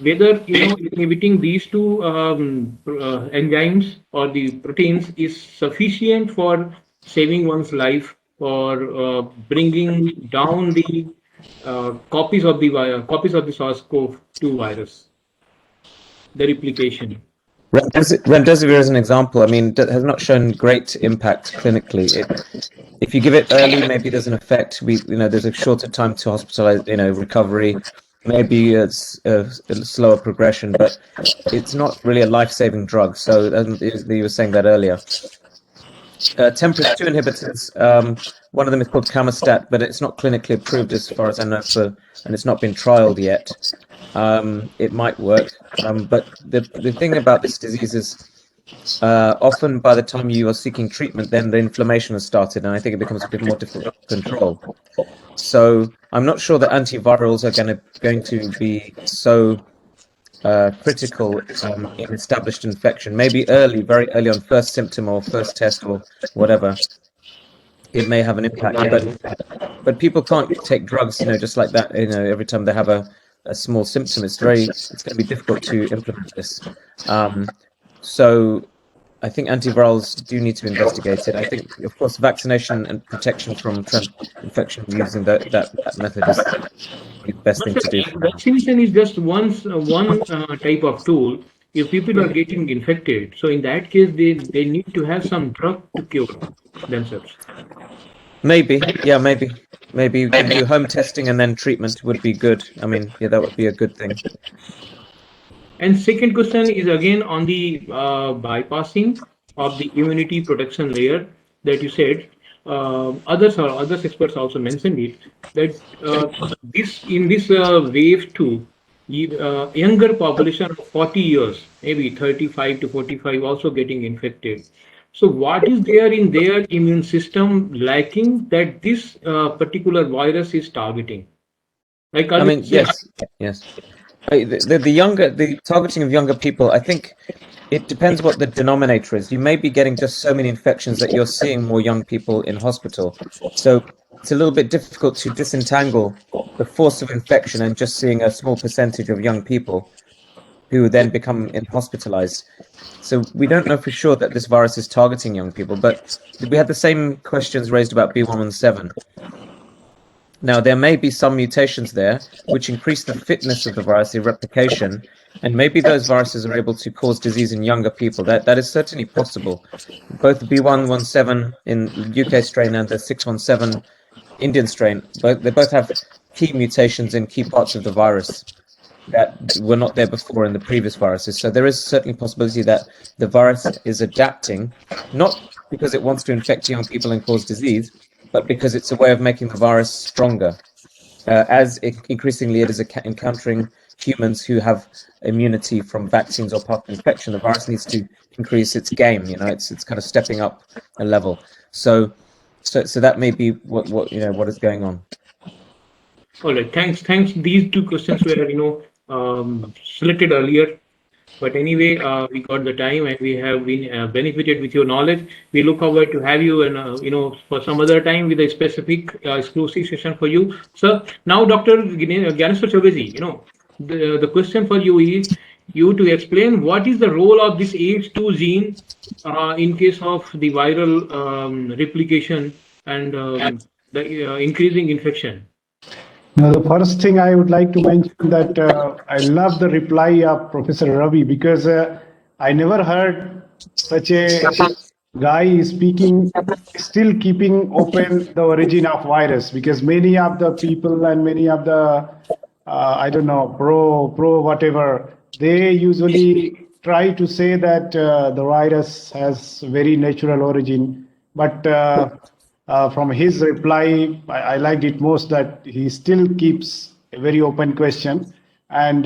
whether inhibiting these two enzymes or the proteins is sufficient for saving one's life or bringing down the copies of the SARS-CoV-2 virus, the replication. Remdesivir is an example. I mean, it has not shown great impact clinically. If you give it early, maybe there's an effect. There's a shorter time to hospitalize, recovery. Maybe it's a slower progression, but it's not really a life-saving drug. So you were saying that earlier. TMPRSS2 inhibitors, one of them is called Camastat, but it's not clinically approved as far as I know, and it's not been trialed yet. It might work, but the thing about this disease is often by the time you are seeking treatment, then the inflammation has started, and I think it becomes a bit more difficult to control. So I'm not sure that antivirals are going to be so critical in established infection. Maybe very early on, first symptom or first test or whatever, it may have an impact. But people can't take drugs, just like that. Every time they have a small symptom, it's going to be difficult to implement this. So I think antivirals do need to be investigated. I think, of course, vaccination and protection from infection using that method is the best thing to do. Vaccination is just one type of tool. If people are getting infected, so in that case, they need to have some drug to cure themselves. Maybe you can do home testing and then treatment would be good. I mean, yeah, that would be a good thing. And second question is again on the bypassing of the immunity protection layer that you said. Other experts also mentioned it, that in this wave 2, younger population of 40 years, maybe 35 to 45, also getting infected. So what is there in their immune system lacking that this particular virus is targeting? Yes. The targeting of younger people, I think it depends what the denominator is. You may be getting just so many infections that you're seeing more young people in hospital. So it's a little bit difficult to disentangle the force of infection and just seeing a small percentage of young people who then become hospitalized. So we don't know for sure that this virus is targeting young people, but we had the same questions raised about B117. Now, there may be some mutations there which increase the fitness of the virus, the replication, and maybe those viruses are able to cause disease in younger people. That is certainly possible. Both the B117 in UK strain and the 617 Indian strain, they both have key mutations in key parts of the virus that were not there before in the previous viruses. So there is certainly a possibility that the virus is adapting, not because it wants to infect young people and cause disease, but because it's a way of making the virus stronger. Increasingly it is encountering humans who have immunity from vaccines or past infection, the virus needs to increase its game. It's kind of stepping up a level. So that may be what is going on. All right, thanks. These two questions were selected earlier, but anyway, we got the time and we have been benefited with your knowledge. We look forward to have you and for some other time with a specific exclusive session for you. So now, Dr. Gyaneshwar Chaubey, the question for you is you to explain what is the role of this ACE2 gene in case of the viral replication and the increasing infection. Now, the first thing I would like to mention that I love the reply of Professor Ravi, because I never heard such a guy speaking, still keeping open the origin of virus, because many of the people and many of the, pro whatever, they usually try to say that the virus has very natural origin. But from his reply, I liked it most that he still keeps a very open question, and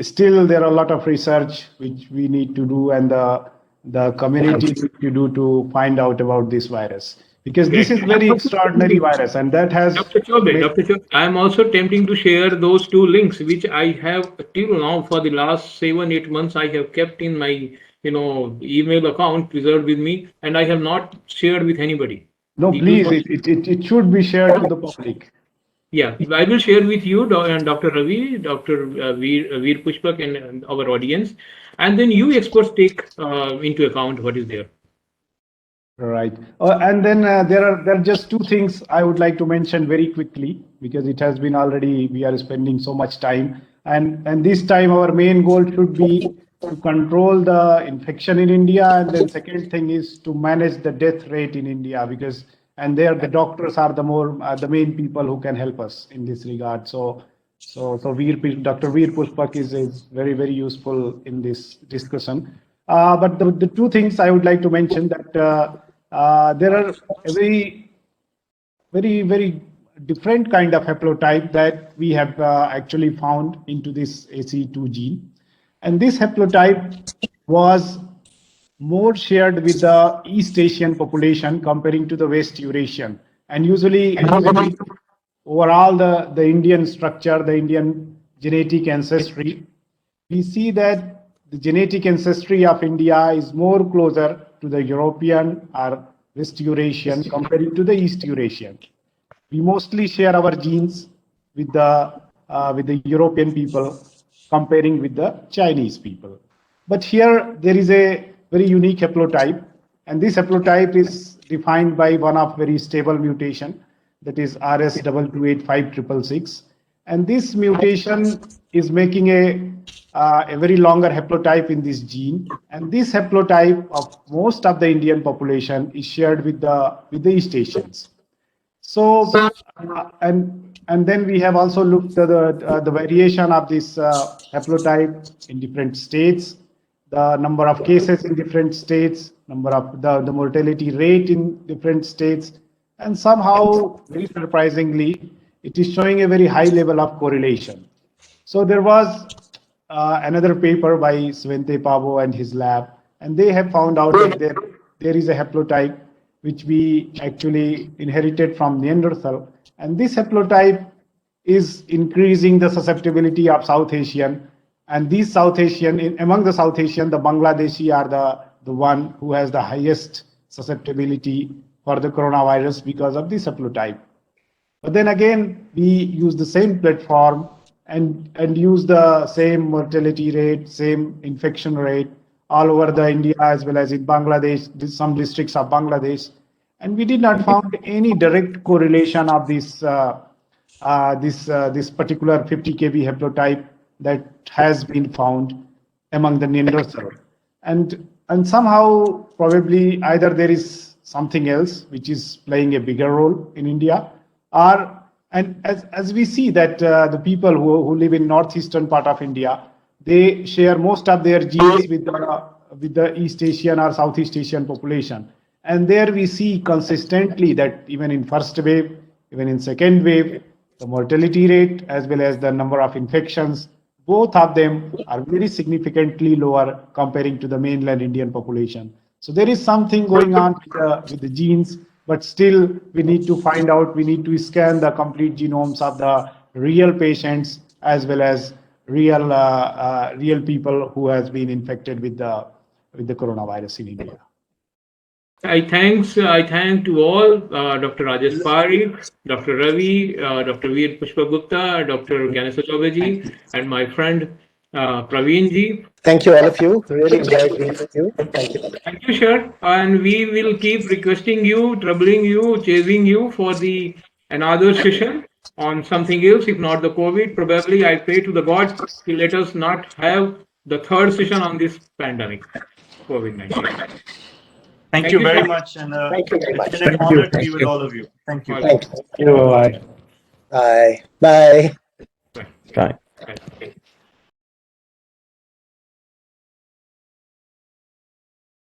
still there are a lot of research which we need to do, and the community need to do to find out about this virus, because this is very extraordinary virus, and that has. Dr. Chaubey, I am also tempting to share those two links which I have till now for the last 7-8 months I have kept in my email account preserved with me, and I have not shared with anybody. No, please, it should be shared to the public. Yeah, I will share with you, Dr. Ravi, Dr. Veer Pushpak, and our audience, and then you experts take into account what is there. Right. And then there are just two things I would like to mention very quickly, because it has been already, we are spending so much time, and this time our main goal should be to control the infection in India, and then second thing is to manage the death rate in India, because and there the doctors are the main people who can help us in this regard. So Dr. Veer Pushpak is very useful in this discussion. But the two things I would like to mention, that there are a very different kind of haplotype that we have actually found into this ACE2 gene, and this haplotype was more shared with the East Asian population comparing to the West Eurasian, and usually overall the Indian structure, the Indian genetic ancestry, we see that the genetic ancestry of India is more closer to the European or West Eurasian comparing to the East Eurasian. We mostly share our genes with the European people comparing with the Chinese people. But here there is a very unique haplotype, and this haplotype is defined by one of very stable mutation, that is RS2285666, and this mutation is making a very longer haplotype in this gene, and this haplotype of most of the Indian population is shared with the East Asians. So and then we have also looked at the variation of this haplotype in different states, the number of cases in different states, number of the mortality rate in different states, and somehow, very surprisingly, it is showing a very high level of correlation. So there was another paper by Svante Paavo and his lab, and they have found out that there is a haplotype which we actually inherited from Neanderthal, and this haplotype is increasing the susceptibility of South Asian, and these South Asian, among the South Asian, the Bangladeshi are the one who has the highest susceptibility for the coronavirus because of this haplotype. But then again, we use the same platform and use the same mortality rate, same infection rate all over the India as well as in Bangladesh, some districts of Bangladesh, and we did not find any direct correlation of this this particular 50 kb haplotype that has been found among the Neanderthal, and somehow probably either there is something else which is playing a bigger role in India, or and as we see that the people who live in northeastern part of India, they share most of their genes with the East Asian or Southeast Asian population, and there we see consistently that even in first wave, even in second wave, the mortality rate as well as the number of infections, both of them are very significantly lower comparing to the mainland Indian population. So there is something going on with the genes, but still we need to find out, we need to scan the complete genomes of the real patients as well as real people who has been infected with the coronavirus in India. I thank to all, Dr. Rajesh Parikh, Dr. Ravi, Dr. Veer Pushpagupta, Dr. Gyaneswar Chaubey, and my friend Praveen ji. Thank you, all of you. Really enjoyed being with you. Thank you. Thank you, sir. And we will keep requesting you, troubling you, chasing you for another session on something else, if not the COVID. Probably I pray to the God to let us not have the third session on this pandemic, COVID-19. Thank you very much, and Thank you very much. it's been an honor to be with all of you. Thank you. Thank you. Bye. Bye. Bye. Right. Bye.